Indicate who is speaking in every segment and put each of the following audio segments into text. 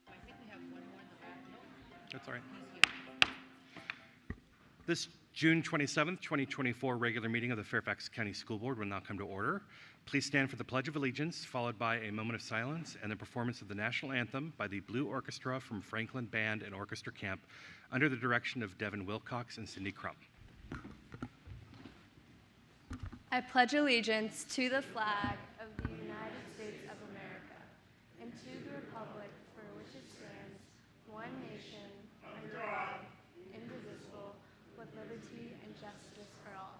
Speaker 1: I think we have one more in the back. Nope,
Speaker 2: That's all right.
Speaker 1: he's here.
Speaker 2: This June 27th, 2024 regular meeting of the Fairfax County School Board will now come to order. Please stand for the Pledge of Allegiance, followed by a moment of silence and the performance of the National Anthem by the Blue Orchestra from Franklin Band and Orchestra Camp under the direction of Devin Wilcox and Cindy Crump.
Speaker 3: I pledge allegiance to the flag of the United States of America and to the republic for which it stands, one nation, under God, indivisible, with liberty and justice for all.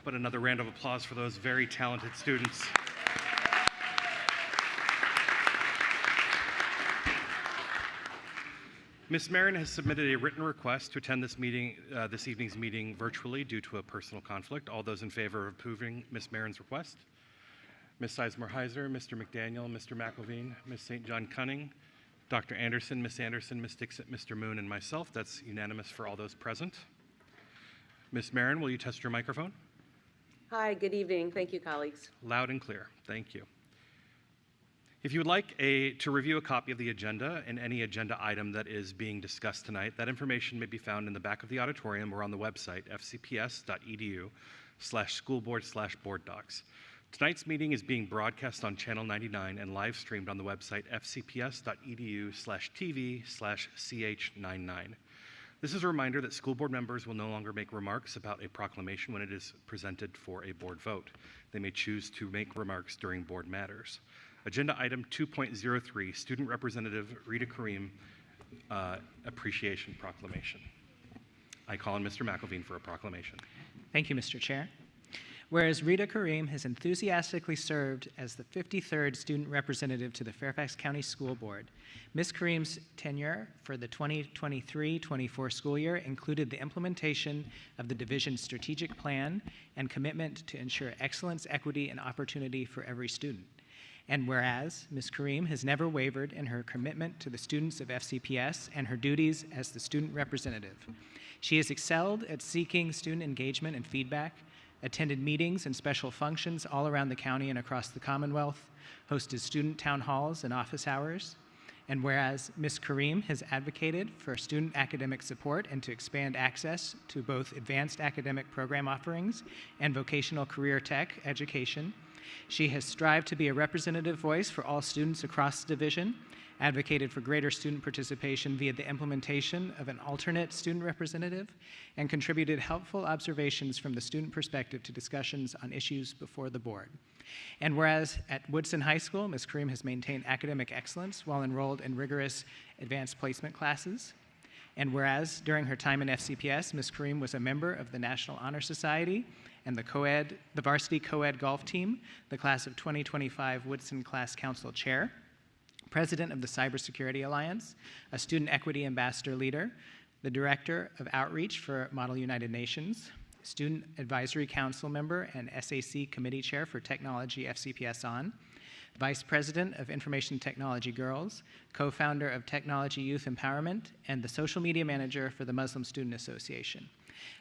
Speaker 2: But another round of applause for those very talented students. Ms. Marin has submitted a written request to attend this evening's meeting virtually due to a personal conflict. All those in favor of approving Ms. Marin's request? Ms. Sizemore-Heiser, Mr. McDaniel, Mr. McElveen, Ms. St. John Cunning, Dr. Anderson, Ms. Dixit, Mr. Moon, and myself. That's unanimous for all those present. Ms. Marin, will you test your microphone?
Speaker 4: Hi, good evening. Thank you, colleagues.
Speaker 2: Loud and clear. Thank you. If you would like to review a copy of the agenda and any agenda item that is being discussed tonight, that information may be found in the back of the auditorium or on the website, fcps.edu/schoolboard/board docs. Tonight's meeting is being broadcast on Channel 99 and live streamed on the website, fcps.edu/tv/ch99. This is a reminder that school board members will no longer make remarks about a proclamation when it is presented for a board vote. They may choose to make remarks during board matters. Agenda item 2.03, Student Representative Rita Kareem Appreciation Proclamation. I call on Mr. McElveen for a proclamation.
Speaker 5: Thank you, Mr. Chair. Whereas Rita Kareem has enthusiastically served as the 53rd student representative to the Fairfax County School Board, Ms. Kareem's tenure for the 2023-24 school year included the implementation of the division's strategic plan and commitment to ensure excellence, equity, and opportunity for every student. And whereas Ms. Kareem has never wavered in her commitment to the students of FCPS and her duties as the student representative. She has excelled at seeking student engagement and feedback, attended meetings and special functions all around the county and across the Commonwealth, hosted student town halls and office hours. And whereas Ms. Kareem has advocated for student academic support and to expand access to both advanced academic program offerings and vocational career tech education, she has strived to be a representative voice for all students across the division, advocated for greater student participation via the implementation of an alternate student representative, and contributed helpful observations from the student perspective to discussions on issues before the board. And whereas at Woodson High School, Ms. Kareem has maintained academic excellence while enrolled in rigorous advanced placement classes. And whereas during her time in FCPS, Ms. Kareem was a member of the National Honor Society and the varsity co-ed golf team, the class of 2025 Woodson Class Council Chair, president of the Cybersecurity Alliance, a student equity ambassador leader, the director of outreach for Model United Nations, student advisory council member and SAC committee chair for Technology FCPS On, vice president of Information Technology Girls, co-founder of Technology Youth Empowerment, and the social media manager for the Muslim Student Association.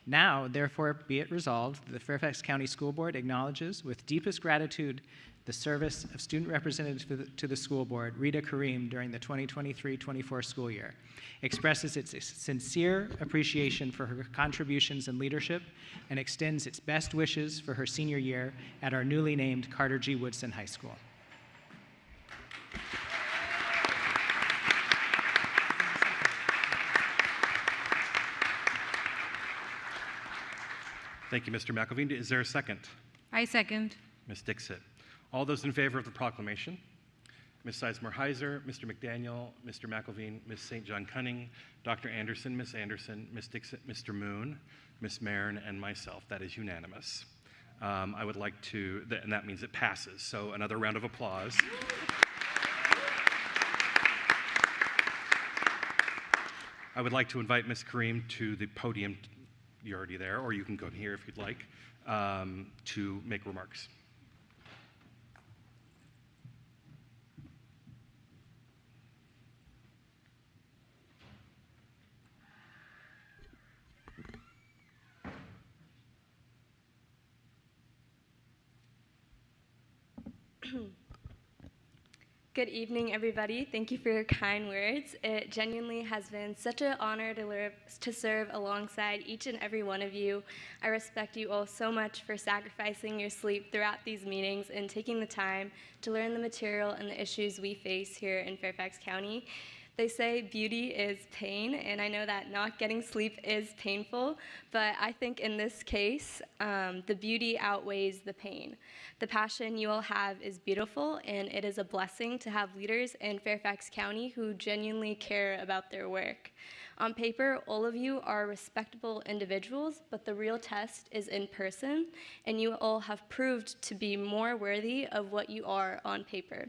Speaker 5: Now, therefore, be it resolved that the Fairfax County School Board acknowledges with deepest gratitude the service of student representative to the school board, Rita Kareem, during the 2023-24 school year, expresses its sincere appreciation for her contributions and leadership, and extends its best wishes for her senior year at our newly named Carter G. Woodson High School.
Speaker 2: Thank you, Mr. McElveen. Is there a second?
Speaker 1: I second.
Speaker 2: Ms. Dixit. All those in favor of the proclamation? Ms. Sizemore-Heiser, Mr. McDaniel, Mr. McElveen, Ms. St. John Cunning, Dr. Anderson, Ms. Dixit, Mr. Moon, Ms. Marin, and myself. That is unanimous. I would like to, and that means it passes. So another round of applause. I would like to invite Ms. Kareem to the podium. You're already there, or you can go here if you'd like, to make remarks.
Speaker 3: Good evening, everybody. Thank you for your kind words. It genuinely has been such an honor to serve alongside each and every one of you. I respect you all so much for sacrificing your sleep throughout these meetings and taking the time to learn the material and the issues we face here in Fairfax County. They say beauty is pain, and I know that not getting sleep is painful, but I think in this case, the beauty outweighs the pain. The passion you all have is beautiful, and it is a blessing to have leaders in Fairfax County who genuinely care about their work. On paper, all of you are respectable individuals, but the real test is in person, and you all have proved to be more worthy of what you are on paper.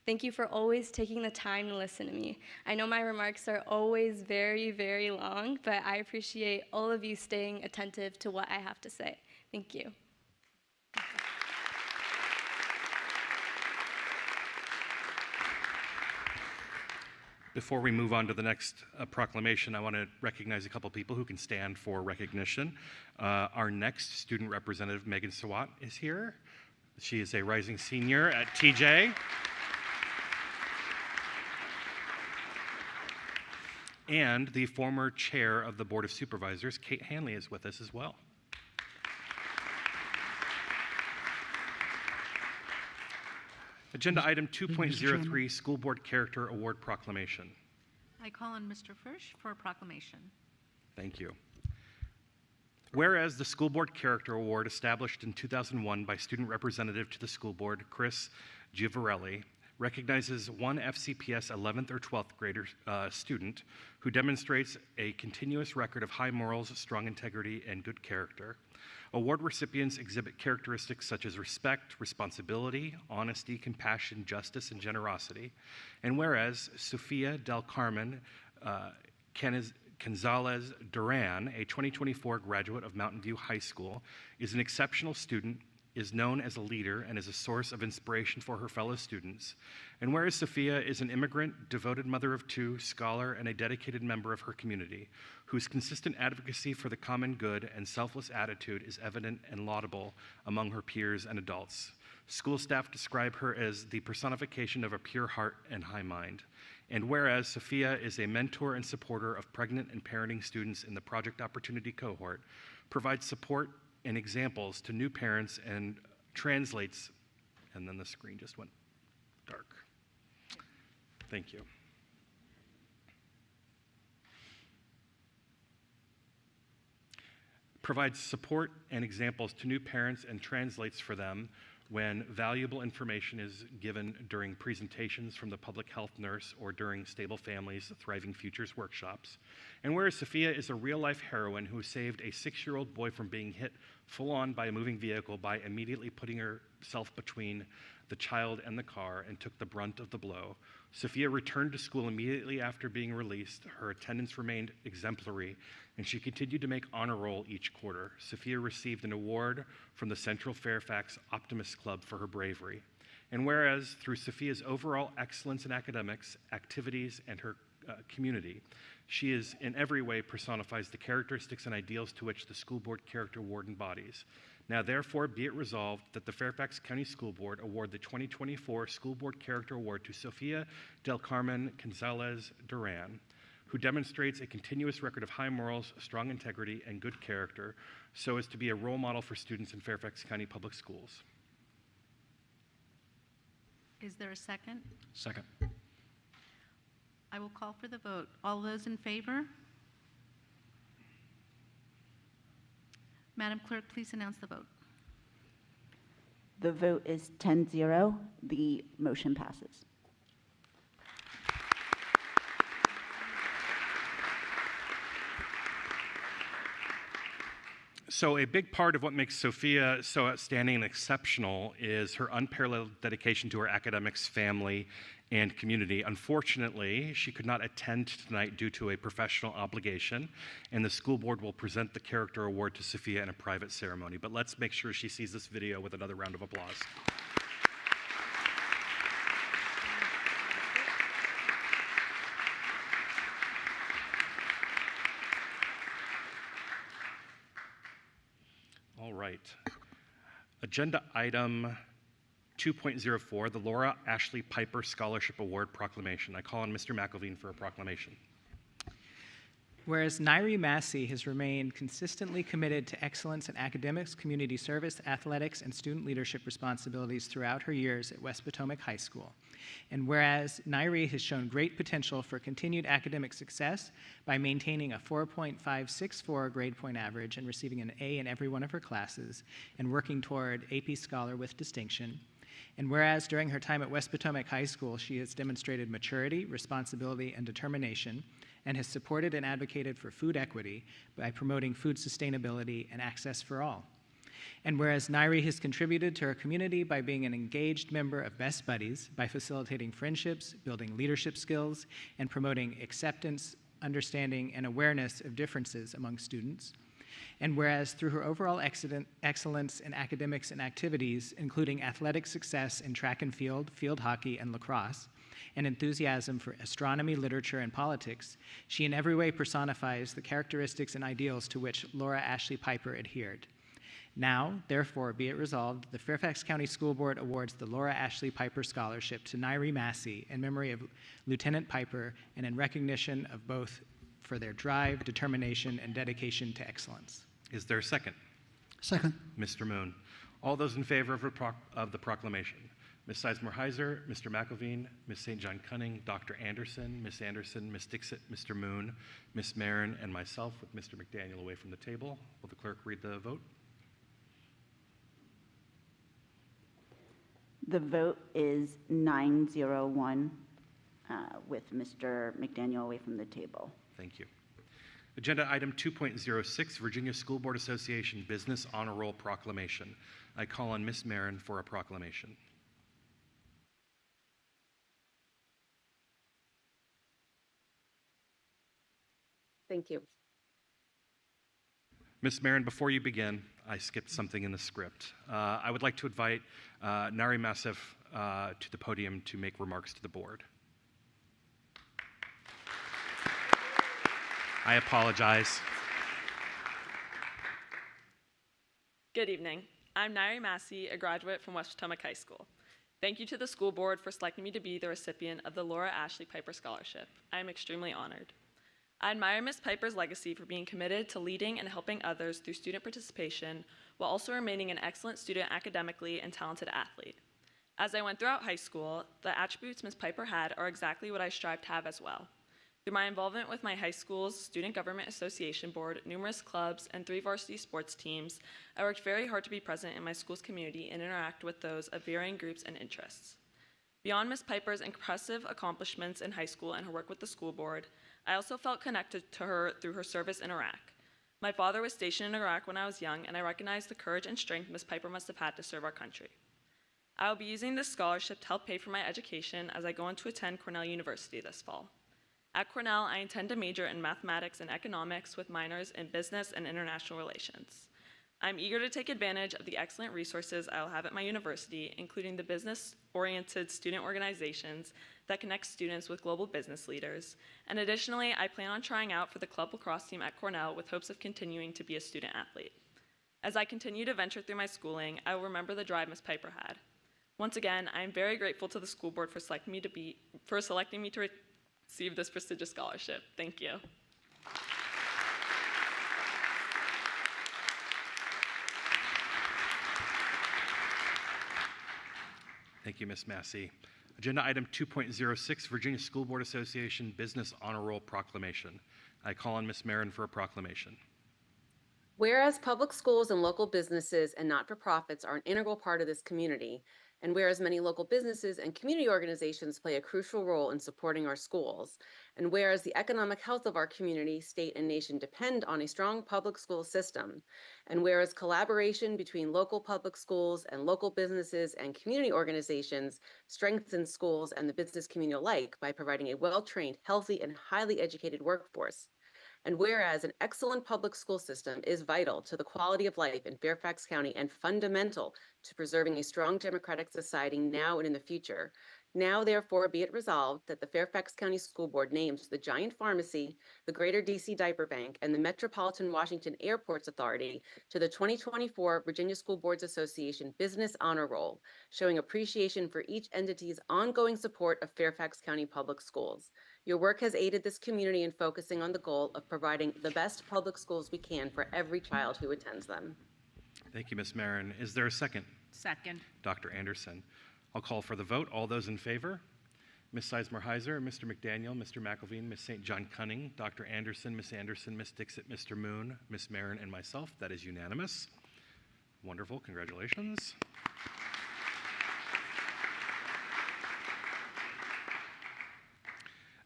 Speaker 3: Thank you for always taking the time to listen to me. I know my remarks are always very, very long, but I appreciate all of you staying attentive to what I have to say. Thank you.
Speaker 2: Before we move on to the next proclamation, I want to recognize a couple people who can stand for recognition. Our next student representative, Megan Sawat, is here. She is a rising senior at TJ. And the former chair of the Board of Supervisors, Kate Hanley, is with us as well. Agenda item 2.03, School Board Character Award Proclamation.
Speaker 1: I call on Mr. Frisch for a proclamation.
Speaker 2: Thank you. Whereas the School Board Character Award, established in 2001 by student representative to the school board, Chris Givarelli, recognizes one FCPS 11th or 12th grader student who demonstrates a continuous record of high morals, strong integrity, and good character. Award recipients exhibit characteristics such as respect, responsibility, honesty, compassion, justice, and generosity. And whereas Sofia del Carmen Gonzalez Duran, a 2024 graduate of Mountain View High School, is an exceptional student, is known as a leader, and is a source of inspiration for her fellow students. And whereas Sophia is an immigrant, devoted mother of two, scholar, and a dedicated member of her community, whose consistent advocacy for the common good and selfless attitude is evident and laudable among her peers and adults. School staff describe her as the personification of a pure heart and high mind. And whereas Sophia is a mentor and supporter of pregnant and parenting students in the Project Opportunity cohort, provides support and examples to new parents, and translates, and then the screen just went dark. Thank you. Provides support and examples to new parents and translates for them when valuable information is given during presentations from the public health nurse or during Stable Families Thriving Futures workshops. And whereas Sophia is a real-life heroine who saved a 6-year-old boy from being hit full-on by a moving vehicle by immediately putting herself between the child and the car and took the brunt of the blow, Sophia returned to school immediately after being released. Her attendance remained exemplary, and she continued to make honor roll each quarter. Sophia received an award from the Central Fairfax Optimist Club for her bravery. And whereas through Sophia's overall excellence in academics, activities, and her community, she is in every way personifies the characteristics and ideals to which the school board character award embodies. Now, therefore, be it resolved that the Fairfax County School Board award the 2024 School Board Character Award to Sofia del Carmen Gonzalez Duran, who demonstrates a continuous record of high morals, strong integrity, and good character, so as to be a role model for students in Fairfax County Public Schools.
Speaker 6: Is there a second?
Speaker 7: Second.
Speaker 6: I will call for the vote. All those in favor? Madam Clerk, please announce the vote.
Speaker 8: The vote is 10-0. The motion passes.
Speaker 2: So a big part of what makes Sophia so outstanding and exceptional is her unparalleled dedication to her academics, family, and community. Unfortunately, she could not attend tonight due to a professional obligation, and the school board will present the Character Award to Sophia in a private ceremony. But let's make sure she sees this video with another round of applause. All right. Agenda item 2.04, the Laura Ashley Piper Scholarship Award Proclamation. I call on Mr. McElveen for a proclamation.
Speaker 5: Whereas Nairi Massey has remained consistently committed to excellence in academics, community service, athletics, and student leadership responsibilities throughout her years at West Potomac High School. And whereas Nairi has shown great potential for continued academic success by maintaining a 4.564 grade point average and receiving an A in every one of her classes and working toward AP Scholar with distinction. And whereas during her time at West Potomac High School, she has demonstrated maturity, responsibility, and determination, and has supported and advocated for food equity by promoting food sustainability and access for all. And whereas Nairi has contributed to her community by being an engaged member of Best Buddies, by facilitating friendships, building leadership skills, and promoting acceptance, understanding, and awareness of differences among students. And whereas through her overall excellence in academics and activities, including athletic success in track and field, field hockey, and lacrosse, and enthusiasm for astronomy, literature, and politics, she in every way personifies the characteristics and ideals to which Laura Ashley Piper adhered. Now, therefore, be it resolved, the Fairfax County School Board awards the Laura Ashley Piper Scholarship to Nairi Massey in memory of Lieutenant Piper and in recognition of both for their drive, determination, and dedication to excellence.
Speaker 2: Is there a second?
Speaker 7: Second.
Speaker 2: Mr. Moon. All those in favor of the proclamation? Ms. Sizemore-Heiser, Mr. McElveen, Ms. St. John Cunning, Dr. Anderson, Ms. Dixit, Mr. Moon, Ms. Marin, and myself with Mr. McDaniel away from the table. Will the clerk read the vote?
Speaker 8: The vote is 9-0-1 with Mr. McDaniel away from the table.
Speaker 2: Thank you. Agenda item 2.06, Virginia School Board Association Business Honor Roll Proclamation. I call on Ms. Marin for a proclamation.
Speaker 4: Thank you.
Speaker 2: Ms. Marin, before you begin, I skipped something in the script. I would like to invite Nairi Massey to the podium to make remarks to the board. I apologize.
Speaker 9: Good evening. I'm Nairi Massey, a graduate from West Potomac High School. Thank you to the school board for selecting me to be the recipient of the Laura Ashley Piper Scholarship. I am extremely honored. I admire Ms. Piper's legacy for being committed to leading and helping others through student participation while also remaining an excellent student academically and talented athlete. As I went throughout high school, the attributes Ms. Piper had are exactly what I strive to have as well. Through my involvement with my high school's Student Government Association Board, numerous clubs, and 3 varsity sports teams, I worked very hard to be present in my school's community and interact with those of varying groups and interests. Beyond Ms. Piper's impressive accomplishments in high school and her work with the school board, I also felt connected to her through her service in Iraq. My father was stationed in Iraq when I was young, and I recognized the courage and strength Ms. Piper must have had to serve our country. I will be using this scholarship to help pay for my education as I go on to attend Cornell University this fall. At Cornell, I intend to major in mathematics and economics with minors in business and international relations. I'm eager to take advantage of the excellent resources I will have at my university, including the business-oriented student organizations that connect students with global business leaders. And additionally, I plan on trying out for the club lacrosse team at Cornell with hopes of continuing to be a student athlete. As I continue to venture through my schooling, I will remember the drive Ms. Piper had. Once again, I am very grateful to the school board for selecting me to receive this prestigious scholarship. Thank you.
Speaker 2: Thank you, Ms. Massey. Agenda item 2.06, Virginia School Board Association Business Honor Roll Proclamation. I call on Ms. Marin for a proclamation.
Speaker 4: Whereas public schools and local businesses and not-for-profits are an integral part of this community, and whereas many local businesses and community organizations play a crucial role in supporting our schools, and whereas the economic health of our community, state, and nation depend on a strong public school system, and whereas collaboration between local public schools and local businesses and community organizations strengthens schools and the business community alike by providing a well-trained, healthy, and highly educated workforce, and whereas an excellent public school system is vital to the quality of life in Fairfax County and fundamental to preserving a strong democratic society now and in the future, now therefore be it resolved that the Fairfax County School Board names the Giant Pharmacy, the Greater DC Diaper Bank, and the Metropolitan Washington Airports Authority to the 2024 Virginia School Boards Association Business Honor Roll, showing appreciation for each entity's ongoing support of Fairfax County Public Schools. Your work has aided this community in focusing on the goal of providing the best public schools we can for every child who attends them.
Speaker 2: Thank you, Ms. Marin. Is there a second?
Speaker 6: Second.
Speaker 2: Dr. Anderson. I'll call for the vote. All those in favor? Ms. Sizemore-Heiser, Mr. McDaniel, Mr. McElveen, Ms. St. John Cunning, Dr. Anderson, Ms. Dixit, Mr. Moon, Ms. Marin, and myself. That is unanimous. Wonderful. Congratulations.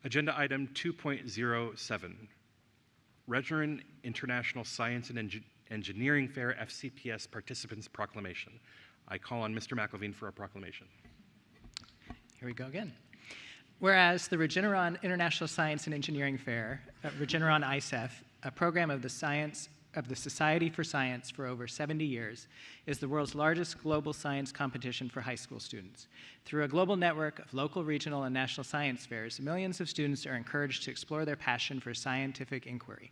Speaker 2: Agenda item 2.07, Regnerin International Science and Engineering Fair FCPS Participants Proclamation. I call on Mr. McElveen for a proclamation.
Speaker 5: Here we go again. Whereas the Regeneron International Science and Engineering Fair, Regeneron ISEF, a program of the Society for Science for over 70 years, is the world's largest global science competition for high school students. Through a global network of local, regional, and national science fairs, millions of students are encouraged to explore their passion for scientific inquiry.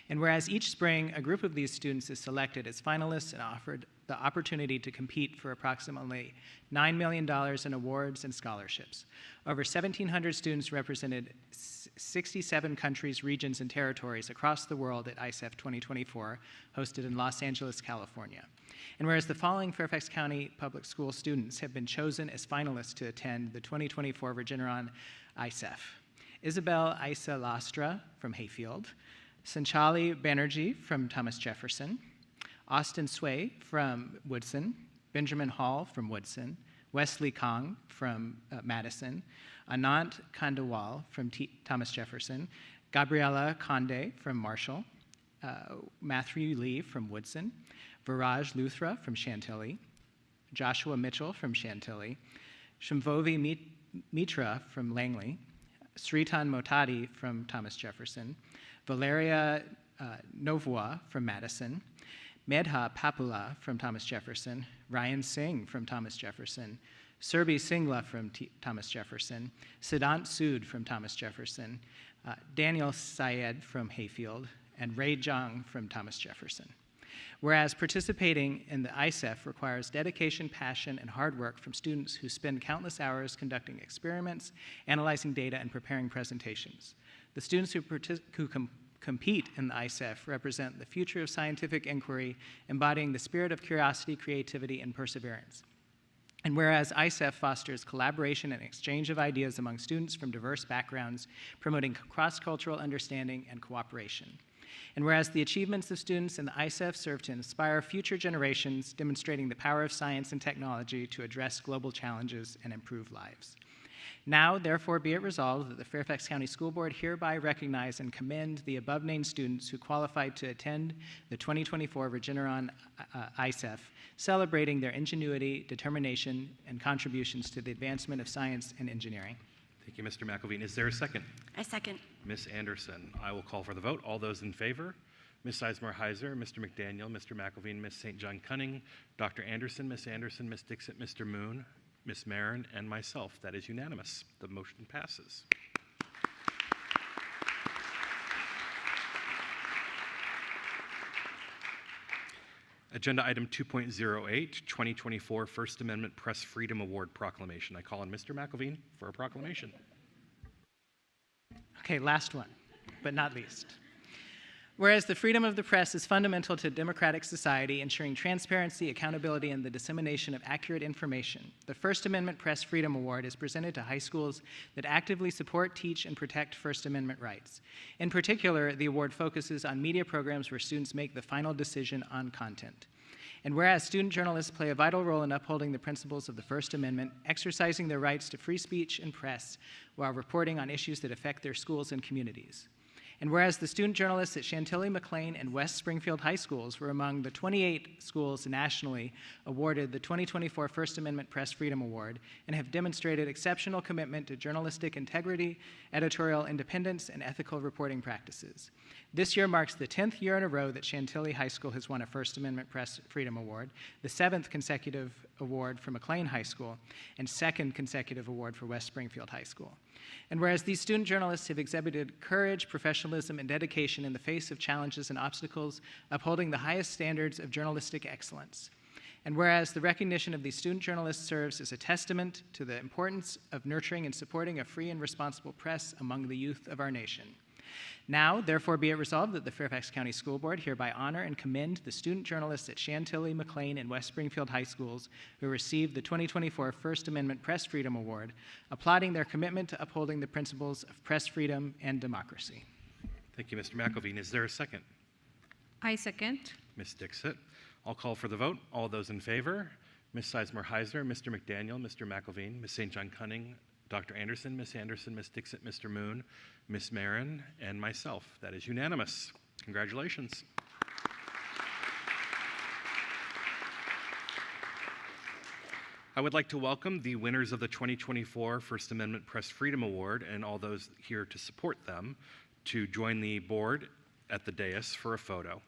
Speaker 5: And whereas each spring, a group of these students is selected as finalists and offered the opportunity to compete for approximately $9 million in awards and scholarships. Over 1,700 students represented 67 countries, regions, and territories across the world at ISEF 2024, hosted in Los Angeles, California. And whereas the following Fairfax County Public School students have been chosen as finalists to attend the 2024 Regeneron ISEF: Isabel Isa Lastra from Hayfield, Sanchali Banerjee from Thomas Jefferson, Austin Sway from Woodson, Benjamin Hall from Woodson, Wesley Kong from Madison, Anant Kandawal from Thomas Jefferson, Gabriela Conde from Marshall, Matthew Lee from Woodson, Viraj Luthra from Chantilly, Joshua Mitchell from Chantilly, Shambhovi Mitra from Langley, Sritan Motadi from Thomas Jefferson, Valeria Novoa from Madison, Medha Papula from Thomas Jefferson, Ryan Singh from Thomas Jefferson, Surbi Singla from Thomas Jefferson, Siddhant Sood from Thomas Jefferson, Daniel Syed from Hayfield, and Ray Jung from Thomas Jefferson. Whereas participating in the ISEF requires dedication, passion, and hard work from students who spend countless hours conducting experiments, analyzing data, and preparing presentations. The students who compete in the ISEF represent the future of scientific inquiry, embodying the spirit of curiosity, creativity, and perseverance. And whereas ISEF fosters collaboration and exchange of ideas among students from diverse backgrounds, promoting cross-cultural understanding and cooperation. And whereas the achievements of students in the ISEF serve to inspire future generations, demonstrating the power of science and technology to address global challenges and improve lives. Now, therefore, be it resolved that the Fairfax County School Board hereby recognize and commend the above-named students who qualified to attend the 2024 Regeneron ISEF, celebrating their ingenuity, determination, and contributions to the advancement of science and engineering.
Speaker 2: Thank you, Mr. McElveen. Is there a second?
Speaker 6: I second.
Speaker 2: Ms. Anderson. I will call for the vote. All those in favor? Ms. Sizemore-Heiser, Mr. McDaniel, Mr. McElveen, Ms. St. John Cunning, Dr. Anderson, Ms. Dixit, Mr. Moon, Ms. Marin, and myself. That is unanimous. The motion passes. Agenda item 2.08, 2024 First Amendment Press Freedom Award Proclamation. I call on Mr. McElveen for a proclamation.
Speaker 5: Okay, last one, but not least. Whereas the freedom of the press is fundamental to democratic society, ensuring transparency, accountability, and the dissemination of accurate information, the First Amendment Press Freedom Award is presented to high schools that actively support, teach, and protect First Amendment rights. In particular, the award focuses on media programs where students make the final decision on content. And whereas student journalists play a vital role in upholding the principles of the First Amendment, exercising their rights to free speech and press while reporting on issues that affect their schools and communities. And whereas the student journalists at Chantilly, McLean, and West Springfield High Schools were among the 28 schools nationally awarded the 2024 First Amendment Press Freedom Award and have demonstrated exceptional commitment to journalistic integrity, editorial independence, and ethical reporting practices. This year marks the 10th year in a row that Chantilly High School has won a First Amendment Press Freedom Award, the 7th consecutive award for McLean High School, and 2nd consecutive award for West Springfield High School. And whereas these student journalists have exhibited courage, professionalism, and dedication in the face of challenges and obstacles, upholding the highest standards of journalistic excellence. And whereas the recognition of these student journalists serves as a testament to the importance of nurturing and supporting a free and responsible press among the youth of our nation. Now, therefore, be it resolved that the Fairfax County School Board hereby honor and commend the student journalists at Chantilly, McLean, and West Springfield High Schools who received the 2024 First Amendment Press Freedom Award, applauding their commitment to upholding the principles of press freedom and democracy.
Speaker 2: Thank you, Mr. McElveen. Is there a second?
Speaker 6: I second.
Speaker 2: Ms. Dixit. I'll call for the vote. All those in favor? Ms. Sizemore-Heiser, Mr. McDaniel, Mr. McElveen, Ms. St. John Cunning, Dr. Anderson, Ms. Dixit, Mr. Moon, Ms. Marin, and myself. That is unanimous. Congratulations. I would like to welcome the winners of the 2024 First Amendment Press Freedom Award and all those here to support them to join the board at the dais for a photo.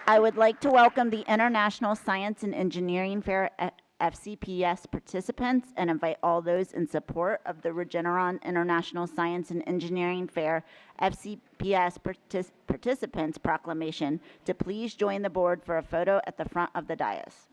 Speaker 8: I would like to welcome the International Science and Engineering Fair FCPS participants and invite all those in support of the Regeneron International Science and Engineering Fair FCPS participants proclamation to please join the board for a photo at the front of the dais.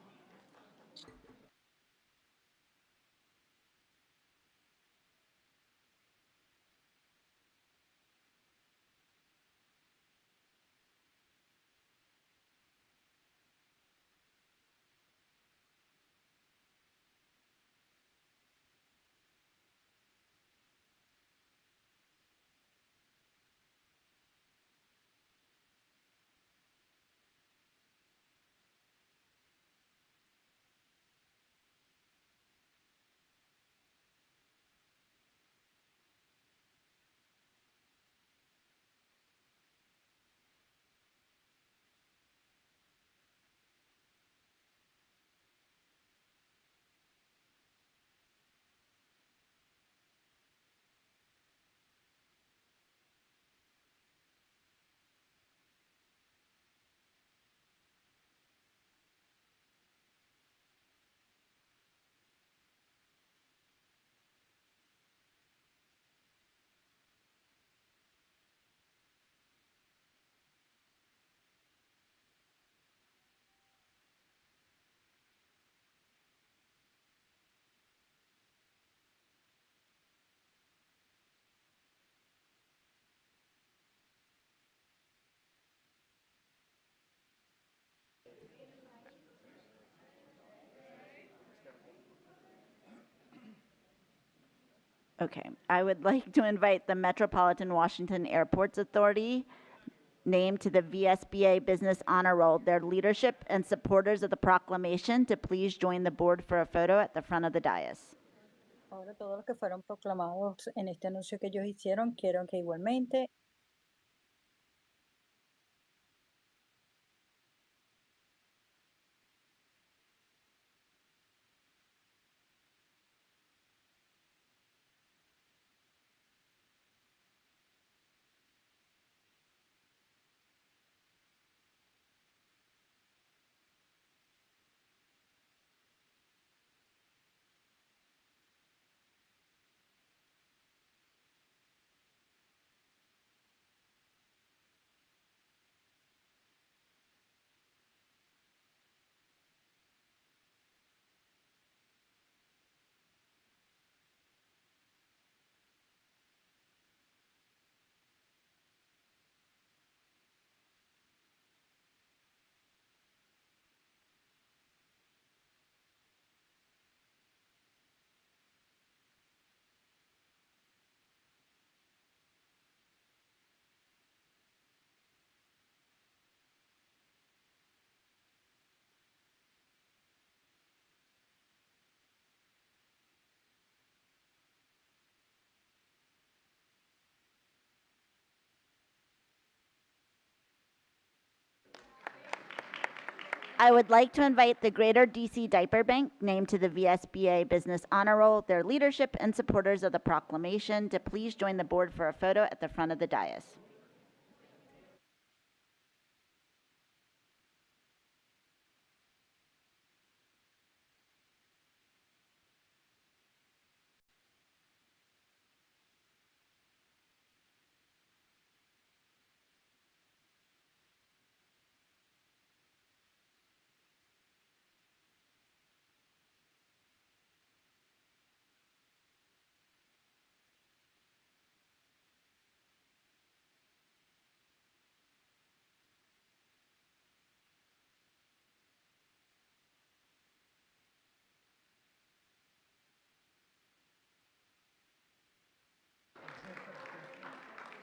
Speaker 8: Okay, I would like to invite the Metropolitan Washington Airports Authority, named to the VSBA Business Honor Roll, their leadership and supporters of the proclamation, to please join the board for a photo at the front of the dais.
Speaker 7: Ahora todos los que fueron proclamados en este anuncio que ellos hicieron, quiero que igualmente
Speaker 8: I would like to invite the Greater DC Diaper Bank, named to the VSBA Business Honor Roll, their leadership and supporters of the proclamation, to please join the board for a photo at the front of the dais.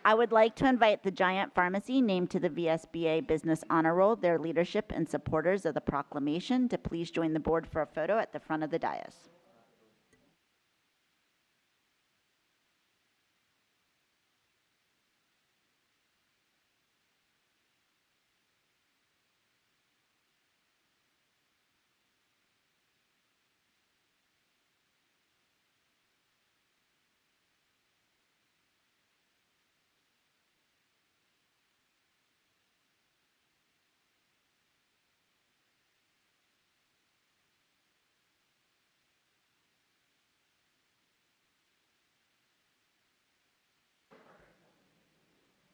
Speaker 8: I would like to invite the Giant Pharmacy, named to the VSBA Business Honor Roll, their leadership and supporters of the proclamation, to please join the board for a photo at the front of the dais.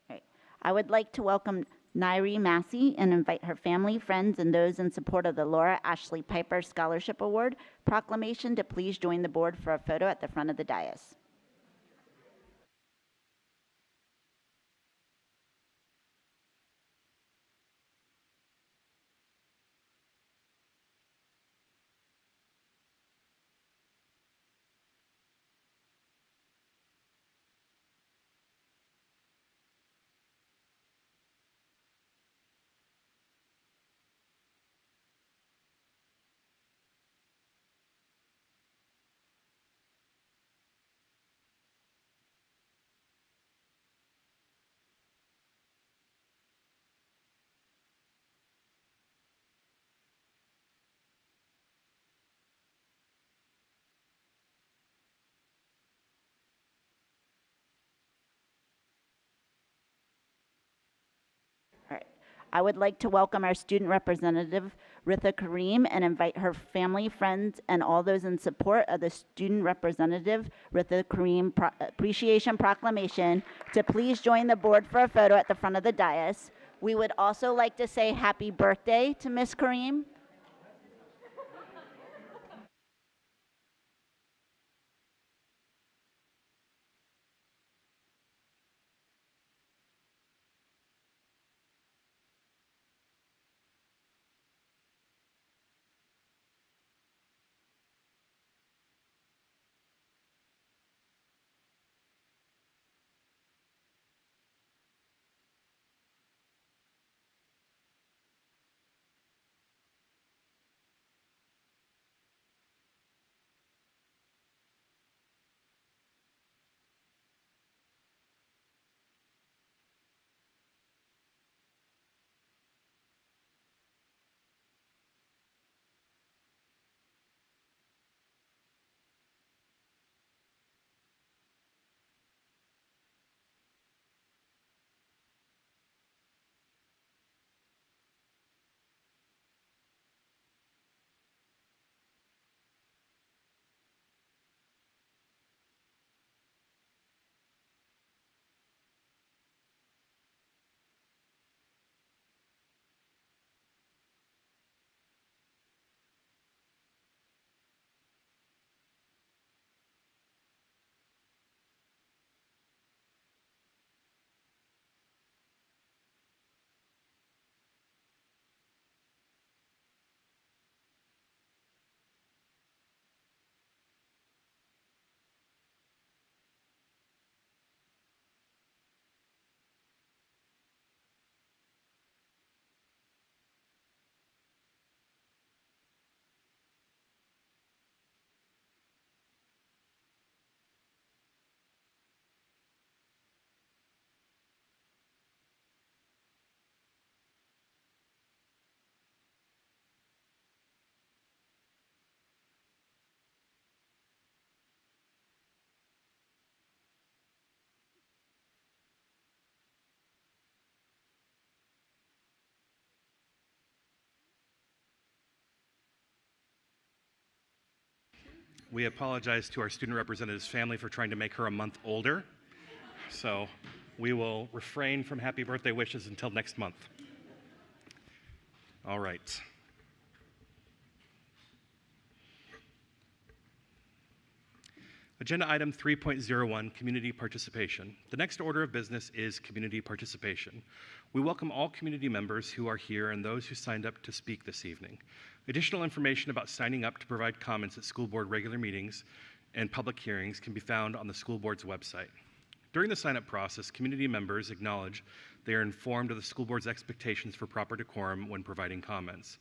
Speaker 8: Right. I would like to welcome Nairi Massey and invite her family, friends, and those in support of the Laura Ashley Piper Scholarship Award proclamation to please join the board for a photo at the front of the dais. All right. I would like to welcome our student representative, Ritha Kareem, and invite her family, friends, and all those in support of the student representative, Ritha Kareem Appreciation Proclamation, to please join the board for a photo at the front of the dais. We would also like to say happy birthday to Miss Kareem.
Speaker 2: We apologize to our student representative's family for trying to make her a month older. So we will refrain from happy birthday wishes until next month. All right. Agenda item 3.01, community participation. The next order of business is community participation. We welcome all community members who are here and those who signed up to speak this evening. Additional information about signing up to provide comments at school board regular meetings and public hearings can be found on the school board's website. During the sign-up process, community members acknowledge they are informed of the school board's expectations for proper decorum when providing comments.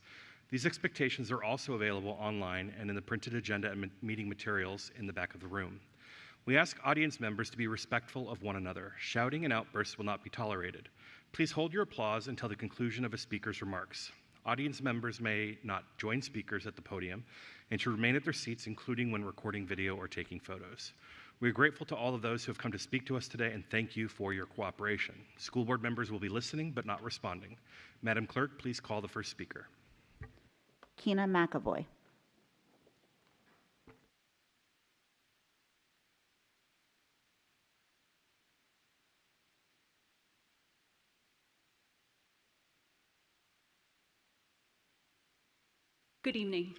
Speaker 2: These expectations are also available online and in the printed agenda and meeting materials in the back of the room. We ask audience members to be respectful of one another. Shouting and outbursts will not be tolerated. Please hold your applause until the conclusion of a speaker's remarks. Audience members may not join speakers at the podium and should remain at their seats, including when recording video or taking photos. We are grateful to all of those who have come to speak to us today and thank you for your cooperation. School board members will be listening but not responding. Madam Clerk, please call the first speaker.
Speaker 8: Keena McAvoy.
Speaker 10: Good evening.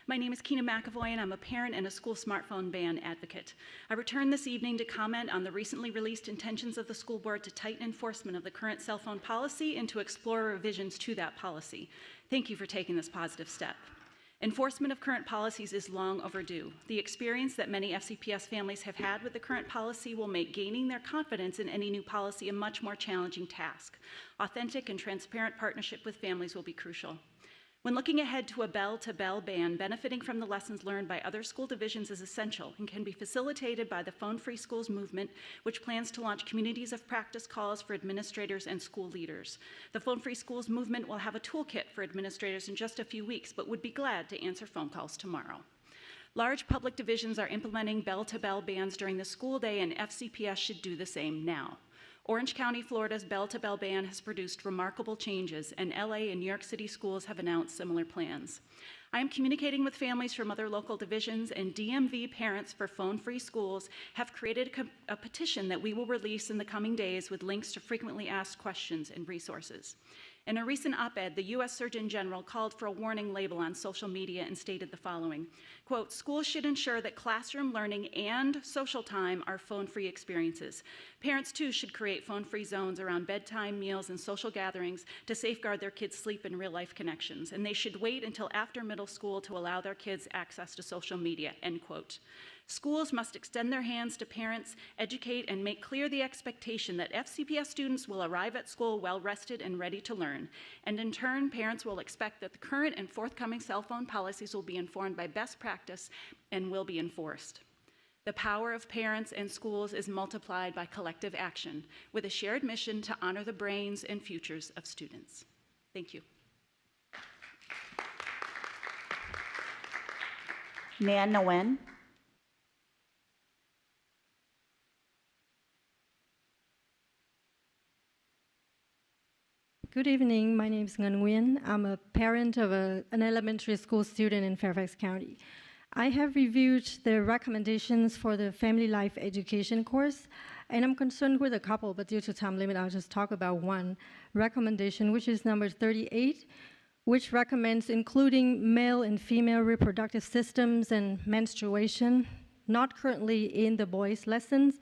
Speaker 10: My name is Keena McAvoy, and I'm a parent and a school smartphone ban advocate. I return this evening to comment on the recently released intentions of the school board to tighten enforcement of the current cell phone policy and to explore revisions to that policy. Thank you for taking this positive step. Enforcement of current policies is long overdue. The experience that many FCPS families have had with the current policy will make gaining their confidence in any new policy a much more challenging task. Authentic and transparent partnership with families will be crucial. When looking ahead to a bell-to-bell ban, benefiting from the lessons learned by other school divisions is essential and can be facilitated by the Phone-Free Schools movement, which plans to launch communities of practice calls for administrators and school leaders. The Phone-Free Schools movement will have a toolkit for administrators in just a few weeks, but would be glad to answer phone calls tomorrow. Large public divisions are implementing bell-to-bell bans during the school day, and FCPS should do the same now. Orange County, Florida's bell-to-bell ban has produced remarkable changes, and LA and New York City schools have announced similar plans. I am communicating with families from other local divisions, and DMV Parents for Phone-Free Schools have created a petition that we will release in the coming days with links to frequently asked questions and resources. In a recent op-ed, the U.S. Surgeon General called for a warning label on social media and stated the following, quote, "Schools should ensure that classroom learning and social time are phone-free experiences. Parents, too, should create phone-free zones around bedtime, meals, and social gatherings to safeguard their kids' sleep and real-life connections, and they should wait until after middle school to allow their kids access to social media," end quote. Schools must extend their hands to parents, educate, and make clear the expectation that FCPS students will arrive at school well-rested and ready to learn. And in turn, parents will expect that the current and forthcoming cell phone policies will be informed by best practice and will be enforced. The power of parents and schools is multiplied by collective action, with a shared mission to honor the brains and futures of students. Thank you.
Speaker 8: Nan Nguyen.
Speaker 11: Good evening. My name is Nguyen Nguyen. I'm a parent of an elementary school student in Fairfax County. I have reviewed the recommendations for the Family Life Education course, and I'm concerned with a couple, but due to time limit, I'll just talk about one recommendation, which is number 38, which recommends including male and female reproductive systems and menstruation, not currently in the boys' lessons,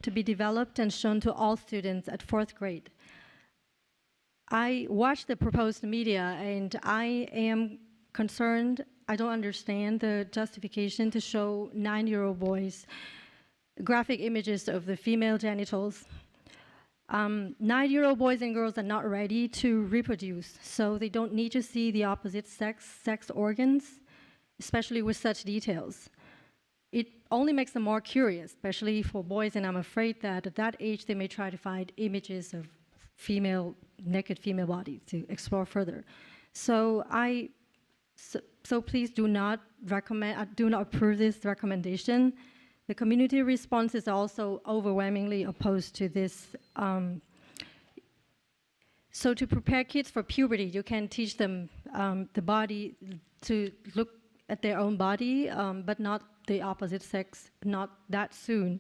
Speaker 11: to be developed and shown to all students at 4th grade. I watched the proposed media, and I am concerned. I don't understand the justification to show 9-year-old boys graphic images of the female genitals. 9-year-old boys and girls are not ready to reproduce, so they don't need to see the opposite sex organs, especially with such details. It only makes them more curious, especially for boys, and I'm afraid that at that age they may try to find images of naked female bodies to explore further. So please do not approve this recommendation. The community response is also overwhelmingly opposed to this. So to prepare kids for puberty, you can teach them the body to look at their own body, but not the opposite sex, not that soon.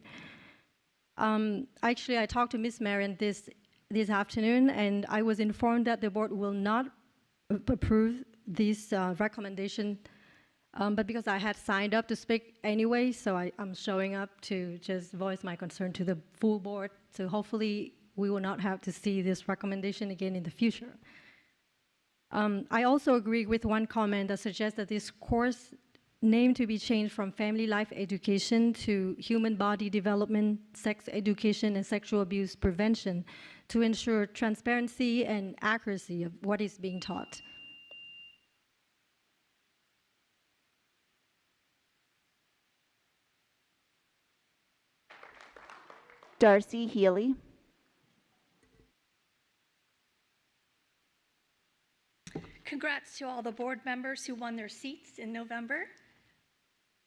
Speaker 11: Actually, I talked to Ms. Marion this afternoon, and I was informed that the board will not approve this recommendation, but because I had signed up to speak anyway, so I'm showing up to just voice my concern to the full board. So hopefully we will not have to see this recommendation again in the future. I also agree with one comment that suggests that this course name to be changed from family life education to human body development, sex education, and sexual abuse prevention to ensure transparency and accuracy of what is being taught.
Speaker 8: Darcy Healy.
Speaker 12: Congrats to all the board members who won their seats in November.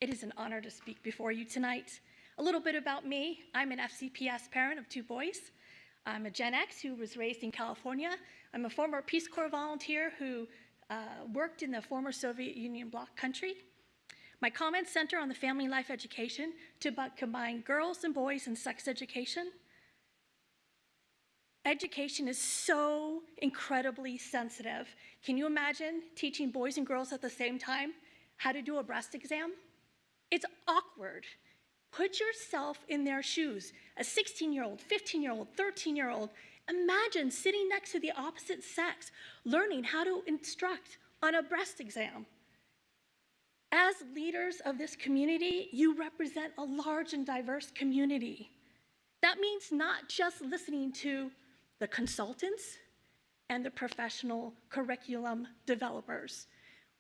Speaker 12: It is an honor to speak before you tonight. A little bit about me. I'm an FCPS parent of 2 boys. I'm a Gen X who was raised in California. I'm a former Peace Corps volunteer who worked in the former Soviet Union bloc country. My comments center on the family life education to combine girls and boys in sex education. Education is so incredibly sensitive. Can you imagine teaching boys and girls at the same time how to do a breast exam? It's awkward. Put yourself in their shoes. A 16-year-old, 15-year-old, 13-year-old, imagine sitting next to the opposite sex, learning how to instruct on a breast exam. As leaders of this community, you represent a large and diverse community. That means not just listening to the consultants and the professional curriculum developers.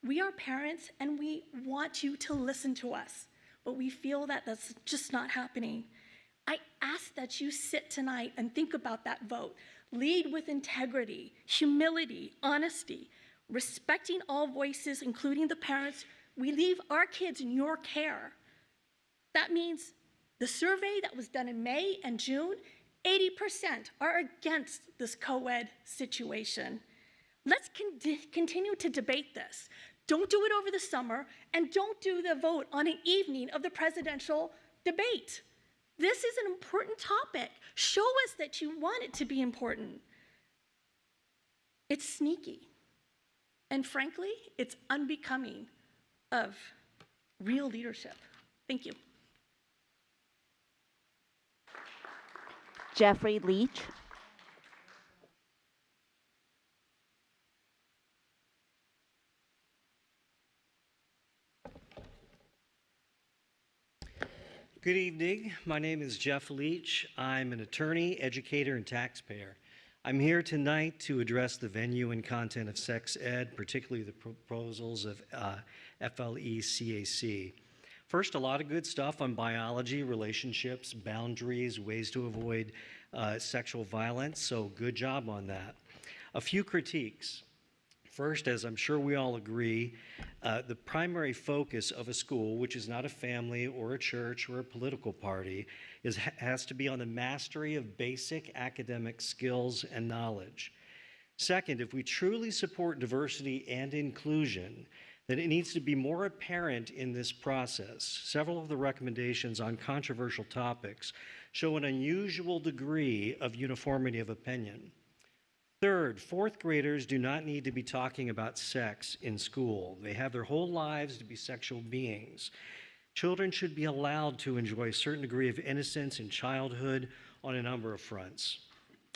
Speaker 12: We are parents and we want you to listen to us, but we feel that that's just not happening. I ask that you sit tonight and think about that vote. Lead with integrity, humility, honesty, respecting all voices, including the parents. We leave our kids in your care. That means the survey that was done in May and June, 80% are against this co-ed situation. Let's continue to debate this. Don't do it over the summer, and don't do the vote on an evening of the presidential debate. This is an important topic. Show us that you want it to be important. It's sneaky, and frankly, it's unbecoming of real leadership. Thank you.
Speaker 8: Jeffrey Leach.
Speaker 13: Good evening. My name is Jeff Leach. I'm an attorney, educator, and taxpayer. I'm here tonight to address the venue and content of sex ed, particularly the proposals of FLE-CAC. First, a lot of good stuff on biology, relationships, boundaries, ways to avoid sexual violence, so good job on that. A few critiques. First, as I'm sure we all agree, the primary focus of a school, which is not a family or a church or a political party, has to be on the mastery of basic academic skills and knowledge. Second, if we truly support diversity and inclusion, then it needs to be more apparent in this process. Several of the recommendations on controversial topics show an unusual degree of uniformity of opinion. Third, 4th graders do not need to be talking about sex in school. They have their whole lives to be sexual beings. Children should be allowed to enjoy a certain degree of innocence in childhood on a number of fronts.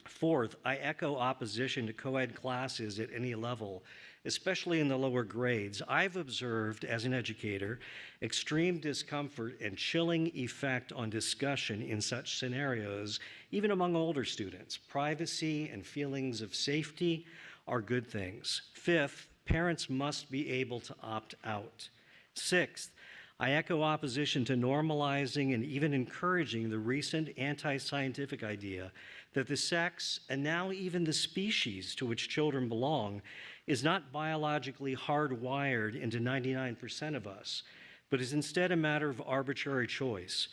Speaker 13: Fourth, I echo opposition to co-ed classes at any level, especially in the lower grades. I've observed, as an educator, extreme discomfort and chilling effect on discussion in such scenarios, even among older students. Privacy and feelings of safety are good things. Fifth, parents must be able to opt out. Sixth, I echo opposition to normalizing and even encouraging the recent anti-scientific idea that the sex, and now even the species to which children belong, is not biologically hardwired into 99% of us, but is instead a matter of arbitrary choice.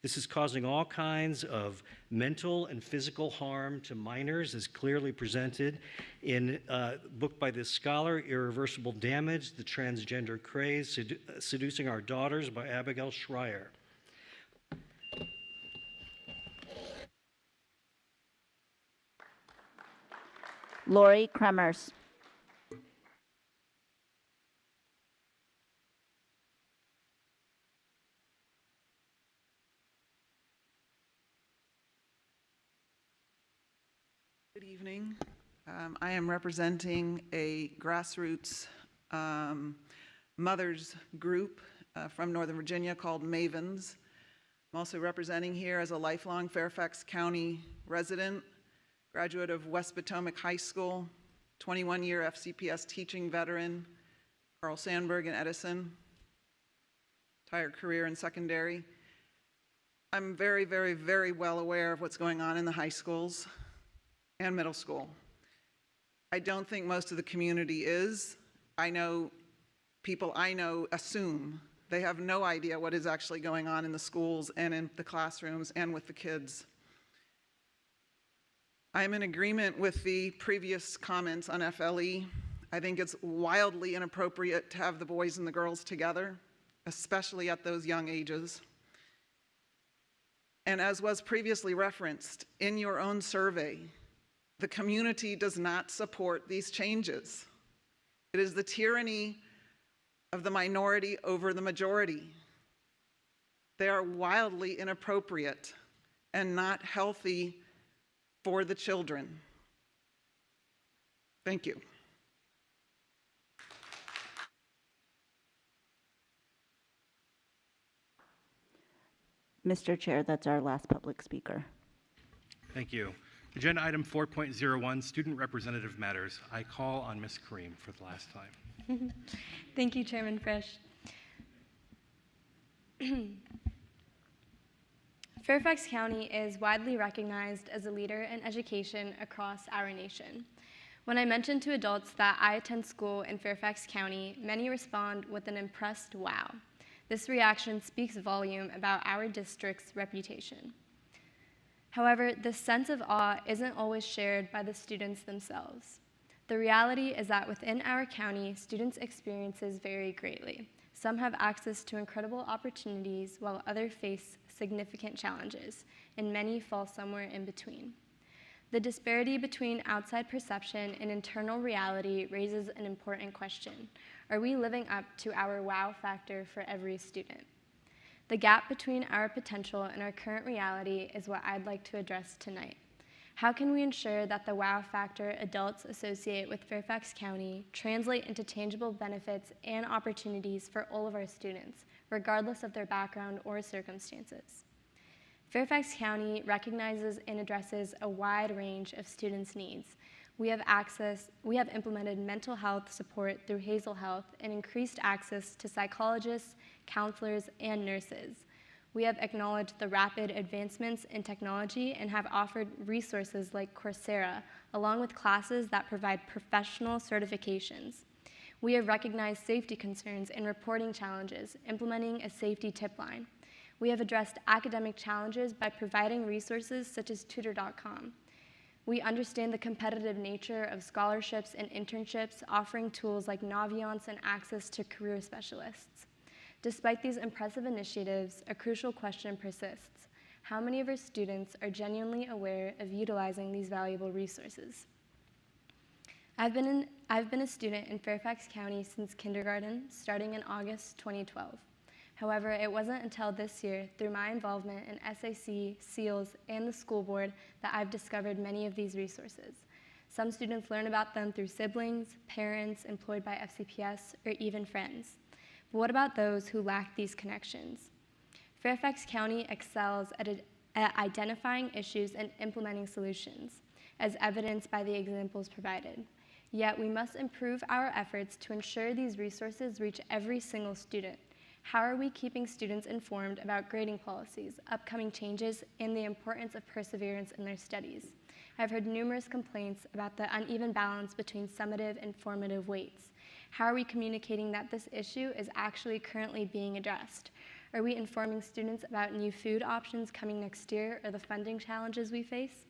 Speaker 13: This is causing all kinds of mental and physical harm to minors, as clearly presented in a book by this scholar, Irreversible Damage, The Transgender Craze, Seducing Our Daughters by Abigail Schreier.
Speaker 8: Lori Kremers.
Speaker 14: Good evening. I am representing a grassroots mothers group from Northern Virginia called Mavens. I'm also representing here as a lifelong Fairfax County resident, graduate of West Potomac High School, 21-year FCPS teaching veteran, Carl Sandburg and Edison, entire career in secondary. I'm very, very, very well aware of what's going on in the high schools and middle school. I don't think most of the community is. I know people I know assume. They have no idea what is actually going on in the schools and in the classrooms and with the kids. I'm in agreement with the previous comments on FLE. I think it's wildly inappropriate to have the boys and the girls together, especially at those young ages. And as was previously referenced, in your own survey, the community does not support these changes. It is the tyranny of the minority over the majority. They are wildly inappropriate and not healthy for the children. Thank you.
Speaker 8: Mr. Chair, that's our last public speaker.
Speaker 2: Thank you. Agenda item 4.01, Student Representative Matters. I call on Ms. Kareem for the last time.
Speaker 3: Thank you, Chairman Frisch. Fairfax County is widely recognized as a leader in education across our nation. When I mention to adults that I attend school in Fairfax County, many respond with an impressed wow. This reaction speaks volume about our district's reputation. However, this sense of awe isn't always shared by the students themselves. The reality is that within our county, students' experiences vary greatly. Some have access to incredible opportunities, while others face significant challenges, and many fall somewhere in between. The disparity between outside perception and internal reality raises an important question. Are we living up to our wow factor for every student? The gap between our potential and our current reality is what I'd like to address tonight. How can we ensure that the wow factor adults associate with Fairfax County translate into tangible benefits and opportunities for all of our students, regardless of their background or circumstances? Fairfax County recognizes and addresses a wide range of students' needs. We have implemented mental health support through Hazel Health and increased access to psychologists, counselors, and nurses. We have acknowledged the rapid advancements in technology and have offered resources like Coursera, along with classes that provide professional certifications. We have recognized safety concerns and reporting challenges, implementing a safety tip line. We have addressed academic challenges by providing resources such as Tutor.com. We understand the competitive nature of scholarships and internships, offering tools like Naviance and access to career specialists. Despite these impressive initiatives, a crucial question persists. How many of our students are genuinely aware of utilizing these valuable resources? I've been a student in Fairfax County since kindergarten, starting in August 2012. However, it wasn't until this year, through my involvement in SAC, SEALS, and the school board, that I've discovered many of these resources. Some students learn about them through siblings, parents employed by FCPS, or even friends. But what about those who lack these connections? Fairfax County excels at identifying issues and implementing solutions, as evidenced by the examples provided. Yet we must improve our efforts to ensure these resources reach every single student. How are we keeping students informed about grading policies, upcoming changes, and the importance of perseverance in their studies? I've heard numerous complaints about the uneven balance between summative and formative weights. How are we communicating that this issue is actually currently being addressed? Are we informing students about new food options coming next year or the funding challenges we face?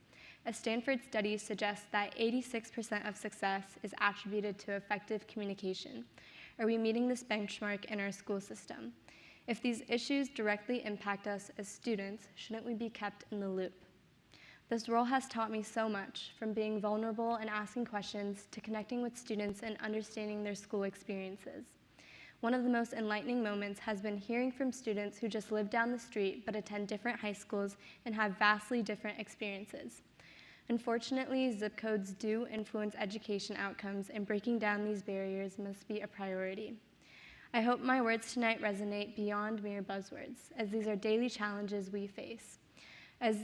Speaker 3: A Stanford study suggests that 86% of success is attributed to effective communication. Are we meeting this benchmark in our school system? If these issues directly impact us as students, shouldn't we be kept in the loop? This role has taught me so much, from being vulnerable and asking questions to connecting with students and understanding their school experiences. One of the most enlightening moments has been hearing from students who just live down the street but attend different high schools and have vastly different experiences. Unfortunately, zip codes do influence education outcomes, and breaking down these barriers must be a priority. I hope my words tonight resonate beyond mere buzzwords, as these are daily challenges we face. As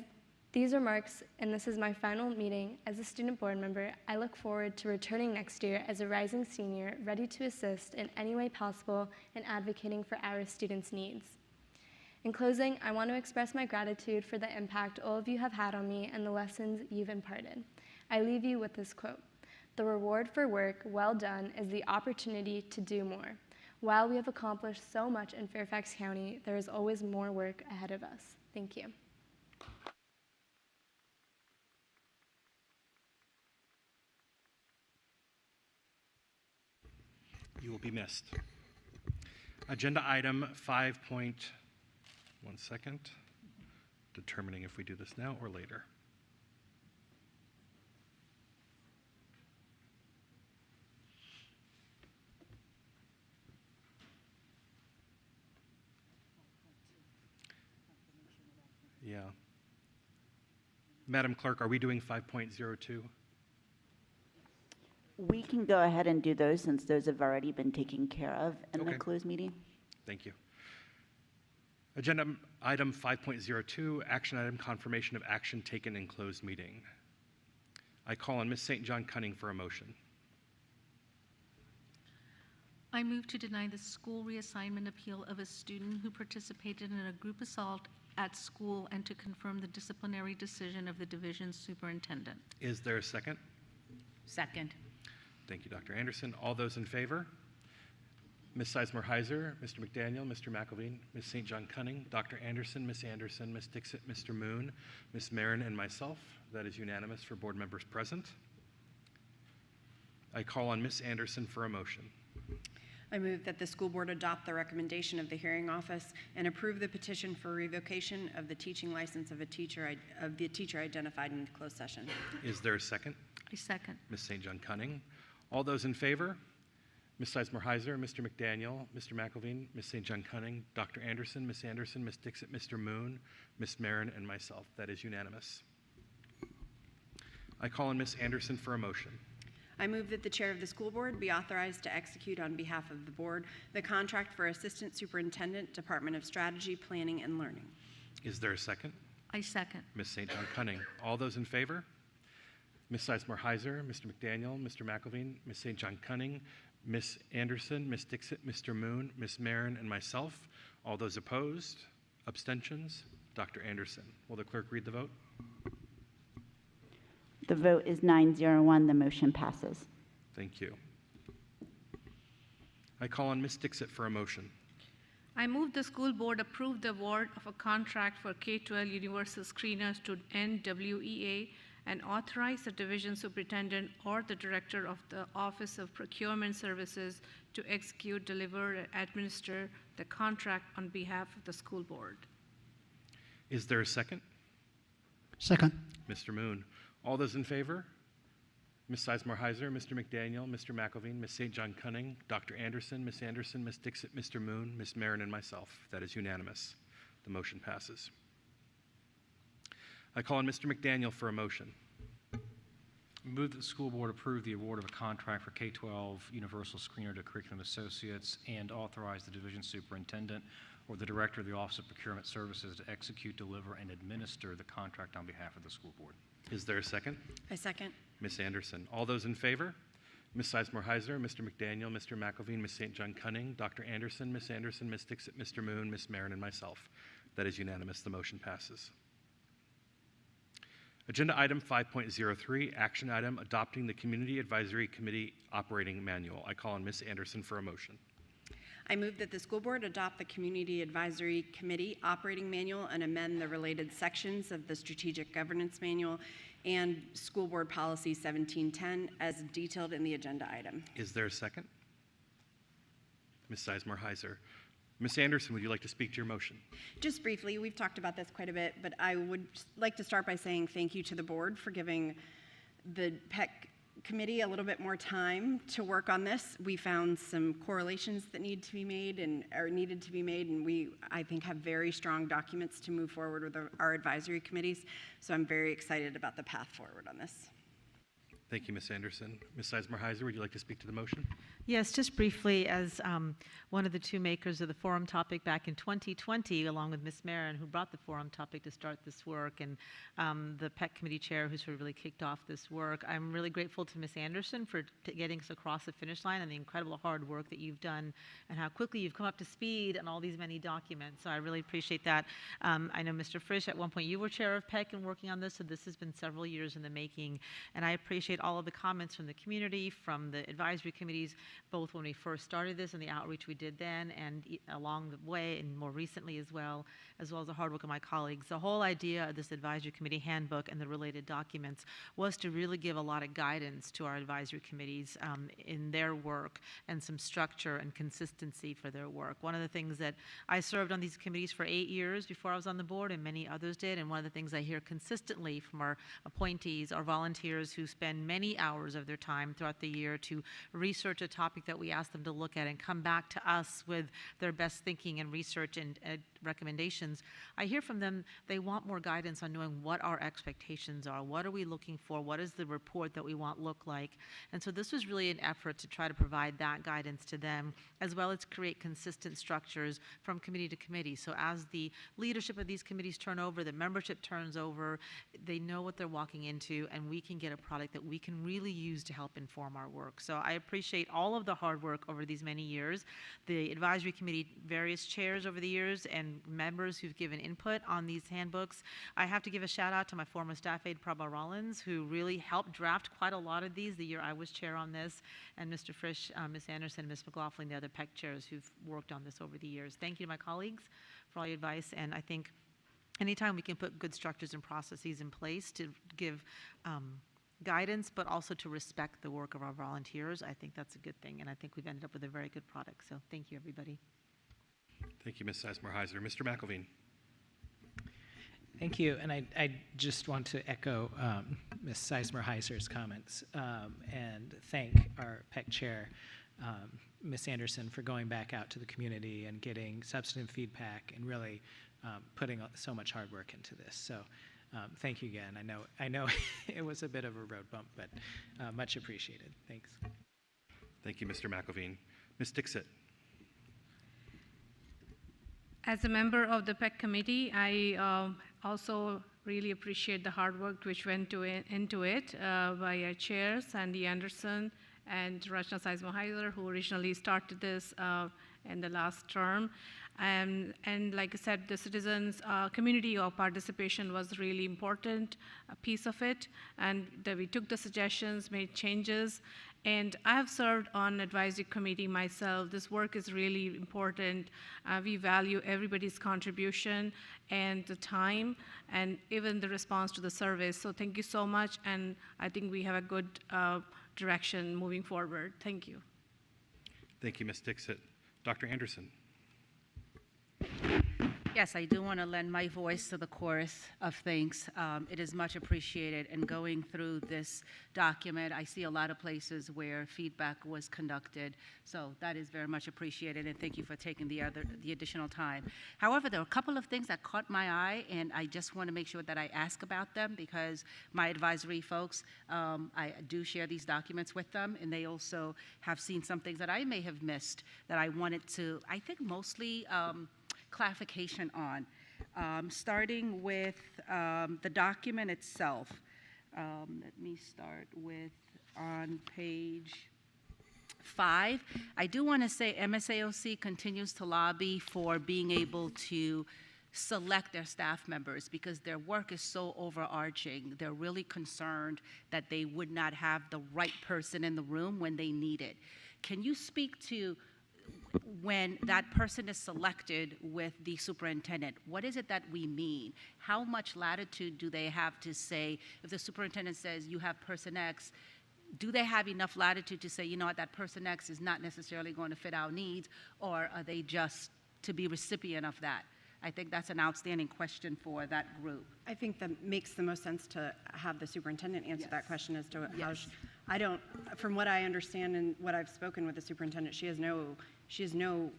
Speaker 3: these remarks, and this is my final meeting as a student board member, I look forward to returning next year as a rising senior, ready to assist in any way possible in advocating for our students' needs. In closing, I want to express my gratitude for the impact all of you have had on me and the lessons you've imparted. I leave you with this quote: "The reward for work well done is the opportunity to do more. While we have accomplished so much in Fairfax County, there is always more work ahead of us." Thank you.
Speaker 2: You will be missed. Agenda item 1 second. Determining if we do this now or later. Yeah. Madam Clerk, are we doing 5.02?
Speaker 8: We can go ahead and do those since those have already been taken care of in the
Speaker 2: Okay.
Speaker 8: closed meeting.
Speaker 2: Thank you. Agenda item 5.02, action item, confirmation of action taken in closed meeting. I call on Ms. St. John Cunning for a motion.
Speaker 6: I move to deny the school reassignment appeal of a student who participated in a group assault at school and to confirm the disciplinary decision of the division superintendent.
Speaker 2: Is there a second?
Speaker 1: Second.
Speaker 2: Thank you, Dr. Anderson. All those in favor? Ms. Sizemore-Heiser, Mr. McDaniel, Mr. McElveen, Ms. St. John Cunning, Dr. Anderson, Ms. Anderson, Ms. Dixit, Mr. Moon, Ms. Marin, and myself. That is unanimous for board members present. I call on Ms. Anderson for a motion.
Speaker 15: I move that the school board adopt the recommendation of the hearing office and approve the petition for revocation of the teaching license of the teacher identified in the closed session.
Speaker 2: Is there a second?
Speaker 6: I second.
Speaker 2: Ms. St. John Cunning. All those in favor? Ms. Sizemore-Heiser, Mr. McDaniel, Mr. McElveen, Ms. St. John Cunning, Dr. Anderson, Ms. Anderson, Ms. Dixit, Mr. Moon, Ms. Marin, and myself. That is unanimous. I call on Ms. Anderson for a motion.
Speaker 15: I move that the chair of the school board be authorized to execute on behalf of the board the contract for Assistant Superintendent, Department of Strategy, Planning, and Learning.
Speaker 2: Is there a second?
Speaker 6: I second.
Speaker 2: Ms. St. John Cunning. All those in favor? Ms. Sizemore-Heiser, Mr. McDaniel, Mr. McElveen, Ms. St. John Cunning, Ms. Anderson, Ms. Dixit, Mr. Moon, Ms. Marin, and myself. All those opposed? Abstentions? Dr. Anderson. Will the clerk read the vote?
Speaker 8: The vote is 901. The motion passes.
Speaker 2: Thank you. I call on Ms. Dixit for a motion.
Speaker 6: I move the school board approve the award of a contract for K-12 universal screeners to NWEA and authorize the division superintendent or the director of the Office of Procurement Services to execute, deliver, and administer the contract on behalf of the school board.
Speaker 2: Is there a second?
Speaker 16: Second.
Speaker 2: Mr. Moon. All those in favor? Ms. Sizemore-Heiser, Mr. McDaniel, Mr. McElveen, Ms. St. John Cunning, Dr. Anderson, Ms. Anderson, Ms. Dixit, Mr. Moon, Ms. Marin, and myself. That is unanimous. The motion passes. I call on Mr. McDaniel for a motion.
Speaker 17: Move that the school board approve the award of a contract for K-12 Universal Screener to Curriculum Associates and authorize the division superintendent or the director of the Office of Procurement Services to execute, deliver, and administer the contract on behalf of the school board.
Speaker 2: Is there a second?
Speaker 15: I second.
Speaker 2: Ms. Anderson. All those in favor? Ms. Sizemore-Heiser, Mr. McDaniel, Mr. McElveen, Ms. St. John Cunning, Dr. Anderson, Ms. Dixit, Mr. Moon, Ms. Marin, and myself. That is unanimous. The motion passes. Agenda item 5.03, action item, adopting the Community Advisory Committee Operating Manual. I call on Ms. Anderson for a motion.
Speaker 15: I move that the school board adopt the Community Advisory Committee Operating Manual and amend the related sections of the Strategic Governance Manual and School Board Policy 1710 as detailed in the agenda item.
Speaker 2: Is there a second? Ms. Sizemore Heiser. Ms. Anderson, would you like to speak to your motion?
Speaker 15: Just briefly, we've talked about this quite a bit, but I would like to start by saying thank you to the board for giving the PEC committee a little bit more time to work on this. We found some correlations that needed to be made, and we, I think, have very strong documents to move forward with our advisory committees. So I'm very excited about the path forward on this.
Speaker 2: Thank you, Ms. Anderson. Ms. Sizemore Heiser, would you like to speak to the motion?
Speaker 18: Yes, just briefly, as one of the two makers of the forum topic back in 2020, along with Ms. Marin, who brought the forum topic to start this work, and the PEC committee chair who sort of really kicked off this work. I'm really grateful to Ms. Anderson for getting us across the finish line and the incredible hard work that you've done and how quickly you've come up to speed on all these many documents. So I really appreciate that. I know, Mr. Frisch, at one point you were chair of PEC and working on this, so this has been several years in the making. And I appreciate all of the comments from the community, from the advisory committees, both when we first started this and the outreach we did then, and along the way, and more recently as well as the hard work of my colleagues. The whole idea of this advisory committee handbook and the related documents was to really give a lot of guidance to our advisory committees in their work and some structure and consistency for their work. One of the things that I served on these committees for 8 years before I was on the board, and many others did, and one of the things I hear consistently from our appointees are volunteers who spend many hours of their time throughout the year to research a topic that we ask them to look at and come back to us with their best thinking and research and recommendations. I hear from them they want more guidance on knowing what our expectations are. What are we looking for? What does the report that we want look like? And so this was really an effort to try to provide that guidance to them, as well as create consistent structures from committee to committee. So as the leadership of these committees turn over, the membership turns over, they know what they're walking into, and we can get a product that we can really use to help inform our work. So I appreciate all of the hard work over these many years, the advisory committee, various chairs over the years, and members who've given input on these handbooks. I have to give a shout out to my former staff aide, Prabha Rollins, who really helped draft quite a lot of these the year I was chair on this, and Mr. Frisch, Ms. Anderson, Ms. McLaughlin, the other PEC chairs who've worked on this over the years. Thank you to my colleagues for all your advice, and I think anytime we can put good structures and processes in place to give guidance, but also to respect the work of our volunteers, I think that's a good thing, and I think we've ended up with a very good product. So thank you, everybody.
Speaker 2: Thank you, Ms. Sizemore Heiser. Mr. McElveen.
Speaker 5: Thank you, and I just want to echo Ms. Sizemore Heiser's comments and thank our PEC chair, Ms. Anderson, for going back out to the community and getting substantive feedback and really putting so much hard work into this. So thank you again. I know it was a bit of a road bump, but much appreciated. Thanks.
Speaker 2: Thank you, Mr. McElveen. Ms. Dixit.
Speaker 6: As a member of the PEC committee, I also really appreciate the hard work which went into it by our chairs, Sandy Anderson and Rachna Sizemore Heiser, who originally started this in the last term. And like I said, the citizens' community of participation was really important, a piece of it, and that we took the suggestions, made changes. And I have served on advisory committee myself. This work is really important. We value everybody's contribution and the time and even the response to the surveys. So thank you so much, and I think we have a good direction moving forward. Thank you.
Speaker 2: Thank you, Ms. Dixit. Dr. Anderson.
Speaker 19: Yes, I do want to lend my voice to the chorus of thanks. It is much appreciated. And going through this document, I see a lot of places where feedback was conducted. So that is very much appreciated, and thank you for taking the additional time. However, there are a couple of things that caught my eye, and I just want to make sure that I ask about them because my advisory folks, I do share these documents with them, and they also have seen some things that I may have missed that I wanted to, I think mostly clarification on, starting with the document itself. Let me start with on page 5. I do want to say MSAOC continues to lobby for being able to select their staff members because their work is so overarching. They're really concerned that they would not have the right person in the room when they need it. Can you speak to when that person is selected with the superintendent, what is it that we mean? How much latitude do they have to say, if the superintendent says you have person X, do they have enough latitude to say, you know what, that person X is not necessarily going to fit our needs, or are they just to be recipient of that? I think that's an outstanding question for that group.
Speaker 15: I think that makes the most sense to have the superintendent answer that question as to how I don't, from what I understand and what I've spoken with the superintendent, she has no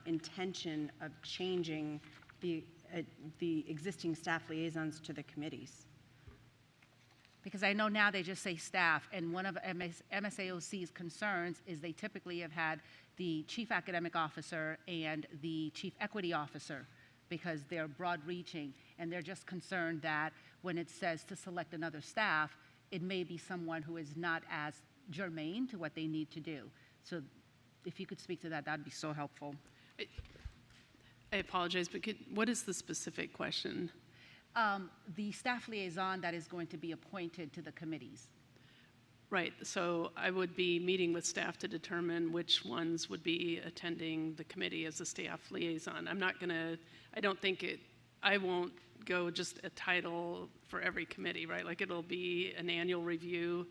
Speaker 15: intention of changing the existing staff liaisons to the committees.
Speaker 19: Because I know now they just say staff, and one of MSAOC's concerns is they typically have had the chief academic officer and the chief equity officer, because they're broad-reaching, and they're just concerned that when it says to select another staff, it may be someone who is not as germane to what they need to do. So if you could speak to that, that'd be so helpful.
Speaker 20: I apologize, but what is the specific question?
Speaker 19: The staff liaison that is going to be appointed to the committees.
Speaker 20: Right, so I would be meeting with staff to determine which ones would be attending the committee as a staff liaison. I'm not gonna, I won't go just a title for every committee, right? Like, it'll be an annual review,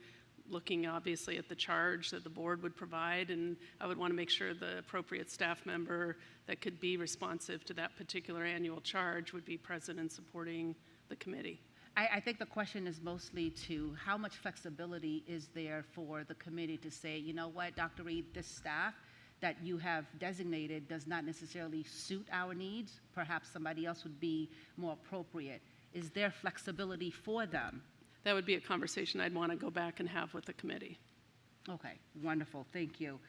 Speaker 20: looking obviously at the charge that the board would provide, and I would want to make sure the appropriate staff member that could be responsive to that particular annual charge would be present and supporting the committee.
Speaker 19: I think the question is mostly to how much flexibility is there for the committee to say, you know what, Dr. Reed, this staff that you have designated does not necessarily suit our needs. Perhaps somebody else would be more appropriate. Is there flexibility for them?
Speaker 20: That would be a conversation I'd want to go back and have with the committee.
Speaker 19: Okay, wonderful, thank you.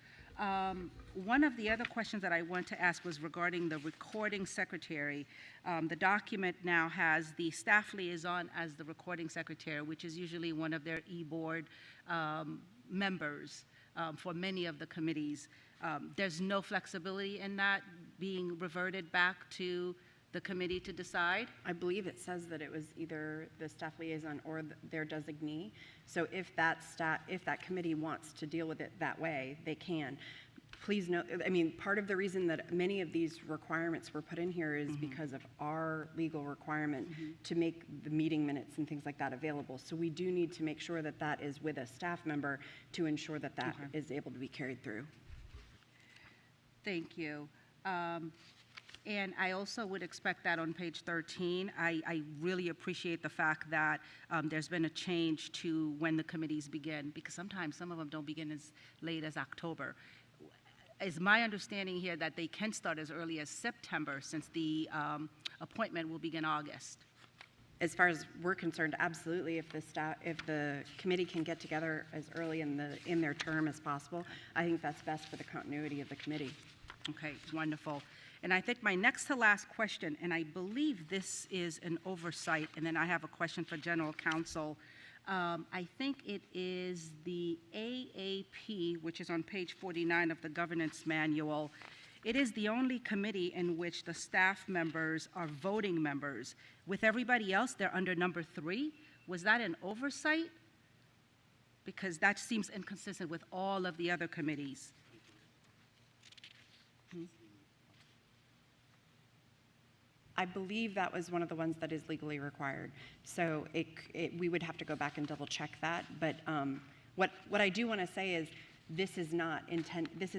Speaker 19: One of the other questions that I want to ask was regarding the recording secretary. The document now has the staff liaison as the recording secretary, which is usually one of their e-board members for many of the committees. There's no flexibility in that being reverted back to the committee to decide?
Speaker 15: I believe it says that it was either the staff liaison or their designee. So if that committee wants to deal with it that way, they can. Please note, I mean, part of the reason that many of these requirements were put in here is because of our legal requirement to make the meeting minutes and things like that available. So we do need to make sure that that is with a staff member to ensure that that is able to be carried through.
Speaker 19: Thank you. And I also would expect that on page 13. I really appreciate the fact that there's been a change to when the committees begin, because sometimes some of them don't begin as late as October. Is my understanding here that they can start as early as September, since the appointment will begin August?
Speaker 15: As far as we're concerned, absolutely. If the committee can get together as early in their term as possible, I think that's best for the continuity of the committee.
Speaker 19: Okay, wonderful. And I think my next to last question, and I believe this is an oversight, and then I have a question for General Counsel. I think it is the AAP, which is on page 49 of the governance manual. It is the only committee in which the staff members are voting members. With everybody else, they're under number 3. Was that an oversight? Because that seems inconsistent with all of the other committees.
Speaker 15: I believe that was one of the ones that is legally required. So we would have to go back and double check that. But what I do want to say is this is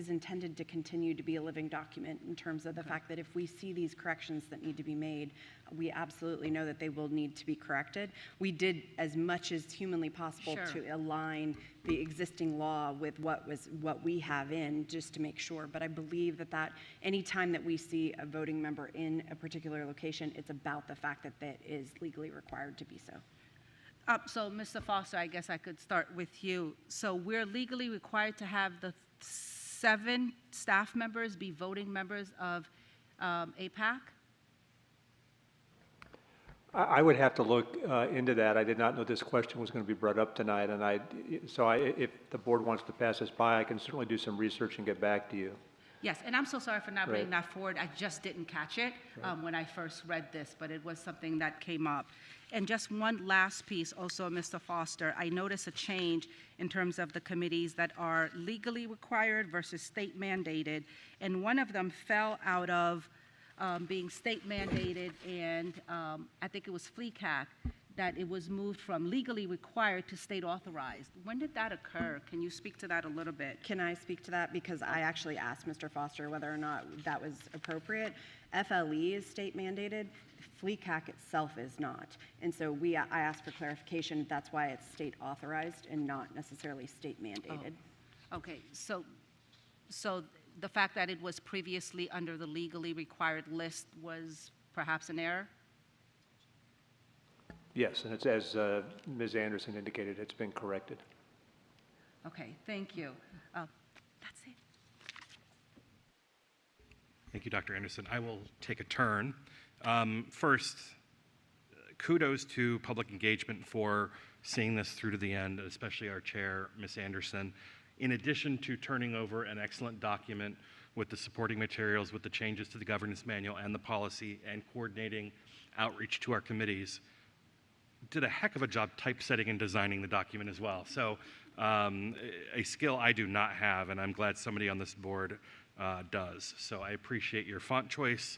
Speaker 15: intended to continue to be a living document in terms of the fact that if we see these corrections that need to be made, we absolutely know that they will need to be corrected. We did as much as humanly possible to align the existing law with what we have in, just to make sure. But I believe that any time that we see a voting member in a particular location, it's about the fact that that is legally required to be so.
Speaker 19: So, Mr. Foster, I guess I could start with you. So we're legally required to have the 7 staff members be voting members of APAC?
Speaker 21: I would have to look into that. I did not know this question was going to be brought up tonight, and if the board wants to pass this by, I can certainly do some research and get back to you.
Speaker 19: Yes, and I'm so sorry for not bringing
Speaker 21: Right.
Speaker 19: that forward. I just didn't catch it
Speaker 21: Right.
Speaker 19: when I first read this, but it was something that came up. And just one last piece, also, Mr. Foster, I noticed a change in terms of the committees that are legally required versus state mandated, and one of them fell out of being state mandated, and I think it was FLECAC, that it was moved from legally required to state authorized. When did that occur? Can you speak to that a little bit?
Speaker 15: Can I speak to that? Because I actually asked Mr. Foster whether or not that was appropriate. FLE is state mandated, FLECAC itself is not. And so I asked for clarification, that's why it's state authorized and not necessarily state mandated.
Speaker 19: Oh, okay, so the fact that it was previously under the legally required list was perhaps an error?
Speaker 21: Yes, and it's as Ms. Anderson indicated, it's been corrected.
Speaker 19: Okay, thank you. That's it.
Speaker 2: Thank you, Dr. Anderson. I will take a turn. First, kudos to public engagement for seeing this through to the end, especially our chair, Ms. Anderson. In addition to turning over an excellent document with the supporting materials, with the changes to the governance manual and the policy, and coordinating outreach to our committees, did a heck of a job typesetting and designing the document as well. So a skill I do not have, and I'm glad somebody on this board does. So I appreciate your font choice,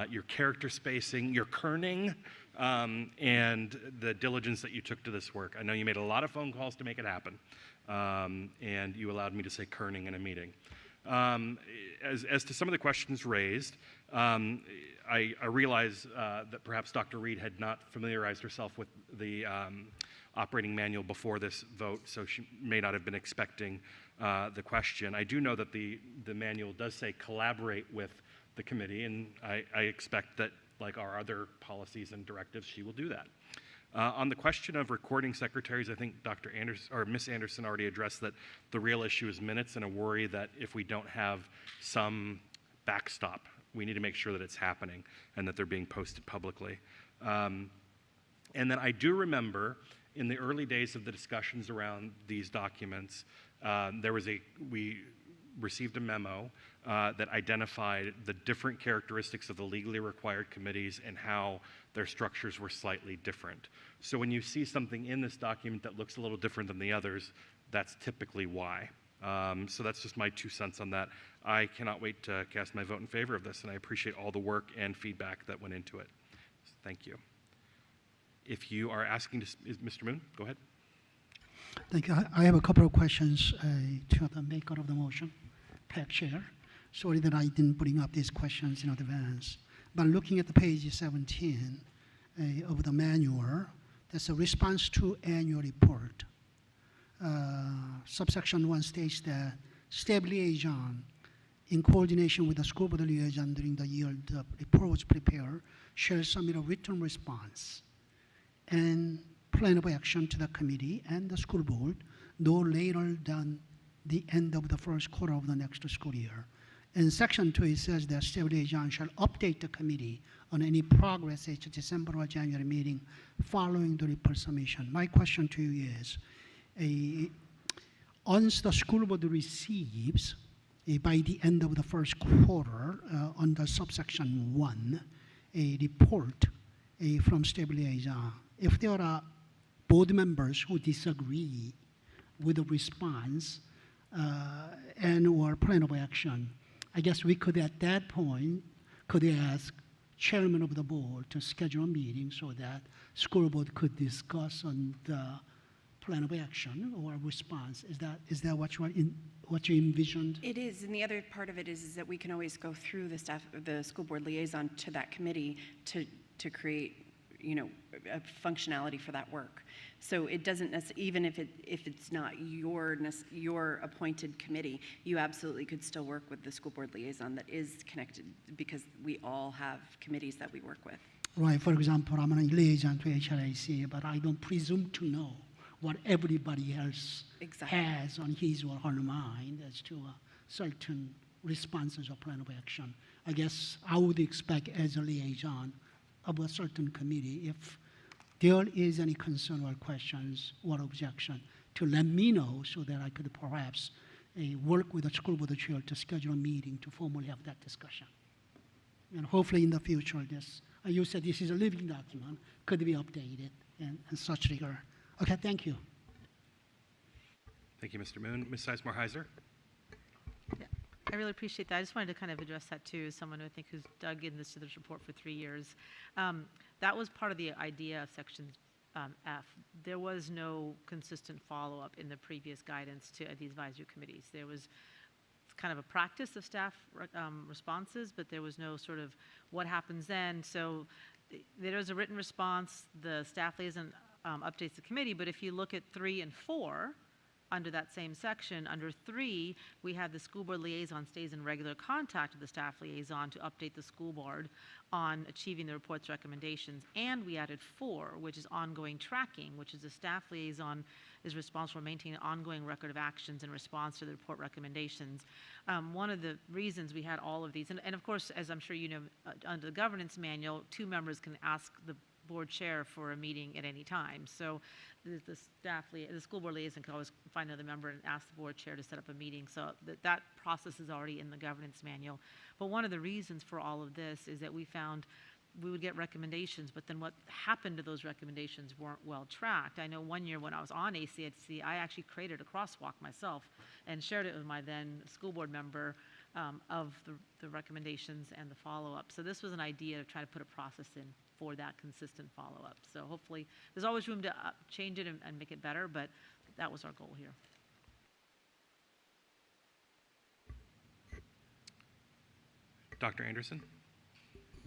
Speaker 2: your character spacing, your kerning, and the diligence that you took to this work. I know you made a lot of phone calls to make it happen, and you allowed me to say kerning in a meeting. As to some of the questions raised, I realize that perhaps Dr. Reed had not familiarized herself with the operating manual before this vote, so she may not have been expecting the question. I do know that the manual does say collaborate with the committee, and I expect that, like our other policies and directives, she will do that. On the question of recording secretaries, I think Dr. Anderson or Ms. Anderson already addressed that the real issue is minutes, and a worry that if we don't have some backstop, we need to make sure that it's happening and that they're being posted publicly. And then I do remember in the early days of the discussions around these documents, we received a memo that identified the different characteristics of the legally required committees and how their structures were slightly different. So when you see something in this document that looks a little different than the others, that's typically why. So that's just my 2 cents on that. I cannot wait to cast my vote in favor of this, and I appreciate all the work and feedback that went into it. So thank you. If you are asking, Mr. Moon, go ahead.
Speaker 16: Thank you. I have a couple of questions to the maker of the motion, PAC Chair. Sorry that I didn't bring up these questions in advance. But looking at the page 17 of the manual, there's a response to annual report. Subsection 1 states that staff liaison, in coordination with the school board liaison during the year the report was prepared, shall submit a written response and plan of action to the committee and the school board no later than the end of the first quarter of the next school year. In section 2, it says that staff liaison shall update the committee on any progress at the December or January meeting following the report submission. My question to you is, once the school board receives, by the end of the first quarter, under subsection 1, a report from staff liaison, if there are board members who disagree with the response and or plan of action, I guess we could at that point could ask chairman of the board to schedule a meeting so that school board could discuss on the plan of action or response. Is that what you envisioned?
Speaker 15: It is, and the other part of it is that we can always go through the school board liaison to that committee to create, a functionality for that work. So it doesn't even if it's not your appointed committee, you absolutely could still work with the school board liaison that is connected, because we all have committees that we work with.
Speaker 16: Right. For example, I'm a liaison to HRIC, but I don't presume to know what everybody else has on his or her mind as to certain responses or plan of action. I guess I would expect as a liaison of a certain committee, if there is any concern or questions or objection, to let me know so that I could perhaps work with the school board chair to schedule a meeting to formally have that discussion. And hopefully in the future, this, you said this is a living document, could be updated in such regard. Okay, thank you.
Speaker 2: Thank you, Mr. Moon. Ms. Sizemore Heiser?
Speaker 18: I really appreciate that. I just wanted to kind of address that too, as someone who I think who's dug in this report for 3 years. That was part of the idea of Section F. There was no consistent follow-up in the previous guidance to these advisory committees. There was kind of a practice of staff responses, but there was no sort of what happens then. So there is a written response. The staff liaison updates the committee, but if you look at 3 and 4, under that same section, under 3, we have the school board liaison stays in regular contact with the staff liaison to update the school board on achieving the report's recommendations. And we added 4, which is ongoing tracking, which is the staff liaison is responsible for maintaining an ongoing record of actions in response to the report recommendations. One of the reasons we had all of these, and of course, as I'm sure you know, under the governance manual, 2 members can ask the board chair for a meeting at any time. So the school board liaison can always find another member and ask the board chair to set up a meeting. So that process is already in the governance manual. But one of the reasons for all of this is that we found we would get recommendations, but then what happened to those recommendations weren't well tracked. I know one year when I was on ACHC, I actually created a crosswalk myself and shared it with my then school board member of the recommendations and the follow-up. So this was an idea to try to put a process in for that consistent follow-up. So hopefully, there's always room to change it and make it better, but that was our goal here.
Speaker 2: Dr. Anderson?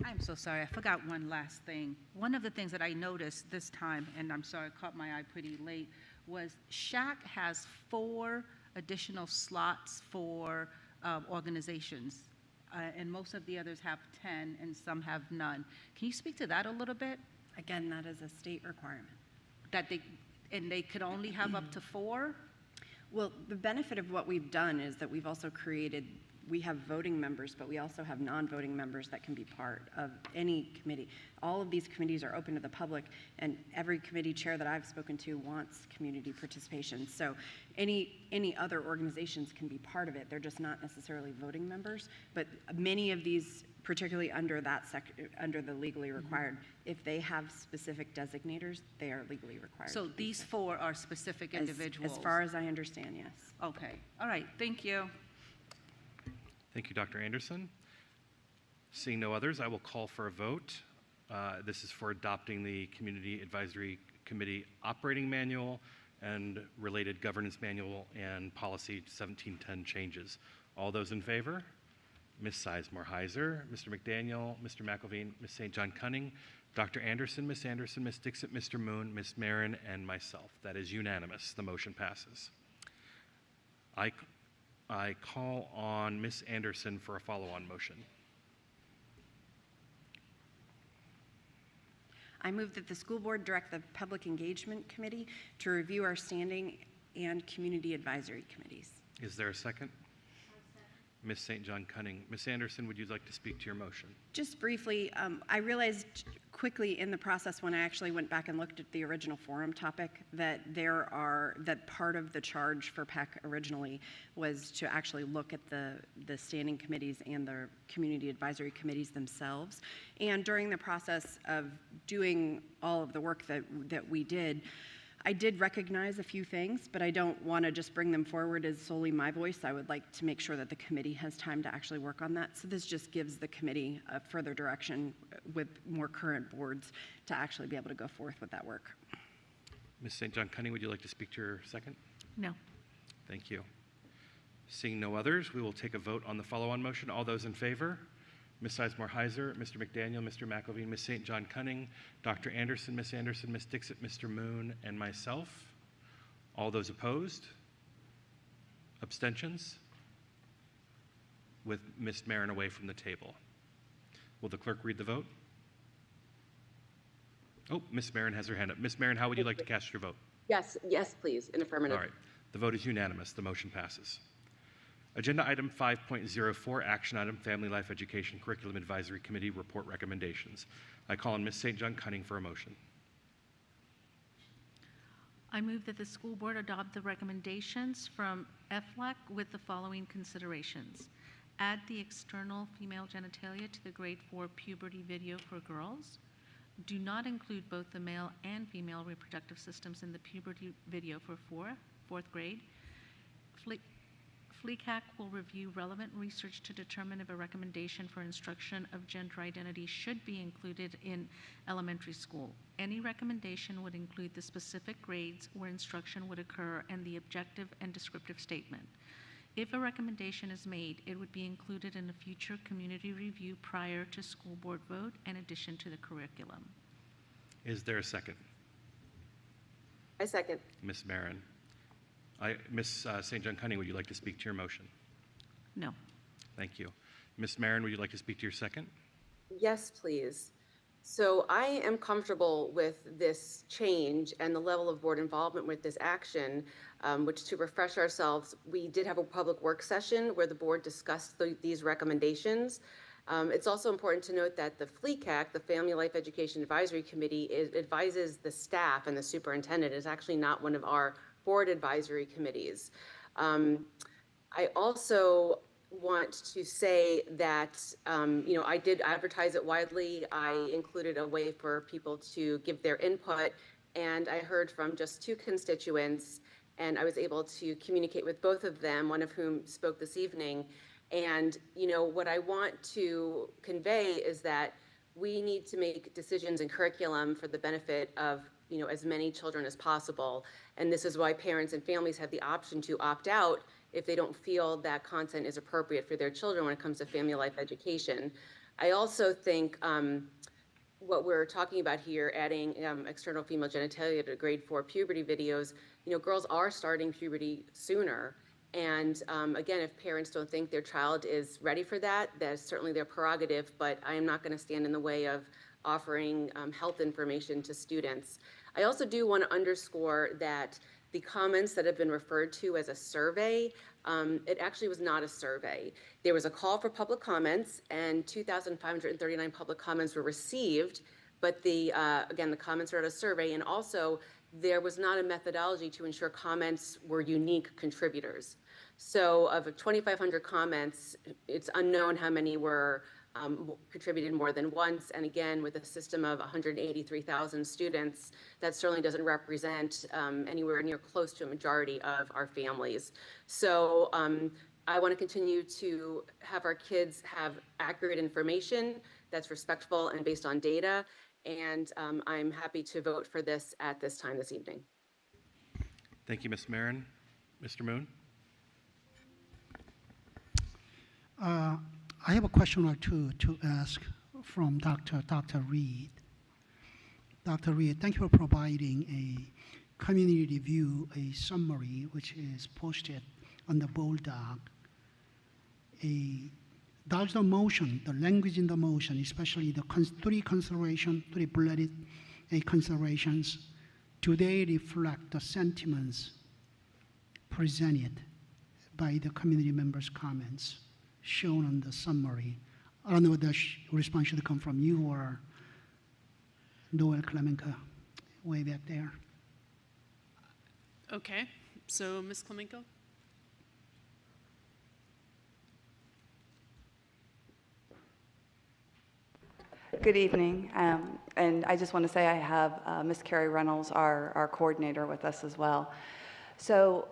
Speaker 19: I'm so sorry, I forgot one last thing. One of the things that I noticed this time, and I'm sorry, it caught my eye pretty late, was SHAC has 4 additional slots for organizations. And most of the others have 10 and some have none. Can you speak to that a little bit?
Speaker 15: Again, that is a state requirement.
Speaker 19: That they could only have up to 4?
Speaker 15: Well, the benefit of what we've done is that we've also created, we have voting members, but we also have non-voting members that can be part of any committee. All of these committees are open to the public, and every committee chair that I've spoken to wants community participation. So any other organizations can be part of it. They're just not necessarily voting members, but many of these, particularly under that under the legally required, if they have specific designators, they are legally required.
Speaker 19: So these 4 are specific individuals?
Speaker 15: As far as I understand, yes.
Speaker 19: Okay, all right, thank you.
Speaker 2: Thank you, Dr. Anderson. Seeing no others, I will call for a vote. This is for adopting the Community Advisory Committee Operating Manual and related governance manual and policy 1710 changes. All those in favor? Ms. Sizemore Heiser, Mr. McDaniel, Mr. McElveen, Ms. St. John Cunning, Dr. Anderson, Ms. Dixit, Mr. Moon, Ms. Marin, and myself. That is unanimous. The motion passes. I call on Ms. Anderson for a follow-on motion.
Speaker 15: I move that the school board direct the Public Engagement Committee to review our standing and community advisory committees.
Speaker 2: Is there a second? Ms. St. John Cunning. Ms. Anderson, would you like to speak to your motion?
Speaker 15: Just briefly, I realized quickly in the process when I actually went back and looked at the original forum topic that that part of the charge for PEC originally was to actually look at the standing committees and the community advisory committees themselves. And during the process of doing all of the work that we did, I did recognize a few things, but I don't want to just bring them forward as solely my voice. I would like to make sure that the committee has time to actually work on that. So this just gives the committee a further direction with more current boards to actually be able to go forth with that work.
Speaker 2: Ms. St. John Cunning, would you like to speak to your second?
Speaker 6: No.
Speaker 2: Thank you. Seeing no others, we will take a vote on the follow-on motion. All those in favor? Ms. Sizemore Heiser, Mr. McDaniel, Mr. McElveen, Ms. St. John Cunning, Dr. Anderson, Ms. Dixit, Mr. Moon, and myself. All those opposed? Abstentions? With Ms. Marin away from the table. Will the clerk read the vote? Oh, Ms. Marin has her hand up. Ms. Marin, how would you like to cast your vote?
Speaker 4: Yes, please, in affirmative.
Speaker 2: All right. The vote is unanimous. The motion passes. Agenda item 5.04, action item, Family Life Education Curriculum Advisory Committee report recommendations. I call on Ms. St. John Cunning for a motion.
Speaker 18: I move that the school board adopt the recommendations from FLAC with the following considerations. Add the external female genitalia to the grade 4 puberty video for girls. Do not include both the male and female reproductive systems in the puberty video for fourth grade. FLECAC will review relevant research to determine if a recommendation for instruction of gender identity should be included in elementary school. Any recommendation would include the specific grades where instruction would occur and the objective and descriptive statement. If a recommendation is made, it would be included in a future community review prior to school board vote in addition to the curriculum.
Speaker 2: Is there a second?
Speaker 4: I second.
Speaker 2: Ms. Marin. Ms. St. John Cunning, would you like to speak to your motion?
Speaker 18: No.
Speaker 2: Thank you. Ms. Marin, would you like to speak to your second?
Speaker 4: Yes, please. So I am comfortable with this change and the level of board involvement with this action, which, to refresh ourselves, we did have a public work session where the board discussed these recommendations. It's also important to note that the FLECAC, the Family Life Education Advisory Committee, advises the staff and the superintendent. It's actually not one of our board advisory committees. I also want to say that, I did advertise it widely. I included a way for people to give their input, and I heard from just 2 constituents, and I was able to communicate with both of them, one of whom spoke this evening. And, what I want to convey is that we need to make decisions in curriculum for the benefit of as many children as possible. And this is why parents and families have the option to opt out if they don't feel that content is appropriate for their children when it comes to family life education. I also think what we're talking about here, adding external female genitalia to grade 4 puberty videos, girls are starting puberty sooner. And again, if parents don't think their child is ready for that, that's certainly their prerogative, but I am not going to stand in the way of offering health information to students. I also do want to underscore that the comments that have been referred to as a survey, it actually was not a survey. There was a call for public comments, and 2,539 public comments were received, but again, the comments are at a survey, and also there was not a methodology to ensure comments were unique contributors. So of 2,500 comments, it's unknown how many were contributed more than once. And again, with a system of 183,000 students, that certainly doesn't represent anywhere near close to a majority of our families. So I want to continue to have our kids have accurate information that's respectful and based on data. And I'm happy to vote for this at this time this evening.
Speaker 2: Thank you, Ms. Marin. Mr. Moon?
Speaker 16: I have a question or two to ask from Dr. Reed. Dr. Reed, thank you for providing a community review, a summary, which is posted on the board doc. Does the motion, the language in the motion, especially the 3 bulleted considerations, do they reflect the sentiments presented by the community members' comments shown on the summary? I don't know whether the response should come from you or Noel Klemenka, way back there.
Speaker 20: Okay, so Ms. Klemenko?
Speaker 9: Good evening, and I just want to say I have Ms. Carrie Reynolds, our coordinator, with us as well. So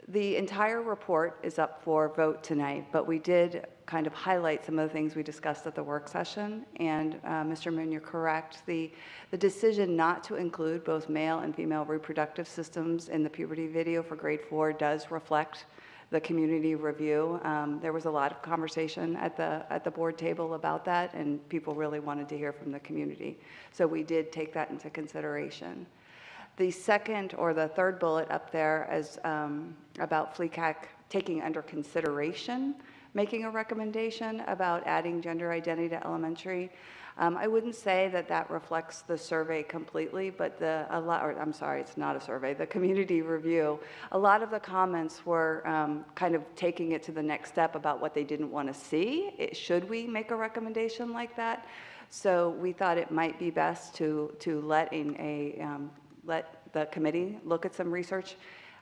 Speaker 9: the entire report is up for vote tonight, but we did kind of highlight some of the things we discussed at the work session. And Mr. Moon, you're correct. The decision not to include both male and female reproductive systems in the puberty video for grade 4 does reflect the community review. There was a lot of conversation at the board table about that, and people really wanted to hear from the community. So we did take that into consideration. The second or the third bullet up there is about FLECAC taking under consideration making a recommendation about adding gender identity to elementary. I wouldn't say that that reflects the survey completely, but I'm sorry, it's not a survey, the community review. A lot of the comments were kind of taking it to the next step about what they didn't want to see. Should we make a recommendation like that? So we thought it might be best to let the committee look at some research,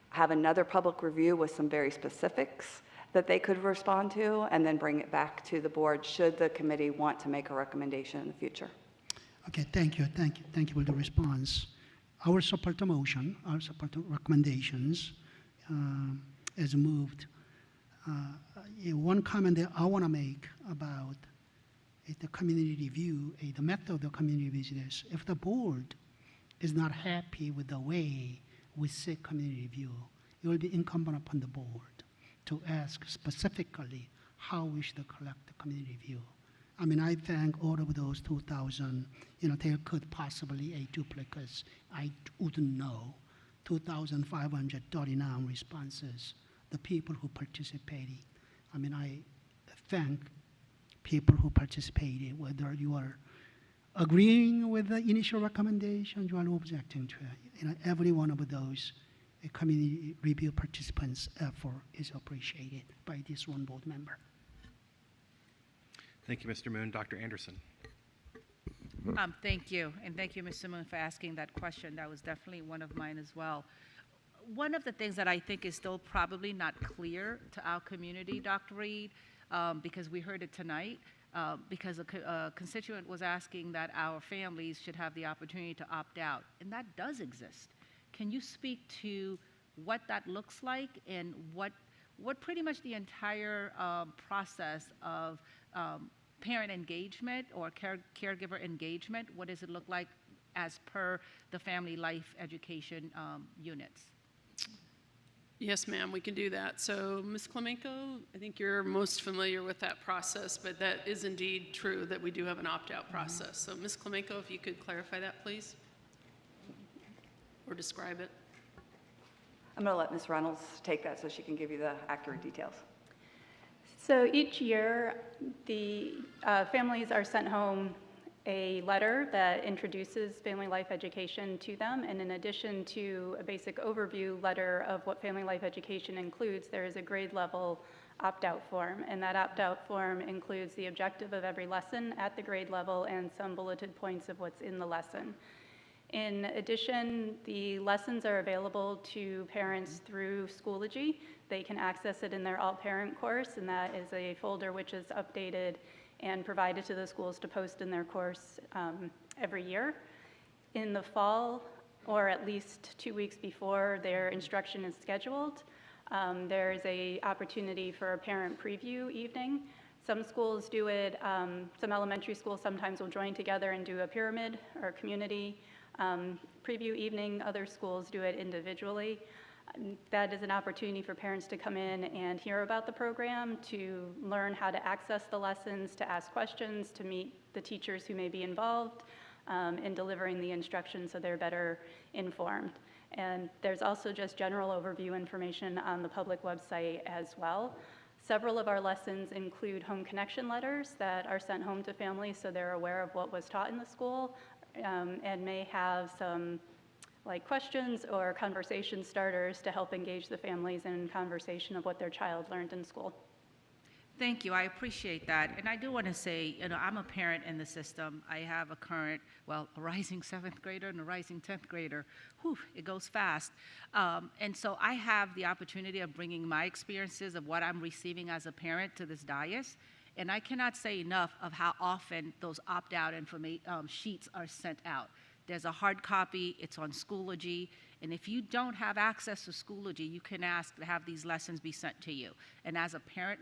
Speaker 9: have another public review with some very specifics that they could respond to, and then bring it back to the board should the committee want to make a recommendation in the future.
Speaker 16: Okay, thank you for the response. I will support the motion, I will support the recommendations as moved. One comment that I want to make about the community review, the method of the community review is this. If the board is not happy with the way we seek community review, it will be incumbent upon the board to ask specifically how we should collect the community review. I mean, I thank all of those 2,000, there could possibly a duplicate, I wouldn't know, 2,539 responses, the people who participated. I mean, I thank people who participated, whether you are agreeing with the initial recommendations, you are objecting to it. Every one of those community review participants' effort is appreciated by this one board member.
Speaker 2: Thank you, Mr. Moon. Dr. Anderson.
Speaker 19: Thank you, and thank you, Mr. Moon, for asking that question. That was definitely one of mine as well. One of the things that I think is still probably not clear to our community, Dr. Reed, because we heard it tonight, because a constituent was asking that our families should have the opportunity to opt out, and that does exist. Can you speak to what that looks like and what pretty much the entire process of parent engagement or caregiver engagement, what does it look like as per the family life education units?
Speaker 20: Yes, ma'am, we can do that. So, Ms. Klemenko, I think you're most familiar with that process, but that is indeed true that we do have an opt-out process. So, Ms. Klemenko, if you could clarify that, please, or describe it.
Speaker 9: I'm going to let Ms. Reynolds take that so she can give you the accurate details.
Speaker 7: So each year, the families are sent home a letter that introduces family life education to them, and in addition to a basic overview letter of what family life education includes, there is a grade level opt-out form, and that opt-out form includes the objective of every lesson at the grade level and some bulleted points of what's in the lesson. In addition, the lessons are available to parents through Schoology. They can access it in their all-parent course, and that is a folder which is updated and provided to the schools to post in their course every year. In the fall, or at least 2 weeks before their instruction is scheduled, there is an opportunity for a parent preview evening. Some schools do it, some elementary schools sometimes will join together and do a pyramid or community preview evening. Other schools do it individually. That is an opportunity for parents to come in and hear about the program, to learn how to access the lessons, to ask questions, to meet the teachers who may be involved in delivering the instruction so they're better informed. And there's also just general overview information on the public website as well. Several of our lessons include home connection letters that are sent home to families so they're aware of what was taught in the school and may have some questions or conversation starters to help engage the families in conversation of what their child learned in school.
Speaker 19: Thank you. I appreciate that. And I do want to say, I'm a parent in the system. I have a current, a rising 7th grader and a rising 10th grader. Whew, it goes fast. And so I have the opportunity of bringing my experiences of what I'm receiving as a parent to this dais. And I cannot say enough of how often those opt-out sheets are sent out. There's a hard copy, it's on Schoology, and if you don't have access to Schoology, you can ask to have these lessons be sent to you. And as a parent,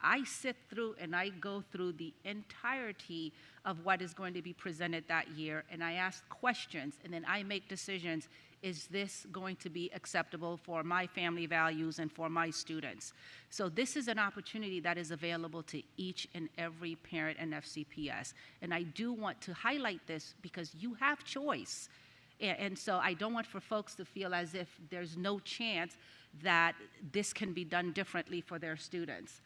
Speaker 19: I sit through and I go through the entirety of what is going to be presented that year, and I ask questions, and then I make decisions. Is this going to be acceptable for my family values and for my students? So this is an opportunity that is available to each and every parent in FCPS. And I do want to highlight this because you have choice. And so I don't want for folks to feel as if there's no chance that this can be done differently for their students.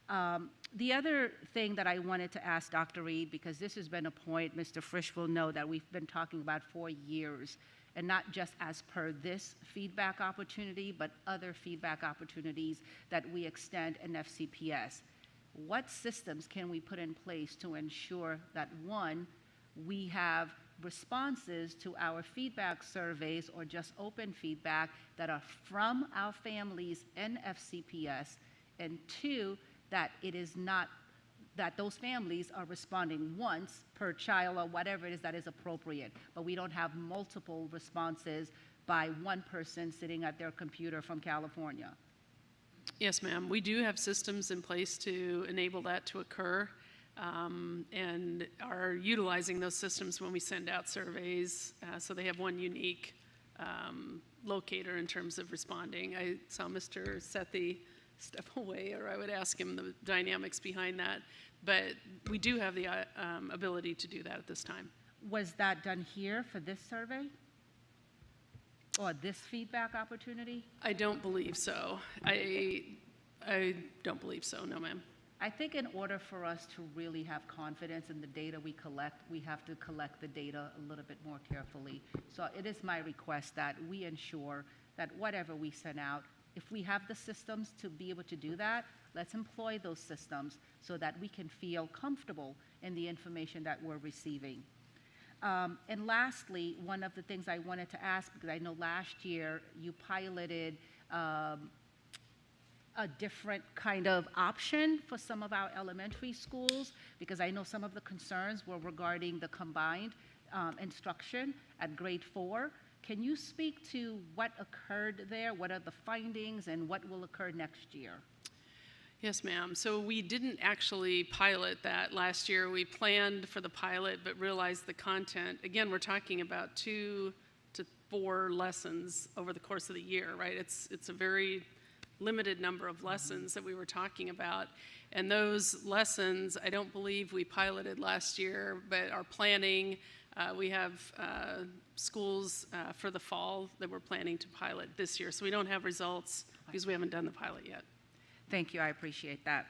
Speaker 19: The other thing that I wanted to ask Dr. Reed, because this has been a point Mr. Frisch will know that we've been talking about for years, and not just as per this feedback opportunity, but other feedback opportunities that we extend in FCPS. What systems can we put in place to ensure that, one, we have responses to our feedback surveys or just open feedback that are from our families in FCPS, and two, that it is not that those families are responding once per child or whatever it is that is appropriate, but we don't have multiple responses by one person sitting at their computer from California.
Speaker 20: Yes, ma'am. We do have systems in place to enable that to occur, and are utilizing those systems when we send out surveys, so they have one unique locator in terms of responding. I saw Mr. Sethi step away, or I would ask him the dynamics behind that, but we do have the ability to do that at this time.
Speaker 19: Was that done here for this survey? Or this feedback opportunity?
Speaker 20: I don't believe so. I don't believe so, no ma'am.
Speaker 19: I think in order for us to really have confidence in the data we collect, we have to collect the data a little bit more carefully. So it is my request that we ensure that whatever we send out, if we have the systems to be able to do that, let's employ those systems so that we can feel comfortable in the information that we're receiving. And lastly, one of the things I wanted to ask, because I know last year you piloted a different kind of option for some of our elementary schools, because I know some of the concerns were regarding the combined instruction at grade 4. Can you speak to what occurred there? What are the findings and what will occur next year?
Speaker 20: Yes, ma'am. So we didn't actually pilot that last year. We planned for the pilot, but realized the content. Again, we're talking about 2 to 4 lessons over the course of the year, right? It's a very limited number of lessons that we were talking about. And those lessons, I don't believe we piloted last year, but are planning. We have schools for the fall that we're planning to pilot this year. So we don't have results because we haven't done the pilot yet.
Speaker 19: Thank you, I appreciate that.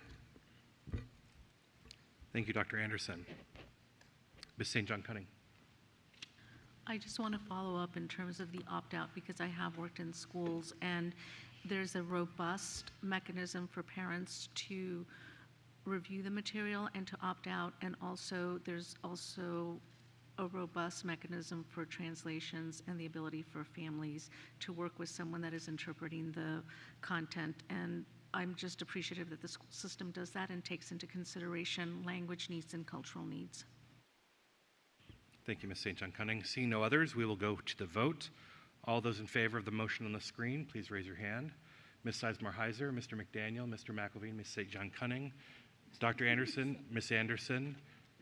Speaker 2: Thank you, Dr. Anderson. Ms. St. John Cunning.
Speaker 18: I just want to follow up in terms of the opt-out, because I have worked in schools and there's a robust mechanism for parents to review the material and to opt out, and also there's also a robust mechanism for translations and the ability for families to work with someone that is interpreting the content. And I'm just appreciative that the school system does that and takes into consideration language needs and cultural needs.
Speaker 2: Thank you, Ms. St. John Cunning. Seeing no others, we will go to the vote. All those in favor of the motion on the screen, please raise your hand. Ms. Sizemore-Heiser, Mr. McDaniel, Mr. McElveen, Ms. St. John Cunning, Dr. Anderson, Ms. Anderson,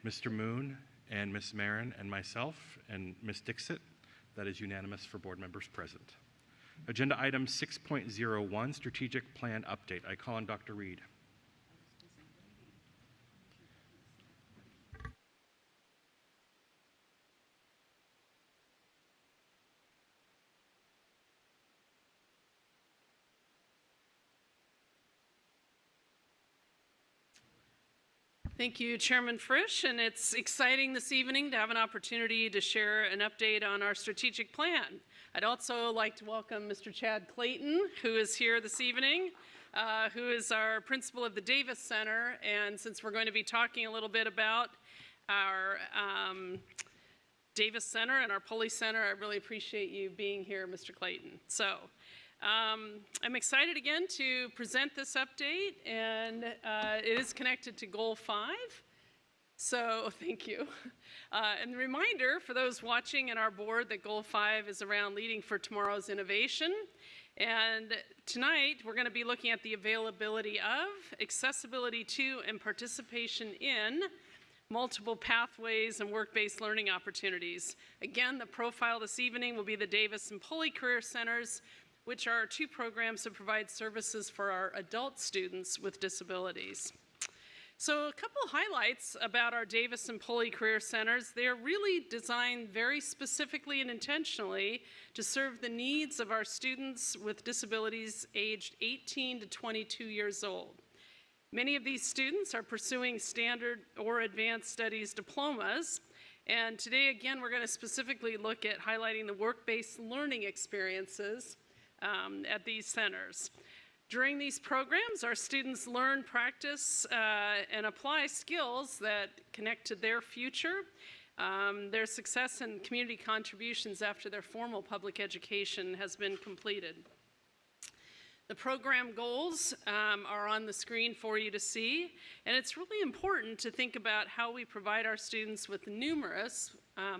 Speaker 2: Mr. Moon, and Ms. Marin, and myself, and Ms. Dixit. That is unanimous for board members present. Agenda item 6.01, Strategic Plan Update. I call on Dr. Reed.
Speaker 20: Thank you, Chairman Frisch, and it's exciting this evening to have an opportunity to share an update on our strategic plan. I'd also like to welcome Mr. Chad Clayton, who is here this evening, who is our principal of the Davis Center, and since we're going to be talking a little bit about our Davis Center and our Pulley Center, I really appreciate you being here, Mr. Clayton. So, I'm excited again to present this update, and it is connected to Goal 5. So thank you. And the reminder for those watching in our board that Goal 5 is around leading for tomorrow's innovation. And tonight we're going to be looking at the availability of, accessibility to, and participation in multiple pathways and work-based learning opportunities. Again, the profile this evening will be the Davis and Pulley Career Centers, which are 2 programs that provide services for our adult students with disabilities. So a couple of highlights about our Davis and Pulley Career Centers. They're really designed very specifically and intentionally to serve the needs of our students with disabilities aged 18 to 22 years old. Many of these students are pursuing standard or advanced studies diplomas, and today again we're going to specifically look at highlighting the work-based learning experiences at these centers. During these programs, our students learn, practice, and apply skills that connect to their future their success and community contributions after their formal public education has been completed. The program goals are on the screen for you to see, and it's really important to think about how we provide our students with numerous,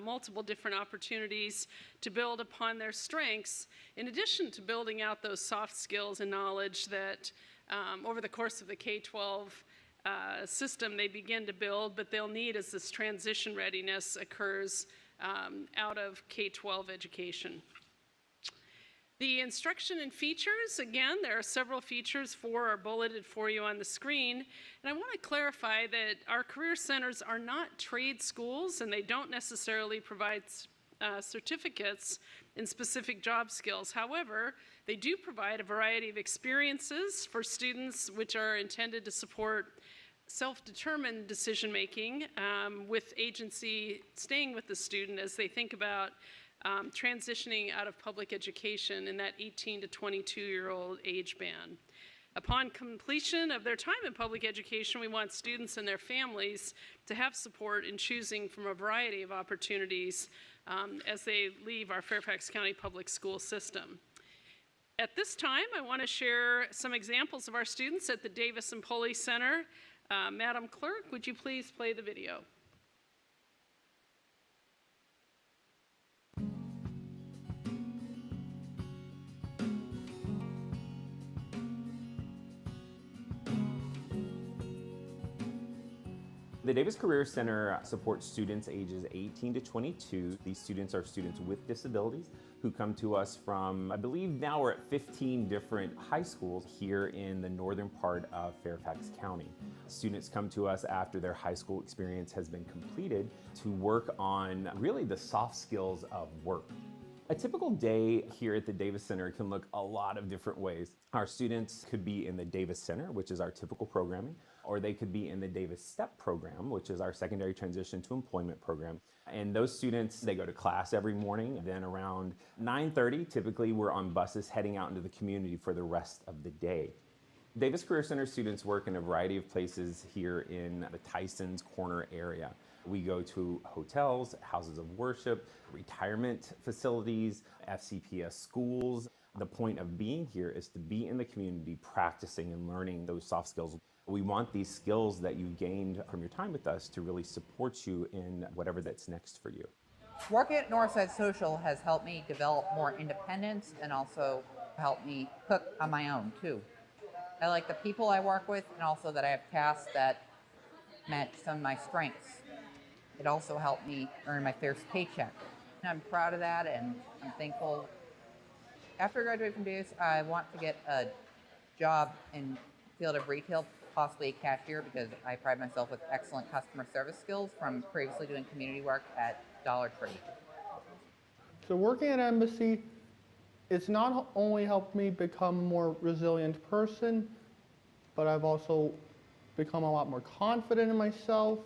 Speaker 20: multiple different opportunities to build upon their strengths, in addition to building out those soft skills and knowledge that over the course of the K-12 system they begin to build, but they'll need as this transition readiness occurs out of K-12 education. The instruction and features, again, there are several features, 4 are bulleted for you on the screen. And I want to clarify that our career centers are not trade schools, and they don't necessarily provide certificates in specific job skills. However, they do provide a variety of experiences for students which are intended to support self-determined decision-making with agency staying with the student as they think about transitioning out of public education in that 18 to 22-year-old age band. Upon completion of their time in public education, we want students and their families to have support in choosing from a variety of opportunities as they leave our Fairfax County public school system. At this time, I want to share some examples of our students at the Davis and Pulley Center. Madam Clerk, would you please play the video?
Speaker 10: The Davis Career Center supports students ages 18 to 22. These students are students with disabilities who come to us from, I believe now we're at 15 different high schools here in the northern part of Fairfax County. Students come to us after their high school experience has been completed to work on really the soft skills of work. A typical day here at the Davis Center can look a lot of different ways. Our students could be in the Davis Center, which is our typical programming, or they could be in the Davis STEP program, which is our secondary transition to employment program. And those students, they go to class every morning. Then around 9:30, typically we're on buses heading out into the community for the rest of the day. Davis Career Center students work in a variety of places here in the Tysons Corner area. We go to hotels, houses of worship, retirement facilities, FCPS schools. The point of being here is to be in the community practicing and learning those soft skills. We want these skills that you gained from your time with us to really support you in whatever that's next for you.
Speaker 1: Working at Northside Social has helped me develop more independence and also helped me cook on my own too. I like the people I work with and also that I have tasks that match some of my strengths. It also helped me earn my first paycheck. And I'm proud of that and I'm thankful. After I graduate from Davis, I want to get a job in the field of retail, possibly a cashier, because I pride myself with excellent customer service skills from previously doing community work at Dollar Tree.
Speaker 22: So working at Embassy, it's not only helped me become a more resilient person, but I've also become a lot more confident in myself.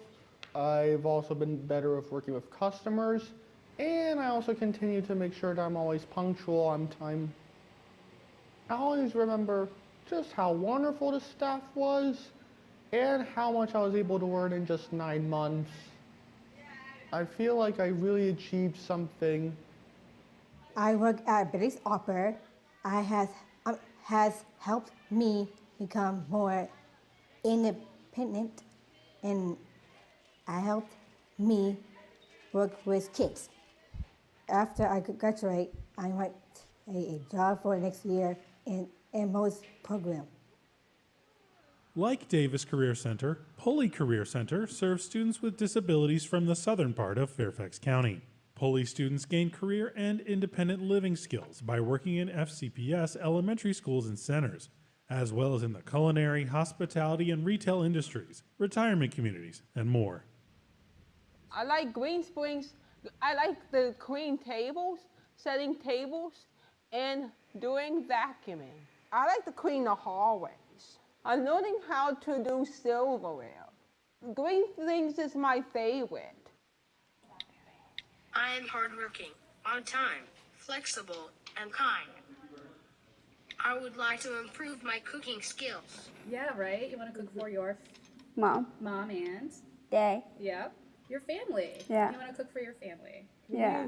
Speaker 22: I've also been better with working with customers, and I also continue to make sure that I'm always punctual on time. I always remember just how wonderful the staff was and how much I was able to learn in just 9 months. I feel like I really achieved something.
Speaker 23: I work at British Opera. Has helped me become more independent, and I helped me work with kids. After I graduate, I want a job for next year in Emo's program.
Speaker 24: Like Davis Career Center, Pulley Career Center serves students with disabilities from the southern part of Fairfax County. Pulley students gain career and independent living skills by working in FCPS elementary schools and centers, as well as in the culinary, hospitality, and retail industries, retirement communities, and more.
Speaker 25: I like Green Springs. I like the clean tables, setting tables, and doing vacuuming. I like to clean the hallways. I'm learning how to do silverware. Green Springs is my favorite.
Speaker 26: I am hardworking, on time, flexible, and kind. I would like to improve my cooking skills.
Speaker 27: Yeah, right? You want to cook for your
Speaker 23: Mom.
Speaker 27: mom and
Speaker 23: Dad.
Speaker 27: Yep.
Speaker 3: your family.
Speaker 9: Yeah.
Speaker 3: You want to cook for your family.
Speaker 9: Yeah.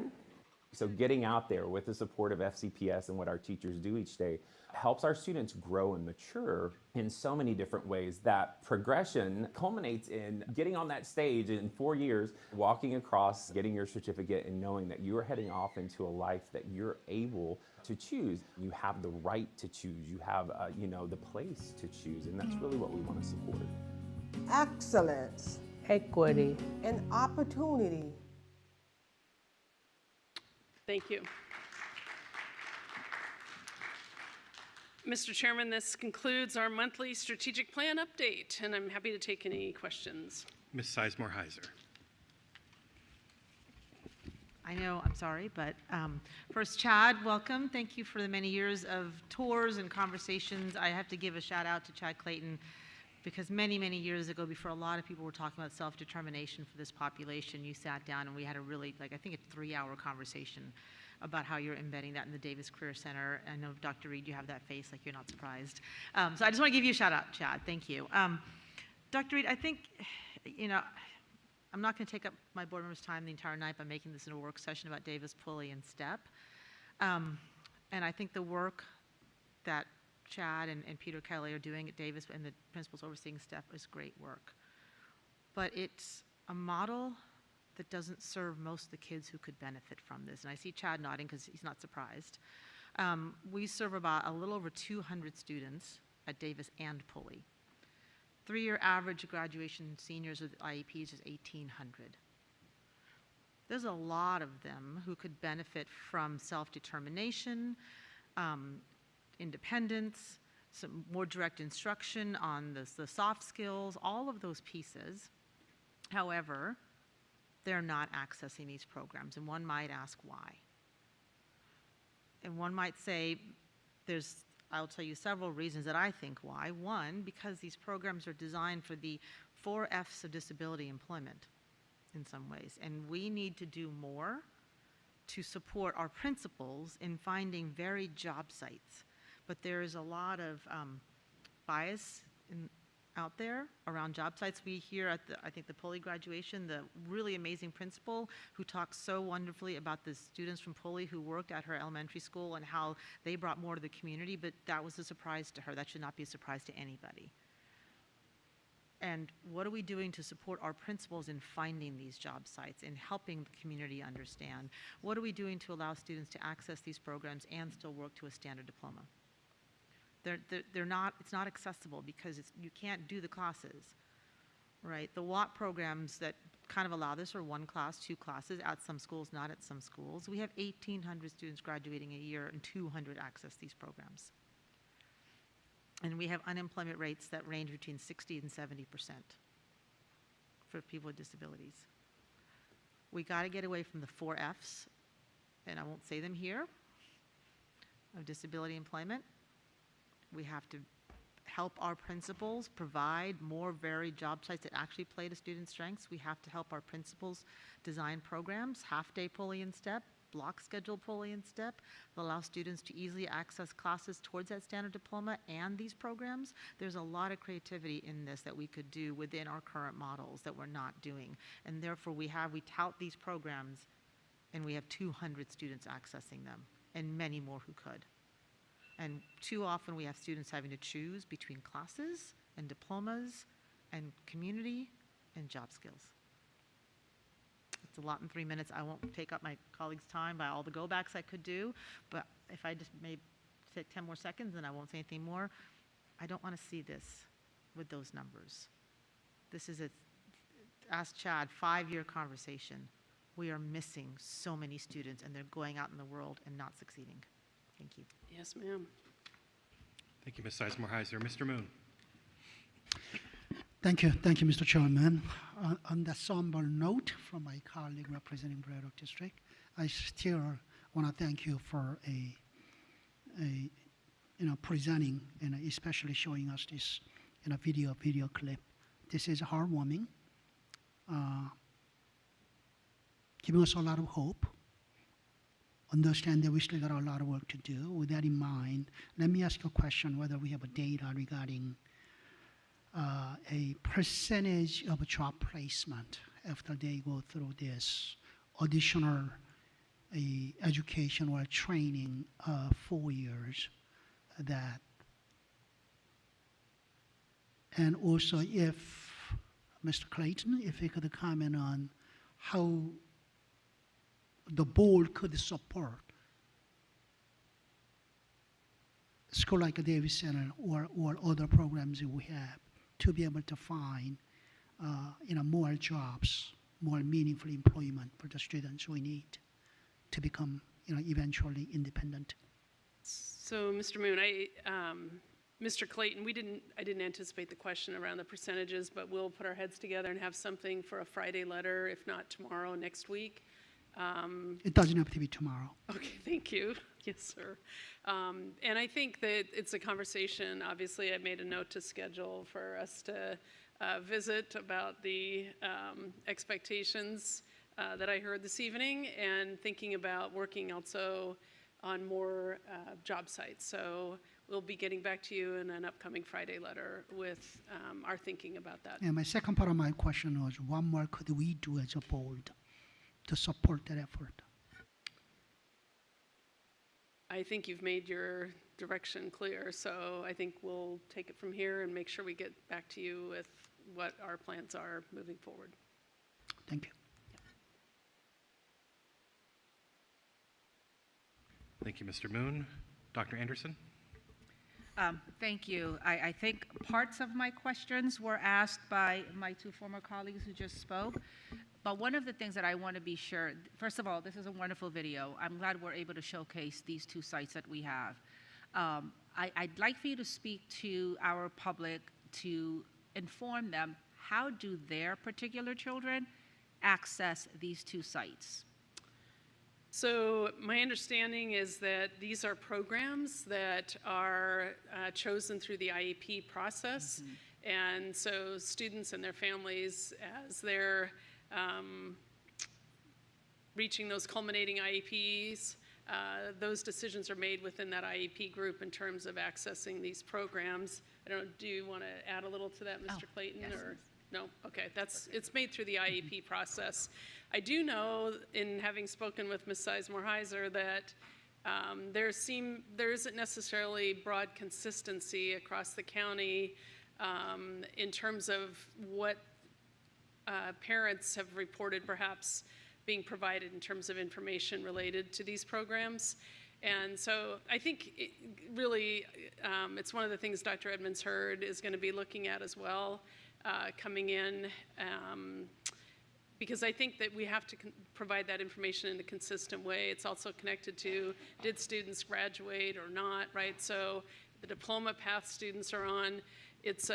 Speaker 10: So getting out there with the support of FCPS and what our teachers do each day helps our students grow and mature in so many different ways. That progression culminates in getting on that stage in 4 years, walking across, getting your certificate, and knowing that you are heading off into a life that you're able to choose. You have the right to choose. You have, the place to choose, and that's really what we want to support.
Speaker 8: Excellence,
Speaker 25: Equity.
Speaker 8: and opportunity.
Speaker 20: Thank you. Mr. Chairman, this concludes our monthly strategic plan update, and I'm happy to take any questions.
Speaker 2: Ms. Sizemore Heiser.
Speaker 18: I know, I'm sorry, but first, Chad, welcome. Thank you for the many years of tours and conversations. I have to give a shout out to Chad Clayton because many, many years ago, before a lot of people were talking about self-determination for this population, you sat down and we had a really, I think a 3-hour conversation about how you're embedding that in the Davis Career Center. I know, Dr. Reed, you have that face like you're not surprised. So I just want to give you a shout out, Chad. Thank you. Dr. Reed, I think, I'm not going to take up my board members' time the entire night by making this into a work session about Davis, Pulley, and STEP. And I think the work that Chad and Peter Kelly are doing at Davis and the principals overseeing STEP is great work. But it's a model that doesn't serve most of the kids who could benefit from this. And I see Chad nodding because he's not surprised. We serve about a little over 200 students at Davis and Pulley. 3-year average graduation seniors with IEPs is 1,800. There's a lot of them who could benefit from self-determination, independence, some more direct instruction on the soft skills, all of those pieces. However, they're not accessing these programs, and one might ask why. And one might say I'll tell you several reasons that I think why. One, because these programs are designed for the 4 F's of disability employment in some ways, and we need to do more to support our principals in finding varied job sites. But there is a lot of bias out there around job sites. We hear at I think the Pulley graduation, the really amazing principal who talks so wonderfully about the students from Pulley who worked at her elementary school and how they brought more to the community, but that was a surprise to her. That should not be a surprise to anybody. And what are we doing to support our principals in finding these job sites and helping the community understand? What are we doing to allow students to access these programs and still work to a standard diploma? It's not accessible because you can't do the classes, right? The WAT programs that kind of allow this are 1 class, 2 classes at some schools, not at some schools. We have 1,800 students graduating a year and 200 access these programs. And we have unemployment rates that range between 60 and 70% for people with disabilities. We got to get away from the 4 F's, and I won't say them here, of disability employment. We have to help our principals provide more varied job sites that actually play to student strengths. We have to help our principals design programs, half-day Pulley and STEP, block schedule Pulley and STEP, that allow students to easily access classes towards that standard diploma and these programs. There's a lot of creativity in this that we could do within our current models that we're not doing. And therefore we tout these programs and we have 200 students accessing them and many more who could. And too often we have students having to choose between classes and diplomas and community and job skills. It's a lot in 3 minutes. I won't take up my colleagues' time by all the go-backs I could do, but if I just may take 10 more seconds and I won't say anything more, I don't want to see this with those numbers. This is ask Chad, 5-year conversation. We are missing so many students and they're going out in the world and not succeeding. Thank you.
Speaker 20: Yes, ma'am.
Speaker 2: Thank you, Ms. Sizemore Heiser. Mr. Moon.
Speaker 16: Thank you, Mr. Chairman. On that somber note from my colleague representing Bray Oak District, I still want to thank you for presenting and especially showing us this video clip. This is heartwarming, giving us a lot of hope. Understand that we still got a lot of work to do. With that in mind, let me ask you a question, whether we have a data regarding a percentage of job placement after they go through this additional education or training 4 years. That, and also if Mr. Clayton, if you could comment on how the board could support school like a Davis Center or other programs that we have to be able to find more jobs, more meaningful employment for the students we need to become eventually independent.
Speaker 20: So, Mr. Moon, Mr. Clayton, I didn't anticipate the question around the percentages, but we'll put our heads together and have something for a Friday letter, if not tomorrow, next week.
Speaker 16: It doesn't have to be tomorrow.
Speaker 20: Okay, thank you. Yes, sir. And I think that it's a conversation. Obviously, I made a note to schedule for us to visit about the expectations that I heard this evening, and thinking about working also on more job sites. So we'll be getting back to you in an upcoming Friday letter with our thinking about that.
Speaker 16: And my second part of my question was, what more could we do as a board to support that effort?
Speaker 20: I think you've made your direction clear, so I think we'll take it from here and make sure we get back to you with what our plans are moving forward.
Speaker 16: Thank you.
Speaker 2: Thank you, Mr. Moon. Dr. Anderson?
Speaker 19: Thank you. I think parts of my questions were asked by my two former colleagues who just spoke. But one of the things that I want to be sure, first of all, this is a wonderful video. I'm glad we're able to showcase these two sites that we have. I'd like for you to speak to our public to inform them, how do their particular children access these two sites?
Speaker 20: So my understanding is that these are programs that are chosen through the IEP process. And so students and their families, as they're reaching those culminating IEPs, those decisions are made within that IEP group in terms of accessing these programs. I don't know, do you want to add a little to that, Mr. Clayton?
Speaker 19: Yes.
Speaker 20: Or no? Okay, it's made through the IEP process. I do know, in having spoken with Ms. Sizemore-Heiser, that there isn't necessarily broad consistency across the county in terms of what parents have reported perhaps being provided in terms of information related to these programs. And so I think it's one of the things Dr. Edmonds Hurd is going to be looking at as well, coming in, because I think that we have to provide that information in a consistent way. It's also connected to, did students graduate or not, right? So the diploma path students are on, but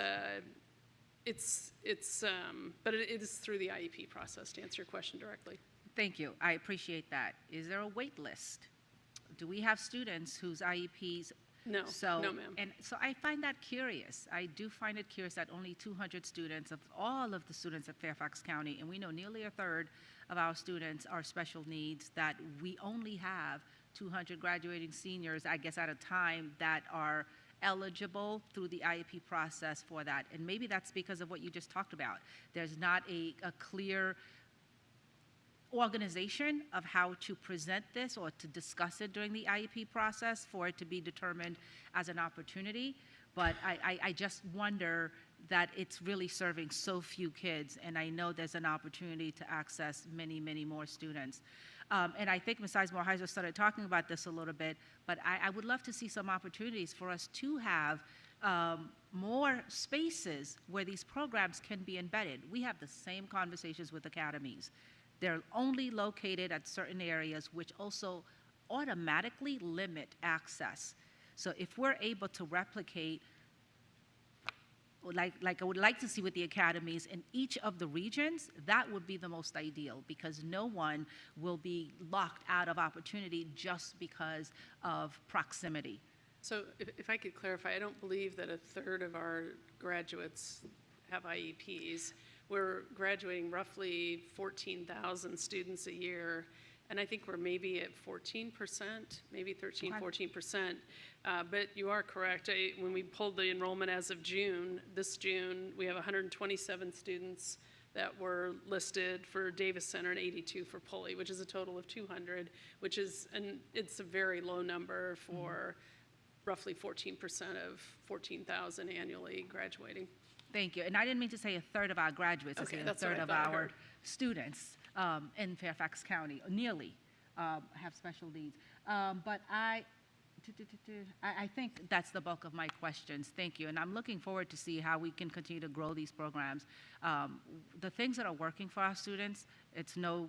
Speaker 20: it is through the IEP process, to answer your question directly.
Speaker 19: Thank you. I appreciate that. Is there a wait list? Do we have students whose IEPs?
Speaker 20: No, no, ma'am.
Speaker 19: And so I find that curious. I do find it curious that only 200 students of all of the students at Fairfax County, and we know nearly a third of our students are special needs, that we only have 200 graduating seniors, I guess, at a time that are eligible through the IEP process for that. And maybe that's because of what you just talked about. There's not a clear organization of how to present this or to discuss it during the IEP process for it to be determined as an opportunity. But I just wonder that it's really serving so few kids, and I know there's an opportunity to access many, many more students. And I think Ms. Sizemore-Heiser started talking about this a little bit, but I would love to see some opportunities for us to have more spaces where these programs can be embedded. We have the same conversations with academies. They're only located at certain areas, which also automatically limit access. So if we're able to replicate, like I would like to see with the academies in each of the regions, that would be the most ideal, because no one will be locked out of opportunity just because of proximity.
Speaker 20: So if I could clarify, I don't believe that a third of our graduates have IEPs. We're graduating roughly 14,000 students a year, and I think we're maybe at 14%, maybe 13, 14%. But you are correct. When we pulled the enrollment as of June, this June, we have 127 students that were listed for Davis Center and 82 for Pulley, which is a total of 200, which is, it's a very low number for roughly 14% of 14,000 annually graduating.
Speaker 19: Thank you. And I didn't mean to say a third of our graduates,
Speaker 20: Okay,
Speaker 19: I said a
Speaker 20: that's what
Speaker 19: third
Speaker 20: I
Speaker 19: of
Speaker 20: thought I
Speaker 19: our
Speaker 20: heard.
Speaker 19: students in Fairfax County, nearly, have special needs. But I think that's the bulk of my questions. Thank you. And I'm looking forward to see how we can continue to grow these programs. The things that are working for our students, it's not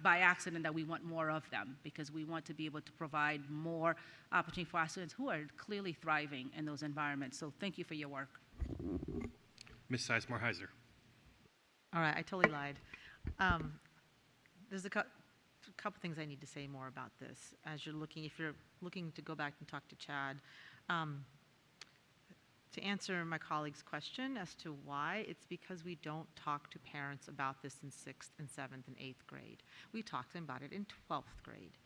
Speaker 19: by accident that we want more of them, because we want to be able to provide more opportunity for our students who are clearly thriving in those environments. So thank you for your work.
Speaker 2: Ms. Sizemore Heiser.
Speaker 18: All right, I totally lied. There's a couple things I need to say more about this. As you're looking, if you're looking to go back and talk to Chad, to answer my colleague's question as to why, it's because we don't talk to parents about this in 6th and 7th and 8th grade. We talk to them about it in 12th grade.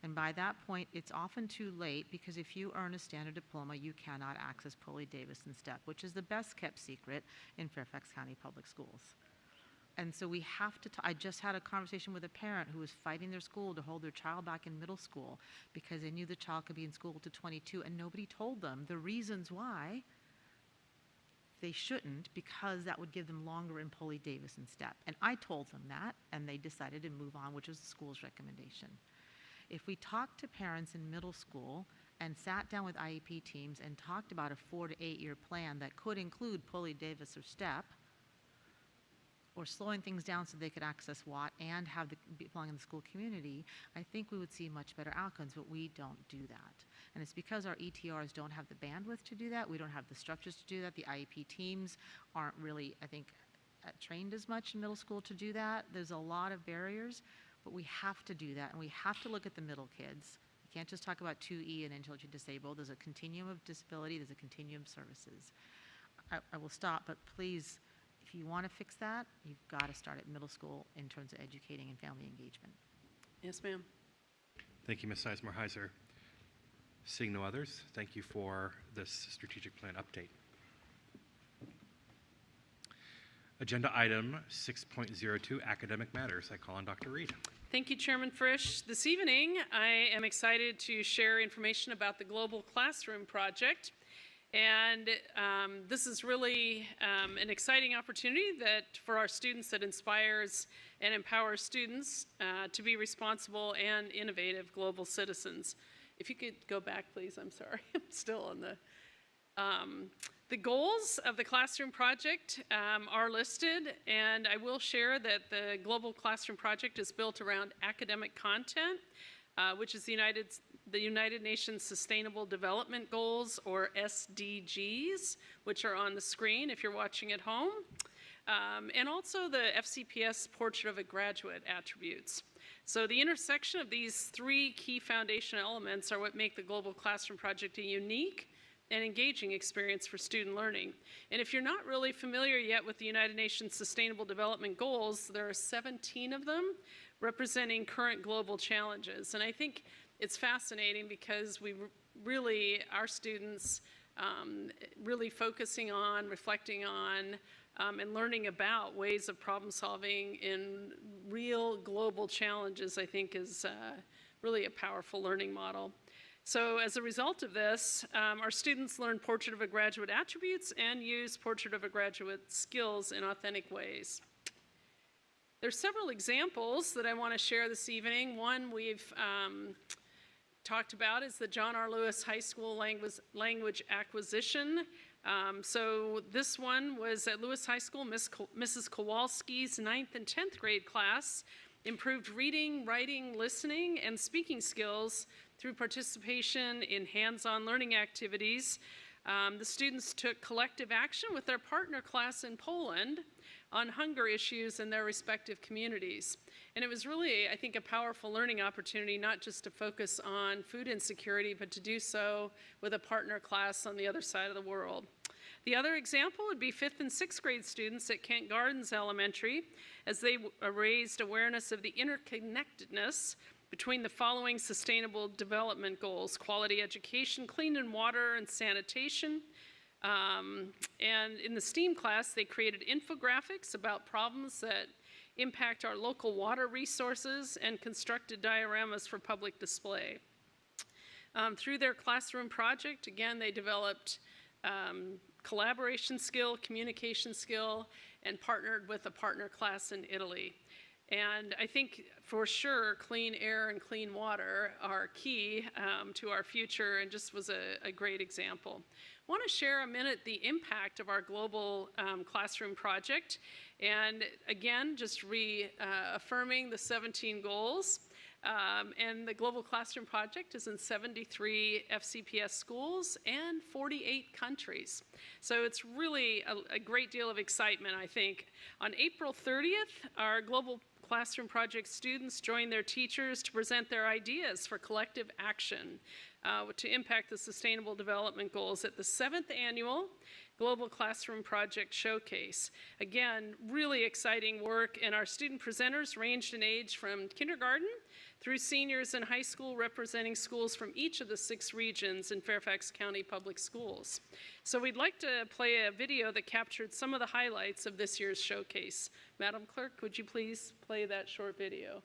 Speaker 18: And by that point, it's often too late, because if you earn a standard diploma, you cannot access Pulley, Davis, and STEP, which is the best kept secret in Fairfax County Public Schools. And so we have to, I just had a conversation with a parent who was fighting their school to hold their child back in middle school because they knew the child could be in school to 22, and nobody told them the reasons why they shouldn't, because that would give them longer in Pulley, Davis, and STEP. And I told them that, and they decided to move on, which was the school's recommendation. If we talked to parents in middle school and sat down with IEP teams and talked about a 4 to 8 year plan that could include Pulley, Davis, or STEP, or slowing things down so they could access Watt and have belong in the school community, I think we would see much better outcomes, but we don't do that. And it's because our ETRs don't have the bandwidth to do that. We don't have the structures to do that. The IEP teams aren't really, I think, trained as much in middle school to do that. There's a lot of barriers, but we have to do that, and we have to look at the middle kids. We can't just talk about 2E and intellectually disabled. There's a continuum of disability. There's a continuum of services. I will stop, but please, if you want to fix that, you've got to start at middle school in terms of educating and family engagement.
Speaker 20: Yes, ma'am.
Speaker 2: Thank you, Ms. Sizemore Heiser. Seeing no others, thank you for this strategic plan update. Agenda item 6.02, academic matters. I call on Dr. Reed.
Speaker 20: Thank you, Chairman Frisch. This evening, I am excited to share information about the Global Classroom Project. And this is really an exciting opportunity for our students that inspires and empowers students to be responsible and innovative global citizens. If you could go back, please. I'm sorry. I'm still on the goals of the Classroom Project are listed, and I will share that the Global Classroom Project is built around academic content, which is the United Nations Sustainable Development Goals, or SDGs, which are on the screen if you're watching at home, and also the FCPS Portrait of a Graduate attributes. So the intersection of these three key foundational elements are what make the Global Classroom Project a unique and engaging experience for student learning. And if you're not really familiar yet with the United Nations Sustainable Development Goals, there are 17 of them representing current global challenges. And I think it's fascinating because our students really focusing on, reflecting on, and learning about ways of problem solving in real global challenges, I think is really a powerful learning model. So as a result of this, our students learn Portrait of a Graduate attributes and use Portrait of a Graduate skills in authentic ways. There's several examples that I want to share this evening. One we've talked about is the John R. Lewis High School language acquisition. So this one was at Lewis High School. Mrs. Kowalski's 9th and 10th grade class improved reading, writing, listening, and speaking skills through participation in hands-on learning activities. The students took collective action with their partner class in Poland on hunger issues in their respective communities. And it was really, I think, a powerful learning opportunity, not just to focus on food insecurity, but to do so with a partner class on the other side of the world. The other example would be 5th and 6th grade students at Kent Gardens Elementary, as they raised awareness of the interconnectedness between the following sustainable development goals: quality education, clean and water and sanitation, And in the STEAM class, they created infographics about problems that impact our local water resources and constructed dioramas for public display. Through their classroom project, again, they developed collaboration skill, communication skill, and partnered with a partner class in Italy. And I think for sure clean air and clean water are key to our future, and just was a great example. I want to share a minute the impact of our global classroom project. And again, just reaffirming the 17 goals. And the Global Classroom Project is in 73 FCPS schools and 48 countries. So it's really a great deal of excitement, I think. On April 30th, our Global Classroom Project students joined their teachers to present their ideas for collective action to impact the Sustainable Development Goals at the 7th Annual Global Classroom Project Showcase. Again, really exciting work, and our student presenters ranged in age from kindergarten through seniors in high school, representing schools from each of the 6 regions in Fairfax County Public Schools. So we'd like to play a video that captured some of the highlights of this year's showcase. Madam Clerk, would you please play that short video?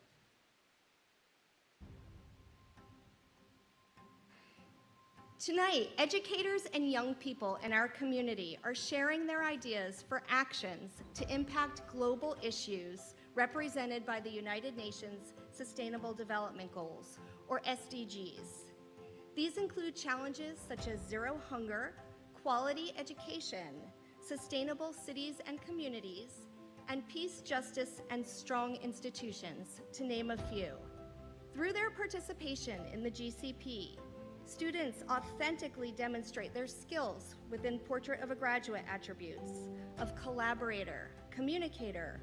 Speaker 3: Tonight, educators and young people in our community are sharing their ideas for actions to impact global issues represented by the United Nations Sustainable Development Goals, or SDGs. These include challenges such as zero hunger, quality education, sustainable cities and communities, and peace, justice, and strong institutions, to name a few. Through their participation in the GCP, students authentically demonstrate their skills within Portrait of a Graduate attributes of collaborator, communicator,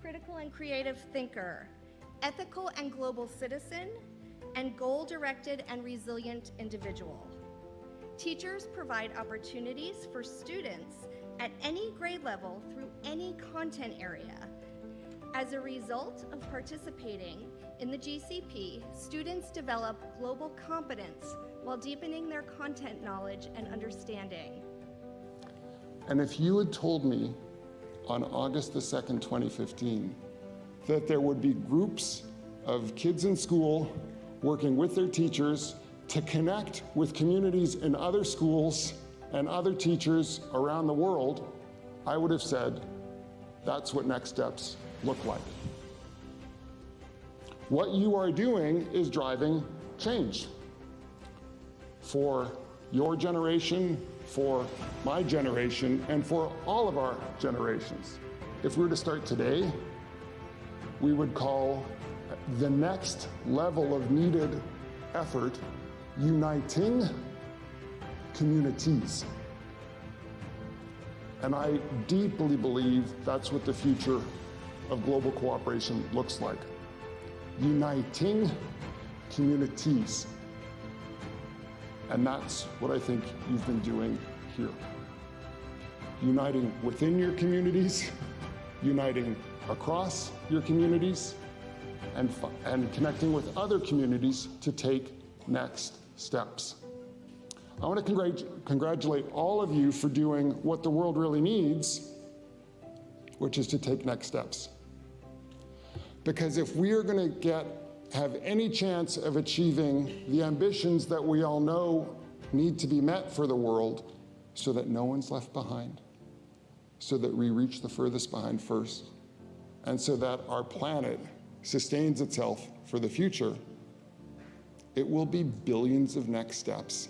Speaker 3: critical and creative thinker, ethical and global citizen, and goal-directed and resilient individual. Teachers provide opportunities for students at any grade level through any content area. As a result of participating in the GCP, students develop global competence while deepening their content knowledge and understanding.
Speaker 11: And if you had told me on August the 2nd, 2015, that there would be groups of kids in school working with their teachers to connect with communities in other schools and other teachers around the world, I would have said, that's what Next Steps look like. What you are doing is driving change for your generation, for my generation, and for all of our generations. If we were to start today, we would call the next level of needed effort uniting communities. And I deeply believe that's what the future of global cooperation looks like. Uniting communities. And that's what I think you've been doing here. Uniting within your communities, uniting across your communities, and connecting with other communities to take next steps. I want to congratulate all of you for doing what the world really needs, which is to take next steps. Because if we are going to have any chance of achieving the ambitions that we all know need to be met for the world, so that no one's left behind, so that we reach the furthest behind first, and so that our planet sustains itself for the future, it will be billions of next steps.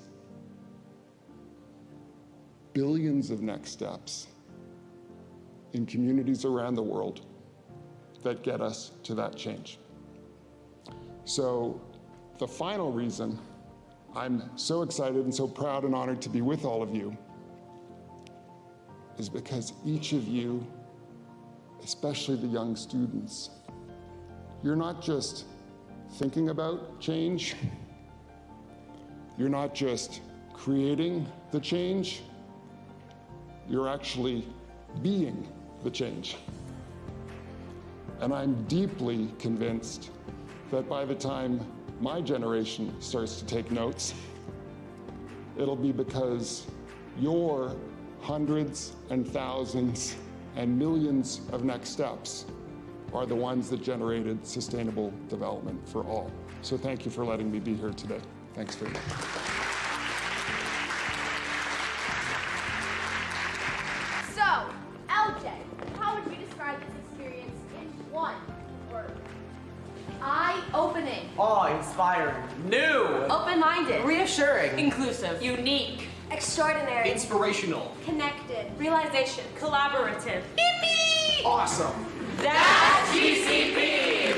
Speaker 11: Billions of next steps in communities around the world that get us to that change. So the final reason I'm so excited and so proud and honored to be with all of you is because each of you, especially the young students, you're not just thinking about change, you're not just creating the change, you're actually being the change. And I'm deeply convinced that by the time my generation starts to take notes, it'll be because you're hundreds and thousands and millions of next steps are the ones that generated sustainable development for all. So thank you for letting me be here today. Thanks very much.
Speaker 5: So, LJ, how would you describe this experience in one word? Eye-opening.
Speaker 12: Awe-inspiring. New.
Speaker 5: Open-minded.
Speaker 12: Reassuring.
Speaker 5: Inclusive.
Speaker 12: Unique.
Speaker 5: Extraordinary.
Speaker 12: Inspirational.
Speaker 5: Connected. Realization. Collaborative.
Speaker 12: Yippee! Awesome.
Speaker 5: That's GCP!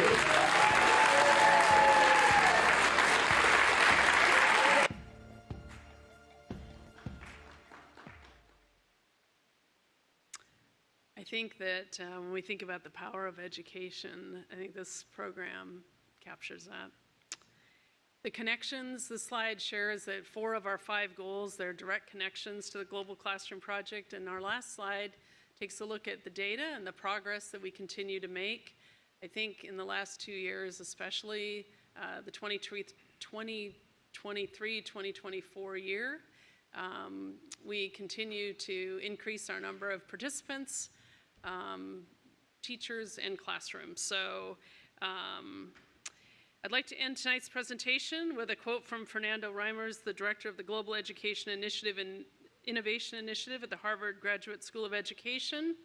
Speaker 20: I think that when we think about the power of education, I think this program captures that. The connections, the slide shares that 4 of our 5 goals, they're direct connections to the Global Classroom Project, and our last slide takes a look at the data and the progress that we continue to make. I think in the last 2 years, especially the 2023-2024 year, we continue to increase our number of participants, teachers, and classrooms. So I'd like to end tonight's presentation with a quote from Fernando Reimers, the director of the Global Education Initiative and Innovation Initiative at the Harvard Graduate School of Education,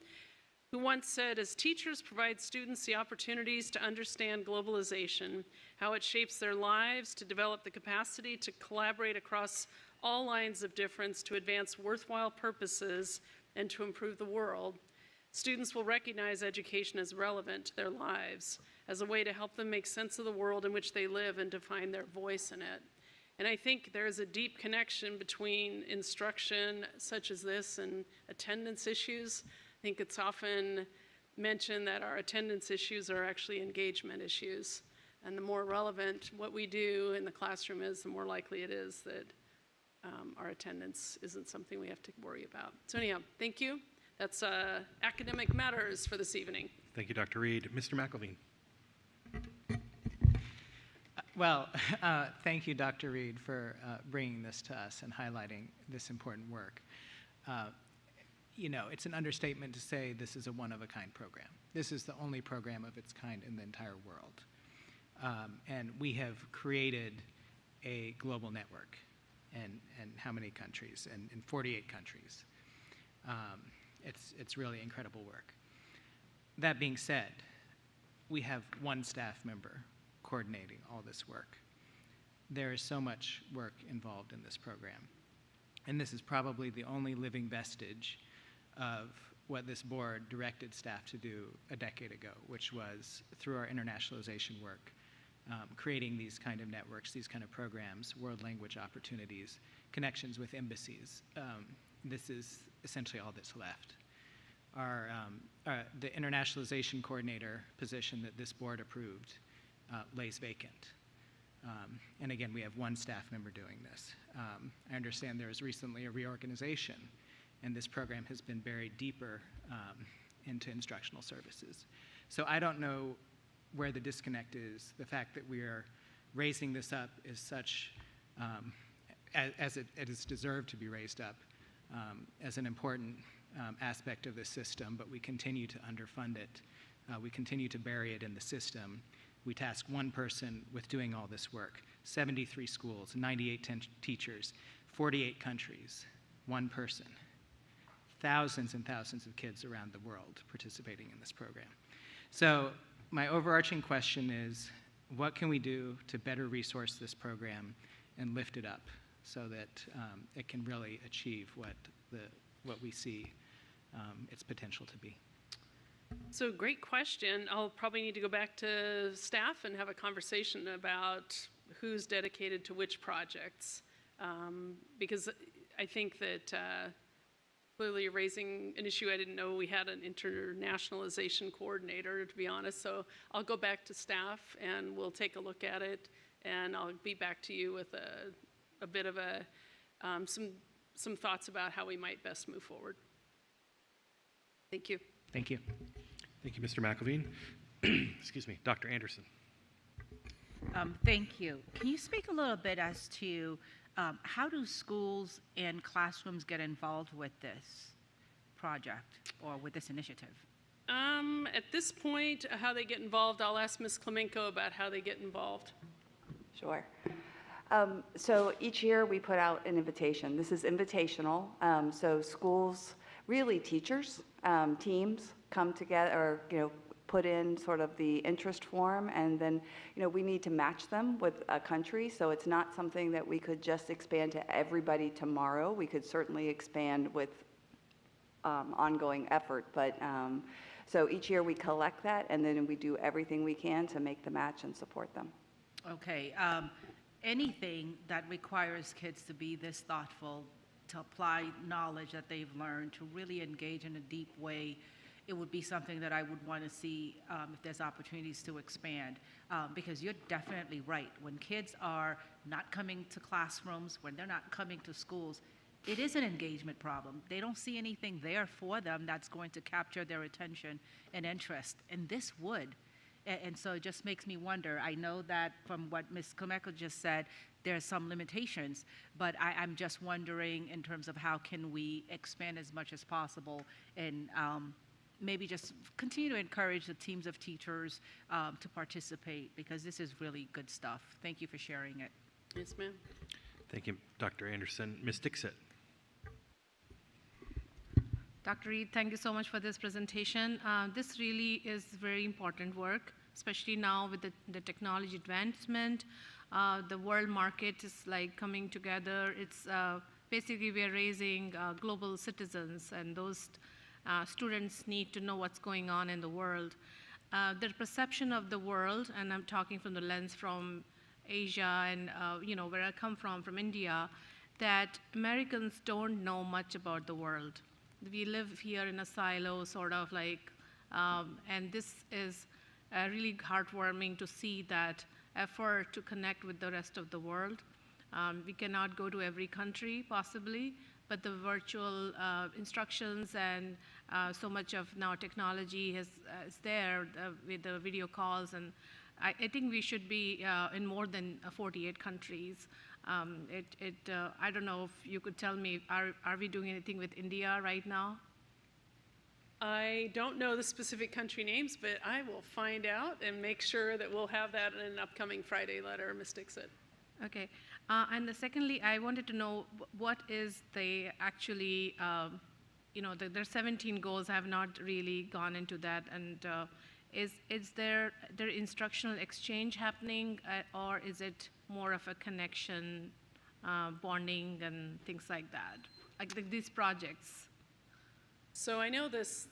Speaker 20: who once said, as teachers provide students the opportunities to understand globalization, how it shapes their lives, to develop the capacity to collaborate across all lines of difference to advance worthwhile purposes and to improve the world, students will recognize education as relevant to their lives, as a way to help them make sense of the world in which they live and to find their voice in it. And I think there's a deep connection between instruction such as this and attendance issues. I think it's often mentioned that our attendance issues are actually engagement issues. And the more relevant what we do in the classroom is, the more likely it is that our attendance isn't something we have to worry about. So anyhow, thank you. That's Academic Matters for this evening.
Speaker 2: Thank you, Dr. Reed. Mr. McElveen.
Speaker 13: Well, thank you, Dr. Reed, for bringing this to us and highlighting this important work. You know, it's an understatement to say this is a one-of-a-kind program. This is the only program of its kind in the entire world. And we have created a global network. And how many countries? And in 48 countries. It's really incredible work. That being said, we have one staff member coordinating all this work. There is so much work involved in this program. And this is probably the only living vestige of what this board directed staff to do a decade ago, which was, through our internationalization work, creating these kind of networks, these kind of programs, world language opportunities, connections with embassies. This is essentially all that's left. The internationalization coordinator position that this board approved lays vacant. And again, we have one staff member doing this. I understand there was recently a reorganization, and this program has been buried deeper into instructional services. So I don't know where the disconnect is. The fact that we are raising this up is such, as it is deserved to be raised up, as an important aspect of the system, but we continue to underfund it. We continue to bury it in the system. We task one person with doing all this work, 73 schools, 98 teachers, 48 countries, one person, thousands and thousands of kids around the world participating in this program. So my overarching question is, what can we do to better resource this program and lift it up so that it can really achieve what we see its potential to be?
Speaker 20: So great question. I'll probably need to go back to staff and have a conversation about who's dedicated to which projects. Because I think that clearly you're raising an issue. I didn't know we had an internationalization coordinator, to be honest. So I'll go back to staff and we'll take a look at it, and I'll be back to you with a bit of some thoughts about how we might best move forward. Thank you.
Speaker 13: Thank you.
Speaker 2: Thank you, Mr. McElveen. Excuse me, Dr. Anderson.
Speaker 19: Thank you. Can you speak a little bit as to how do schools and classrooms get involved with this? project or with this initiative?
Speaker 20: At this point, how they get involved, I'll ask Ms. Klemenko about how they get involved.
Speaker 9: Sure. So each year we put out an invitation. This is invitational. So schools, really teachers, teams come together, or put in sort of the interest form, and then we need to match them with a country. So it's not something that we could just expand to everybody tomorrow. We could certainly expand with ongoing effort, but so each year we collect that, and then we do everything we can to make the match and support them.
Speaker 19: Okay. Anything that requires kids to be this thoughtful, to apply knowledge that they've learned, to really engage in a deep way, it would be something that I would want to see if there's opportunities to expand. Because you're definitely right. When kids are not coming to classrooms, when they're not coming to schools, it is an engagement problem. They don't see anything there for them that's going to capture their attention and interest, and this would. And so it just makes me wonder. I know that from what Ms. Klemenko just said, there's some limitations, but I'm just wondering in terms of how can we expand as much as possible, and maybe just continue to encourage the teams of teachers to participate, because this is really good stuff. Thank you for sharing it.
Speaker 20: Yes, ma'am.
Speaker 2: Thank you, Dr. Anderson. Ms. Dixit.
Speaker 4: Dr. Reed, thank you so much for this presentation. This really is very important work, especially now with the technology advancement. The world market is like coming together. It's basically we are raising global citizens, and those students need to know what's going on in the world. Their perception of the world, and I'm talking from the lens from Asia and where I come from India, that Americans don't know much about the world. We live here in a silo, sort of like, and this is really heartwarming to see that effort to connect with the rest of the world. We cannot go to every country, possibly, but the virtual instructions and so much of now technology is there with the video calls, and I think we should be in more than 48 countries. I don't know if you could tell me, are we doing anything with India right now?
Speaker 20: I don't know the specific country names, but I will find out and make sure that we'll have that in an upcoming Friday letter, Ms. Dixit.
Speaker 4: Okay. And secondly, I wanted to know what is the actually, there's 17 goals. I have not really gone into that. And is there instructional exchange happening, or is it more of a connection, bonding, and things like that, like these projects?
Speaker 20: So I know this,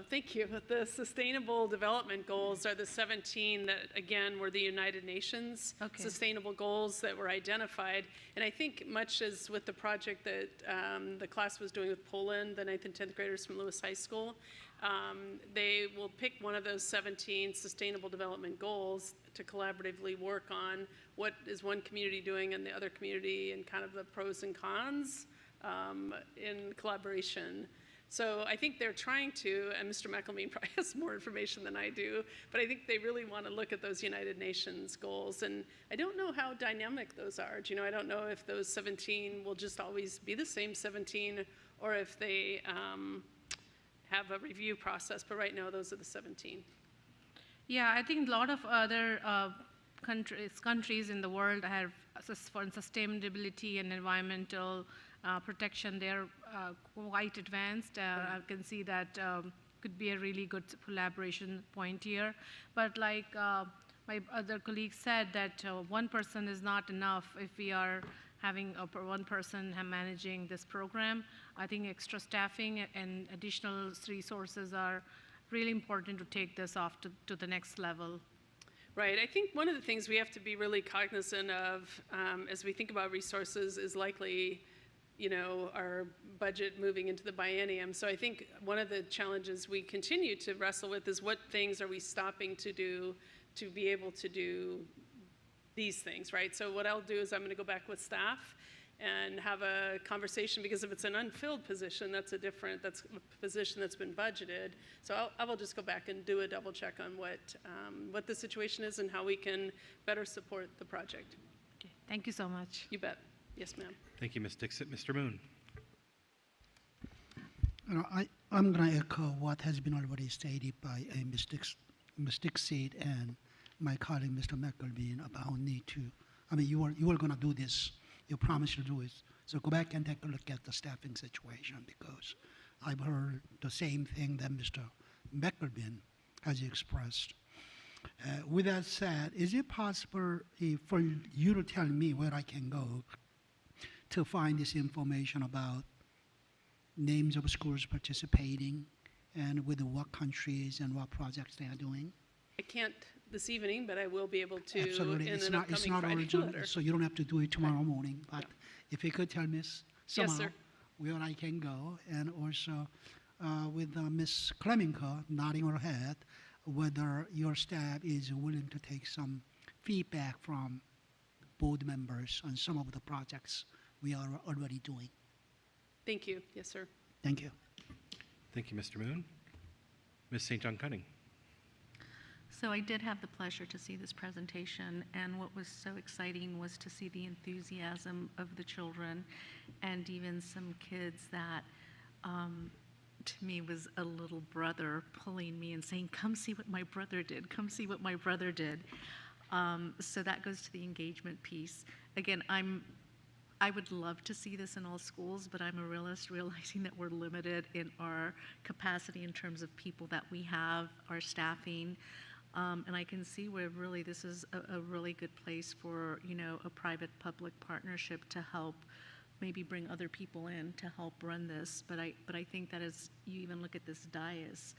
Speaker 20: thank you, but the Sustainable Development Goals are the 17 that, again, were the United Nations Sustainable Goals that were identified. And I think much as with the project that the class was doing with Poland, the 9th and 10th graders from Lewis High School, they will pick one of those 17 Sustainable Development Goals to collaboratively work on what is one community doing and the other community, and kind of the pros and cons in collaboration. So I think they're trying to, and Mr. McElmeen probably has more information than I do, but I think they really want to look at those United Nations goals. And I don't know how dynamic those are. I don't know if those 17 will just always be the same 17, or if they have a review process, but right now those are the 17.
Speaker 4: Yeah, I think a lot of other countries in the world have, for sustainability and environmental protection, they're quite advanced. I can see that could be a really good collaboration point here. But like my other colleagues said, that one person is not enough if we are having one person managing this program. I think extra staffing and additional resources are really important to take this off to the next level.
Speaker 20: Right. I think one of the things we have to be really cognizant of as we think about resources is likely, our budget moving into the biennium. So I think one of the challenges we continue to wrestle with is what things are we stopping to do to be able to do these things, right? So what I'll do is I'm going to go back with staff and have a conversation, because if it's an unfilled position, that's a position that's been budgeted. So I will just go back and do a double check on what the situation is and how we can better support the project.
Speaker 4: Okay. Thank you so much.
Speaker 20: You bet. Yes, ma'am.
Speaker 2: Thank you, Ms. Dixit. Mr. Moon.
Speaker 16: I I'm going to echo what has been already stated by Ms. Dixit and my colleague, Mr. McElveen, about need to, I mean, you were going to do this. You promised to do it. So go back and take a look at the staffing situation, because I've heard the same thing that Mr. McElveen has expressed. With that said, is it possible for you to tell me where I can go to find this information about names of schools participating and with what countries and what projects they are doing?
Speaker 20: I can't this evening, but I will be able to
Speaker 16: Absolutely.
Speaker 20: in
Speaker 16: It's
Speaker 20: an
Speaker 16: not, it's
Speaker 20: upcoming
Speaker 16: not
Speaker 20: Friday
Speaker 16: urgent,
Speaker 20: letter.
Speaker 16: so you don't have to do it tomorrow morning. But if you could tell me somehow
Speaker 20: sir.
Speaker 16: where I can go, and also with Ms. Klemenko nodding her head, whether your staff is willing to take some feedback from board members on some of the projects we are already doing.
Speaker 20: Thank you. Yes, sir.
Speaker 16: Thank you.
Speaker 2: Thank you, Mr. Moon. Ms. St. John Cunning.
Speaker 6: So I did have the pleasure to see this presentation, and what was so exciting was to see the enthusiasm of the children, and even some kids that to me was a little brother pulling me and saying, come see what my brother did, come see what my brother did. So that goes to the engagement piece. Again, I would love to see this in all schools, but I'm a realist, realizing that we're limited in our capacity in terms of people that we have, our staffing. And I can see where really this is a really good place for, you know, a private-public partnership to help maybe bring other people in to help run this. But I think that as you even look at this dais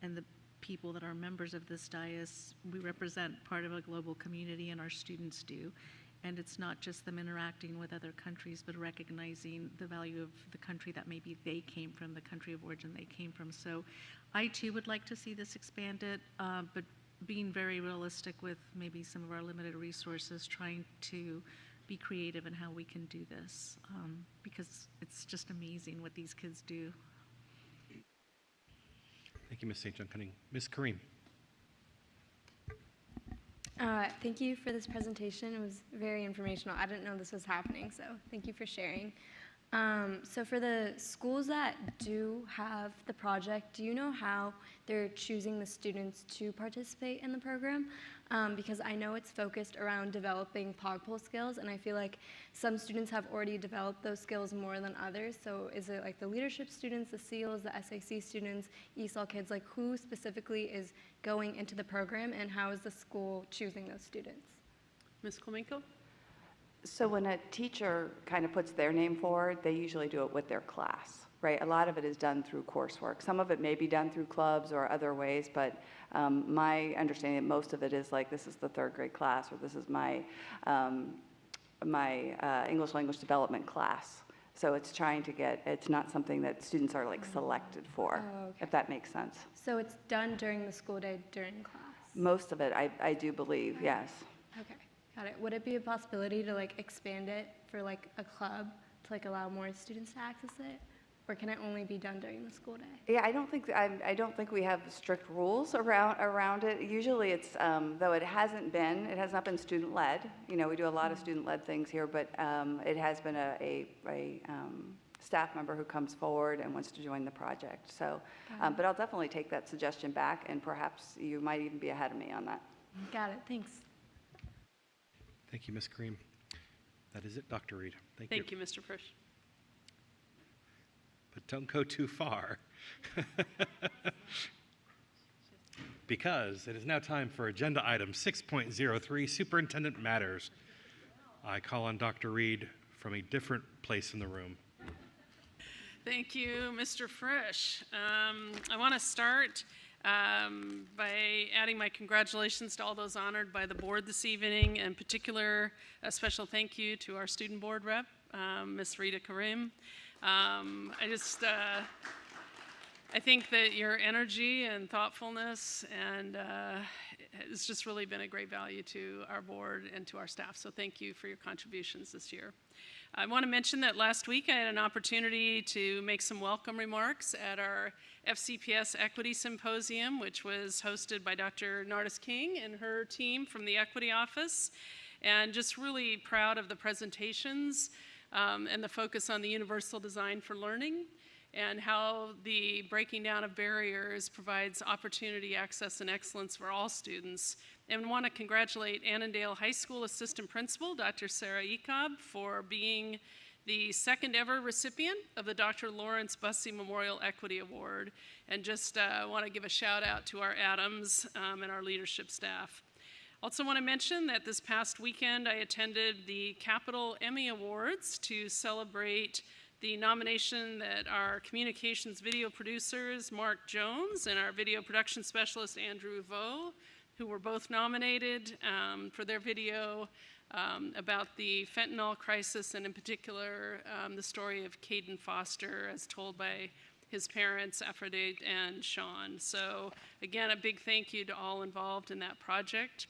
Speaker 6: and the people that are members of this dais, we represent part of a global community, and our students do. And it's not just them interacting with other countries, but recognizing the value of the country that maybe they came from, the country of origin they came from. So I too would like to see this expanded, but being very realistic with maybe some of our limited resources, trying to be creative in how we can do this, because it's just amazing what these kids do.
Speaker 2: Thank you, Ms. St. John Cunning. Ms. Kareem.
Speaker 5: Thank you for this presentation. It was very informational. I didn't know this was happening, so thank you for sharing. So for the schools that do have the project, do you know how they're choosing the students to participate in the program? Because I know it's focused around developing POG skills, and I feel like some students have already developed those skills more than others. So is it like the leadership students, the SEALs, the SAC students, ESOL kids, like who specifically is going into the program, and how is the school choosing those students?
Speaker 20: Ms. Klemenko?
Speaker 9: So when a teacher kind of puts their name forward, they usually do it with their class, right? A lot of it is done through coursework. Some of it may be done through clubs or other ways, but my understanding that most of it is like, this is the third grade class, or this is my English language development class. So it's trying to get, it's not something that students are like selected for, if that makes sense.
Speaker 5: So it's done during the school day, during class?
Speaker 9: Most of it, I do believe, yes.
Speaker 5: Okay, got it. Would it be a possibility to like expand it for like a club to like allow more students to access it? Or can it only be done during the school day?
Speaker 9: Yeah, I don't think we have strict rules around it. Usually it's, though it has not been student-led. You know, we do a lot of student-led things here, but it has been a staff member who comes forward and wants to join the project. So, but I'll definitely take that suggestion back, and perhaps you might even be ahead of me on that.
Speaker 5: Got it, thanks.
Speaker 2: Thank you, Ms. Kareem. That is it, Dr. Reed.
Speaker 20: Thank you, Mr. Frisch.
Speaker 2: But don't go too far. Because it is now time for agenda item 6.03, Superintendent Matters. I call on Dr. Reed from a different place in the room.
Speaker 20: Thank you, Mr. Frisch. I want to start by adding my congratulations to all those honored by the board this evening. In particular, a special thank you to our student board rep, Ms. Rita Karim. I think that your energy and thoughtfulness and has just really been a great value to our board and to our staff. So thank you for your contributions this year. I want to mention that last week I had an opportunity to make some welcome remarks at our FCPS Equity Symposium, which was hosted by Dr. Nardis King and her team from the Equity Office, and just really proud of the presentations and the focus on the universal design for learning. and how the breaking down of barriers provides opportunity, access, and excellence for all students. And want to congratulate Annandale High School Assistant Principal, Dr. Sarah Ecob, for being the second ever recipient of the Dr. Lawrence Bussey Memorial Equity Award. And just want to give a shout out to our Adams and our leadership staff. Also want to mention that this past weekend I attended the Capital Emmy Awards to celebrate the nomination that our communications video producers, Mark Jones, and our video production specialist, Andrew Vo, who were both nominated for their video about the fentanyl crisis, and in particular, the story of Caden Foster as told by his parents, Aphrodite and Sean. So again, a big thank you to all involved in that project.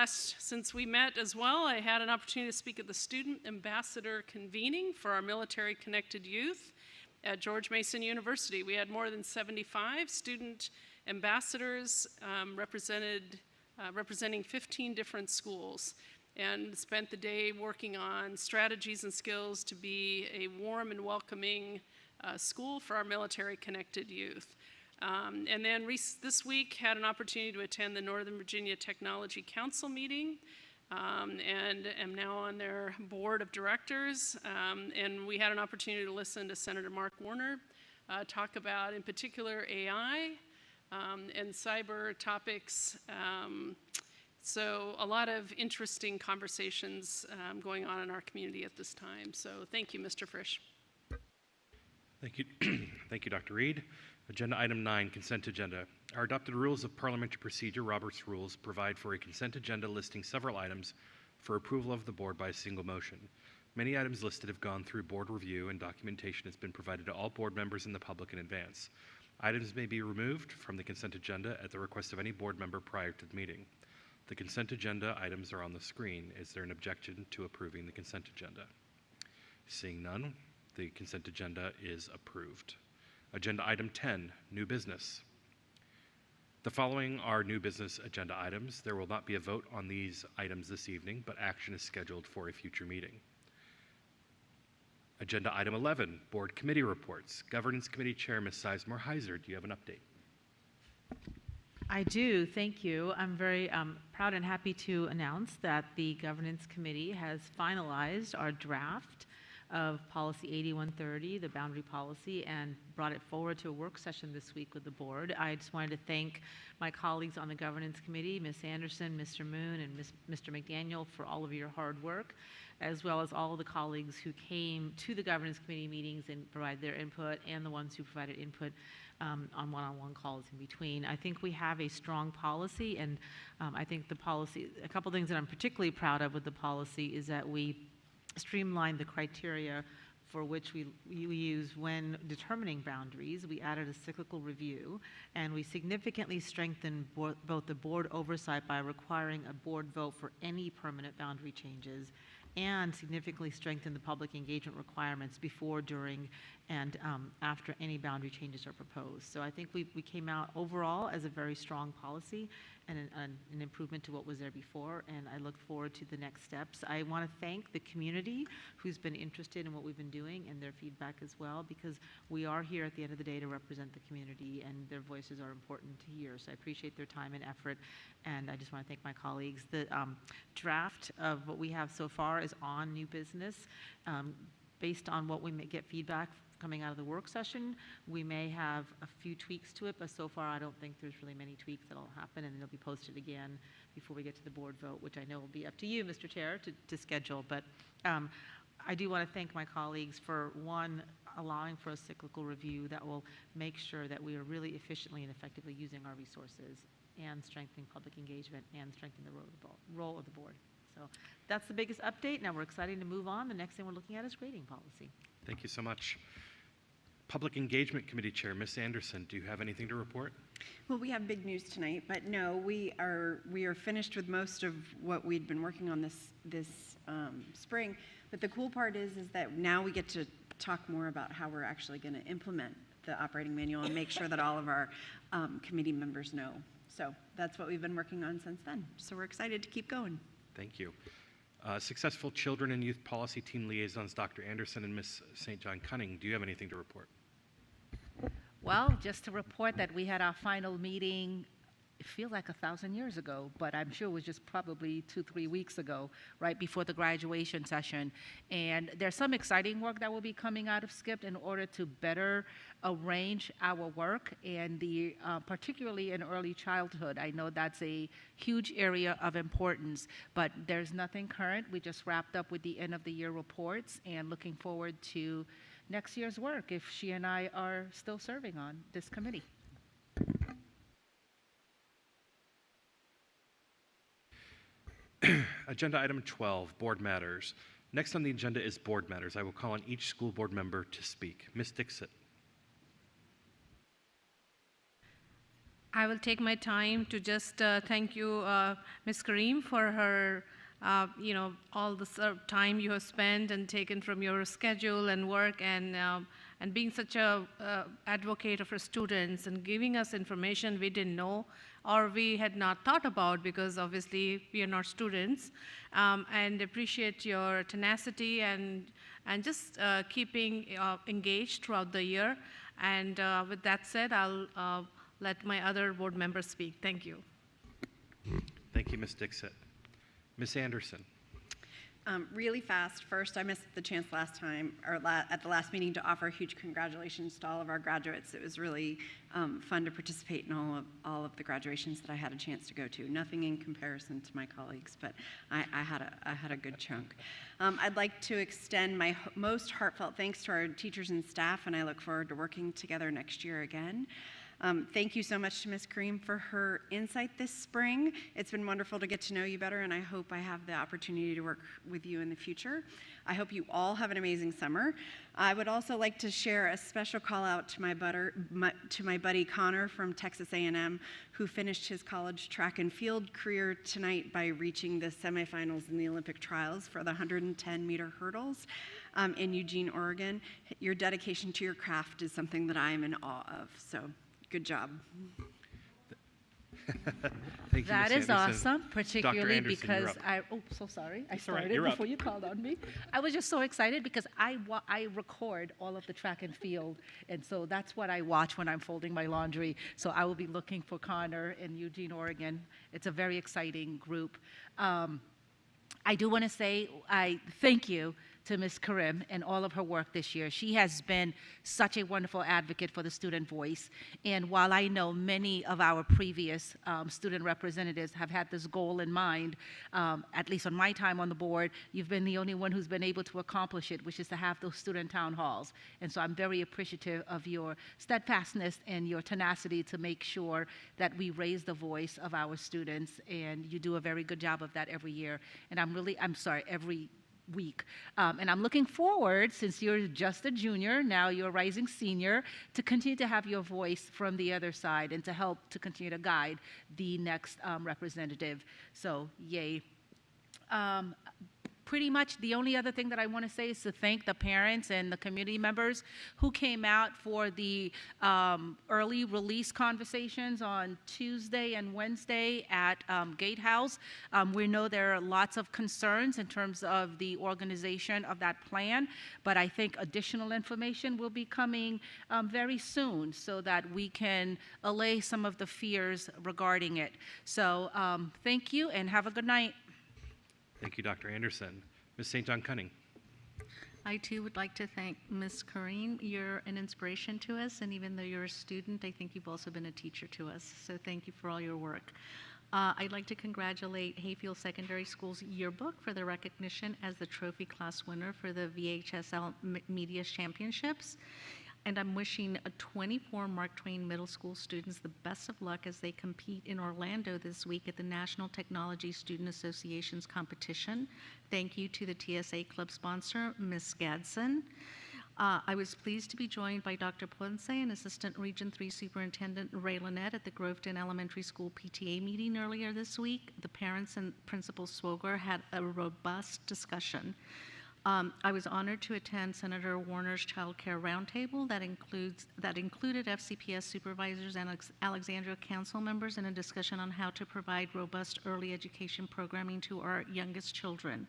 Speaker 20: Since we met as well, I had an opportunity to speak at the Student Ambassador Convening for our Military Connected Youth at George Mason University. We had more than 75 student ambassadors representing 15 different schools, and spent the day working on strategies and skills to be a warm and welcoming school for our military connected youth. And then this week had an opportunity to attend the Northern Virginia Technology Council meeting, and am now on their board of directors. And we had an opportunity to listen to Senator Mark Warner talk about, in particular, AI and cyber topics. So a lot of interesting conversations going on in our community at this time. So thank you, Mr. Frisch.
Speaker 2: Thank you, thank you, Dr. Reed. Agenda item 9, consent agenda. Our adopted rules of parliamentary procedure, Robert's Rules, provide for a consent agenda listing several items for approval of the board by a single motion. Many items listed have gone through board review, and documentation has been provided to all board members and the public in advance. Items may be removed from the consent agenda at the request of any board member prior to the meeting. The consent agenda items are on the screen. Is there an objection to approving the consent agenda? Seeing none, the consent agenda is approved. Agenda item 10, new business. The following are new business agenda items. There will not be a vote on these items this evening, but action is scheduled for a future meeting. Agenda item 11, board committee reports. Governance Committee Chair, Ms. Sizemore Heiser, do you have an update?
Speaker 18: I do, thank you. I'm very proud and happy to announce that the Governance Committee has finalized our draft of Policy 8130, the boundary policy, and brought it forward to a work session this week with the board. I just wanted to thank my colleagues on the Governance Committee, Ms. Anderson, Mr. Moon, and Mr. McDaniel for all of your hard work, as well as all of the colleagues who came to the Governance Committee meetings and provided their input, and the ones who provided input on one-on-one calls in between. I think we have a strong policy, and I think the policy, a couple things that I'm particularly proud of with the policy is that we streamlined the criteria for which we use when determining boundaries. We added a cyclical review, and we significantly strengthened both the board oversight by requiring a board vote for any permanent boundary changes, and significantly strengthened the public engagement requirements before, during, and after any boundary changes are proposed. So I think we came out overall as a very strong policy and an improvement to what was there before, and I look forward to the next steps. I want to thank the community who's been interested in what we've been doing and their feedback as well, because we are here at the end of the day to represent the community, and their voices are important to hear. So I appreciate their time and effort, and I just want to thank my colleagues. The draft of what we have so far is on new business. Based on what we may get feedback coming out of the work session, we may have a few tweaks to it, but so far I don't think there's really many tweaks that'll happen, and it'll be posted again before we get to the board vote, which I know will be up to you, Mr. Chair, to schedule. But I do want to thank my colleagues for, one, allowing for a cyclical review that will make sure that we are really efficiently and effectively using our resources, and strengthening public engagement, and strengthening the role of the board. So that's the biggest update. Now we're excited to move on. The next thing we're looking at is grading policy.
Speaker 2: Thank you so much. Public Engagement Committee Chair, Ms. Anderson, do you have anything to report?
Speaker 1: Well, we have big news tonight, but no, we are finished with most of what we'd been working on this spring. But the cool part is that now we get to talk more about how we're actually going to implement the operating manual and make sure that all of our committee members know. So that's what we've been working on since then. So we're excited to keep going.
Speaker 2: Thank you. Successful Children and Youth Policy Team Liaisons, Dr. Anderson and Ms. St. John Cunning, do you have anything to report?
Speaker 19: Well, just to report that we had our final meeting, it feels like 1,000 years ago, but I'm sure it was just probably 2-3 weeks ago, right before the graduation session. And there's some exciting work that will be coming out of SCIP in order to better arrange our work, and particularly in early childhood. I know that's a huge area of importance, but there's nothing current. We just wrapped up with the end of the year reports and looking forward to next year's work if she and I are still serving on this committee.
Speaker 2: Agenda item 12, board matters. Next on the agenda is board matters. I will call on each school board member to speak. Ms. Dixit.
Speaker 4: I will take my time to just thank you, Ms. Kareem, for her, all the time you have spent and taken from your schedule and work, and being such a advocate of our students and giving us information we didn't know or we had not thought about, because obviously we are not students, and appreciate your tenacity and just keeping engaged throughout the year. And with that said, I'll let my other board members speak. Thank you.
Speaker 2: Thank you, Ms. Dixit. Ms. Anderson.
Speaker 1: Really fast, first, I missed the chance last time, or at the last meeting, to offer huge congratulations to all of our graduates. It was really fun to participate in all of the graduations that I had a chance to go to. Nothing in comparison to my colleagues, but I had a good chunk. I'd like to extend my most heartfelt thanks to our teachers and staff, and I look forward to working together next year again. Thank you so much to Ms. Kareem for her insight this spring. It's been wonderful to get to know you better, and I hope I have the opportunity to work with you in the future. I hope you all have an amazing summer. I would also like to share a special call out to my buddy Connor from Texas A&M, who finished his college track and field career tonight by reaching the semifinals in the Olympic trials for the 110-meter hurdles in Eugene, Oregon. Your dedication to your craft is something that I am in awe of. So. Good job.
Speaker 2: Thank you,
Speaker 19: That
Speaker 2: Ms.
Speaker 19: is
Speaker 2: Anderson.
Speaker 19: awesome, particularly
Speaker 2: Anderson,
Speaker 19: because
Speaker 2: you're
Speaker 19: sorry. I
Speaker 2: It's all right,
Speaker 19: started
Speaker 2: you're up.
Speaker 19: before you called on me. I was just so excited because I record all of the track and field, and so that's what I watch when I'm folding my laundry. So I will be looking for Connor in Eugene, Oregon. It's a very exciting group. I do want to say I thank you to Ms. Karim and all of her work this year. She has been such a wonderful advocate for the student voice. And while I know many of our previous student representatives have had this goal in mind, at least on my time on the board, you've been the only one who's been able to accomplish it, which is to have those student town halls. And so I'm very appreciative of your steadfastness and your tenacity to make sure that we raise the voice of our students. And you do a very good job of that every year. And every week. And I'm looking forward, since you're just a junior, now you're a rising senior, to continue to have your voice from the other side and to help to continue to guide the next representative. So, yay. Pretty much the only other thing that I want to say is to thank the parents and the community members who came out for the early release conversations on Tuesday and Wednesday at Gatehouse. We know there are lots of concerns in terms of the organization of that plan, but I think additional information will be coming very soon so that we can allay some of the fears regarding it. So thank you and have a good night.
Speaker 2: Thank you, Dr. Anderson. Ms. St. John Cunning.
Speaker 6: I too would like to thank Ms. Kareem. You're an inspiration to us, and even though you're a student, I think you've also been a teacher to us. So thank you for all your work. I'd like to congratulate Hayfield Secondary School's yearbook for the recognition as the trophy class winner for the VHSL Media Championships. And I'm wishing 24 Mark Twain Middle School students the best of luck as they compete in Orlando this week at the National Technology Student Association's competition. Thank you to the TSA Club sponsor, Ms. Gadsden. I was pleased to be joined by Dr. Ponce and Assistant Region 3 Superintendent Ray Lynette at the Groveton Elementary School PTA meeting earlier this week. The parents and Principal Swoger had a robust discussion. I was honored to attend Senator Warner's Child Care Roundtable that included FCPS supervisors and Alexandria Council members in a discussion on how to provide robust early education programming to our youngest children.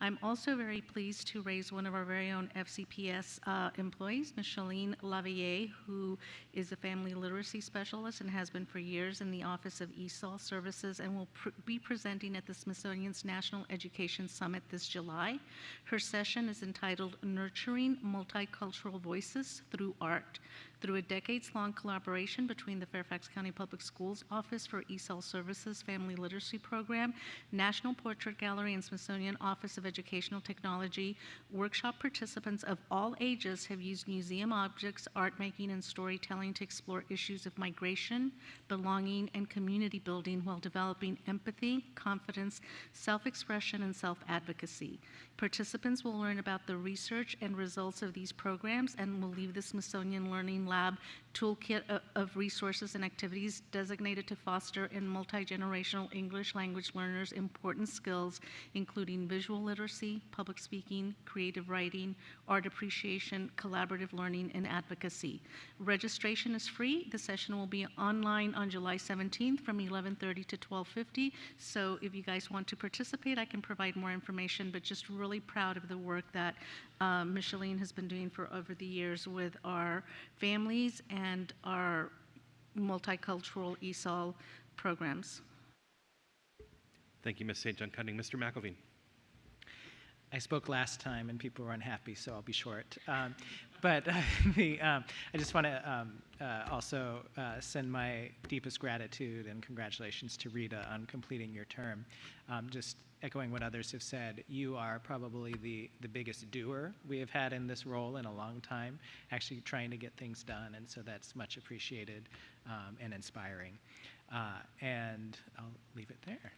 Speaker 6: I'm also very pleased to raise one of our very own FCPS employees, Ms. Shalene Lavier, who is a family literacy specialist and has been for years in the Office of ESOL Services and will be presenting at the Smithsonian's National Education Summit this July. Her session is entitled Nurturing Multicultural Voices Through Art. Through a decades-long collaboration between the Fairfax County Public Schools Office for ESOL Services Family Literacy Program, National Portrait Gallery, and Smithsonian Office of Educational Technology, workshop participants of all ages have used museum objects, art making, and storytelling to explore issues of migration, belonging, and community building while developing empathy, confidence, self-expression, and self-advocacy. Participants will learn about the research and results of these programs and will leave the Smithsonian Learning Lab toolkit of resources and activities designated to foster in multi-generational English language learners important skills, including visual literacy, public speaking, creative writing, art appreciation, collaborative learning, and advocacy. Registration is free. The session will be online on July 17th from 11:30 to 12:50. So if you guys want to participate, I can provide more information, but just really proud of the work that Micheline has been doing for over the years with our families and our multicultural ESOL programs.
Speaker 2: Thank you, Ms. St. John Cunning. Mr. McElveen.
Speaker 13: I spoke last time and people were unhappy, so I'll be short. But I just want to also send my deepest gratitude and congratulations to Rita on completing your term. Just echoing what others have said, you are probably the biggest doer we have had in this role in a long time, actually trying to get things done, and so that's much appreciated and inspiring. And I'll leave it there.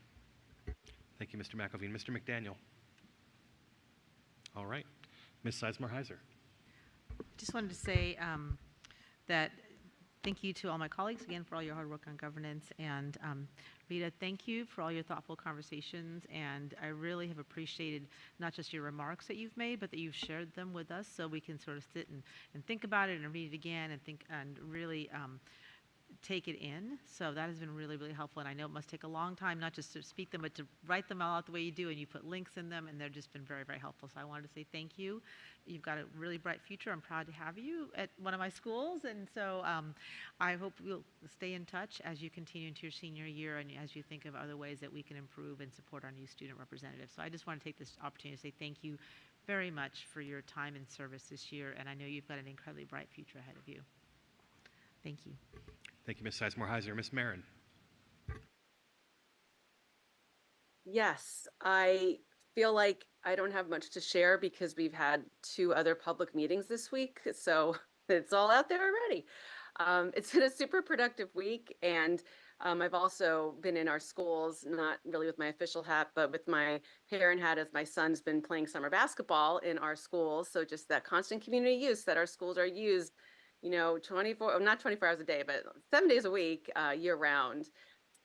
Speaker 2: Thank you, Mr. McElveen. Mr. McDaniel. All right. Ms. Sizemore-Heiser.
Speaker 18: Just wanted to say that thank you to all my colleagues again for all your hard work on governance, and Rita, thank you for all your thoughtful conversations, and I really have appreciated not just your remarks that you've made, but that you've shared them with us so we can sort of sit and think about it and read it again and think and really take it in. So that has been really, really helpful, and I know it must take a long time not just to speak them, but to write them all out the way you do, and you put links in them, and they've just been very, very helpful. So I wanted to say thank you. You've got a really bright future. I'm proud to have you at one of my schools, and so I hope we'll stay in touch as you continue into your senior year and as you think of other ways that we can improve and support our new student representatives. So I just want to take this opportunity to say thank you very much for your time and service this year, and I know you've got an incredibly bright future ahead of you. Thank you.
Speaker 2: Thank you, Ms. Sizemore-Heiser. Ms. Marin.
Speaker 7: Yes, I feel like I don't have much to share because we've had 2 other public meetings this week, so it's all out there already. It's been a super productive week, and I've also been in our schools, not really with my official hat, but with my parent hat, as my son's been playing summer basketball in our schools. So just that constant community use that our schools are used, you know, not 24 hours a day, but 7 days a week, year round.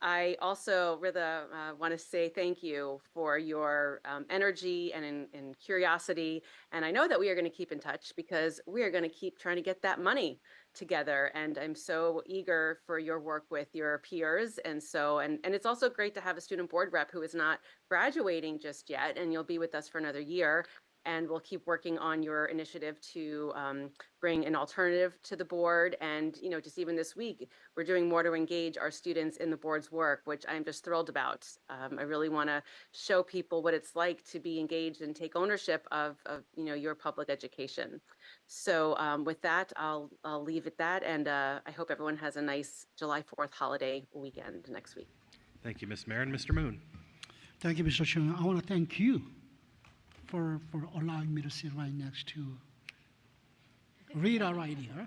Speaker 7: I also, Rita, want to say thank you for your energy and curiosity. And I know that we are going to keep in touch because we are going to keep trying to get that money together. And I'm so eager for your work with your peers. And so, and it's also great to have a student board rep who is not graduating just yet, and you'll be with us for another year. And we'll keep working on your initiative to bring an alternative to the board. And, you know, just even this week, we're doing more to engage our students in the board's work, which I'm just thrilled about. I really want to show people what it's like to be engaged and take ownership of you know, your public education. So with that, I'll leave it that. And I hope everyone has a nice July 4th holiday weekend next week.
Speaker 2: Thank you, Ms. Marin. Mr. Moon.
Speaker 16: Thank you, Mr. Chairman. I want to thank you for allowing me to sit right next to Rita right here.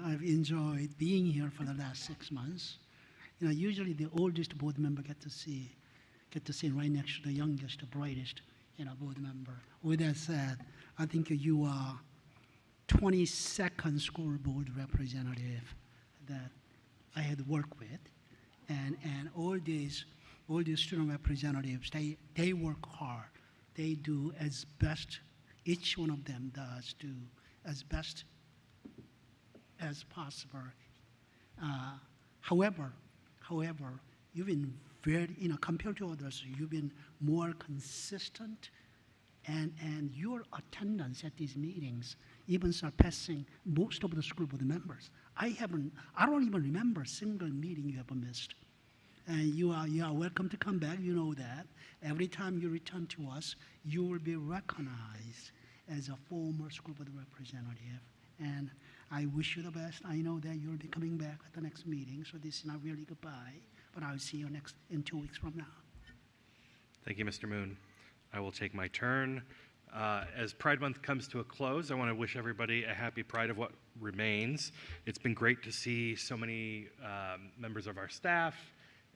Speaker 16: I've enjoyed being here for the last 6 months. You know, usually the oldest board member get to sit right next to the youngest, the brightest, you know, board member. With that said, I think you are 22nd school board representative that I had worked with, and all these student representatives, they work hard. They do as best, each one of them does do as best as possible. However, you've been very, you know, compared to others, you've been more consistent And your attendance at these meetings even surpassing most of the school board members. I don't even remember a single meeting you ever missed. And you are welcome to come back, you know that. Every time you return to us, you will be recognized as a former school board representative. And I wish you the best. I know that you'll be coming back at the next meeting, so this is not really goodbye, but I'll see you in 2 weeks from now.
Speaker 2: Thank you, Mr. Moon. I will take my turn. As Pride Month comes to a close, I want to wish everybody a happy Pride of what remains. It's been great to see so many members of our staff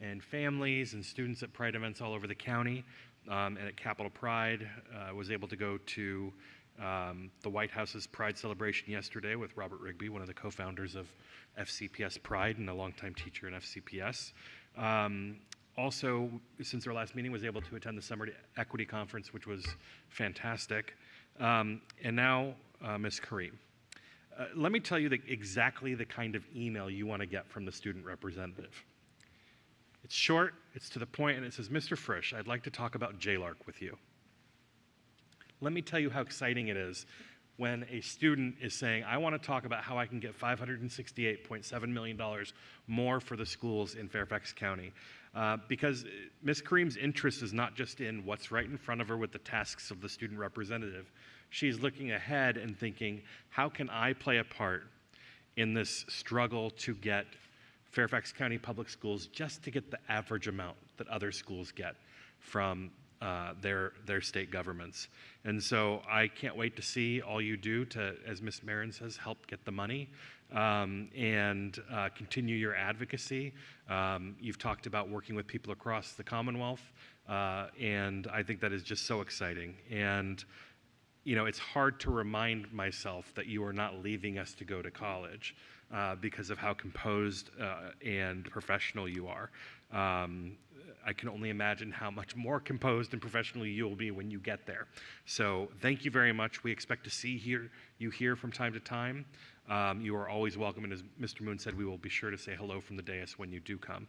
Speaker 2: and families and students at Pride events all over the county. And at Capitol Pride, was able to go to the White House's Pride celebration yesterday with Robert Rigby, one of the co-founders of FCPS Pride and a longtime teacher in FCPS. Also, since our last meeting, was able to attend the Summer Equity Conference, which was fantastic. And now, Ms. Kareem, let me tell you exactly the kind of email you want to get from the student representative. It's short, it's to the point, and it says, Mr. Frisch, I'd like to talk about JLARC with you. Let me tell you how exciting it is when a student is saying, I want to talk about how I can get $568.7 million more for the schools in Fairfax County. Because Ms. Kareem's interest is not just in what's right in front of her with the tasks of the student representative. She's looking ahead and thinking, how can I play a part in this struggle to get Fairfax County Public Schools just to get the average amount that other schools get from their state governments. And so I can't wait to see all you do to, as Ms. Marin says, help get the money and continue your advocacy. You've talked about working with people across the Commonwealth, and I think that is just so exciting. And you know, it's hard to remind myself that you are not leaving us to go to college because of how composed and professional you are. I can only imagine how much more composed and professional you will be when you get there. So thank you very much. We expect to see you here from time to time. You are always welcome, and as Mr. Moon said, we will be sure to say hello from the dais when you do come.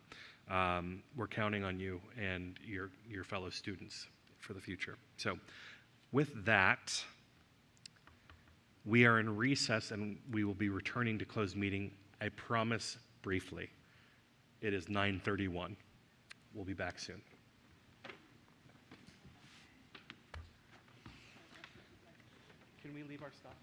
Speaker 2: We're counting on you and your fellow students for the future. So with that, we are in recess and we will be returning to closed meeting, I promise, briefly. It is 9:31. We'll be back soon. Can we leave our stuff?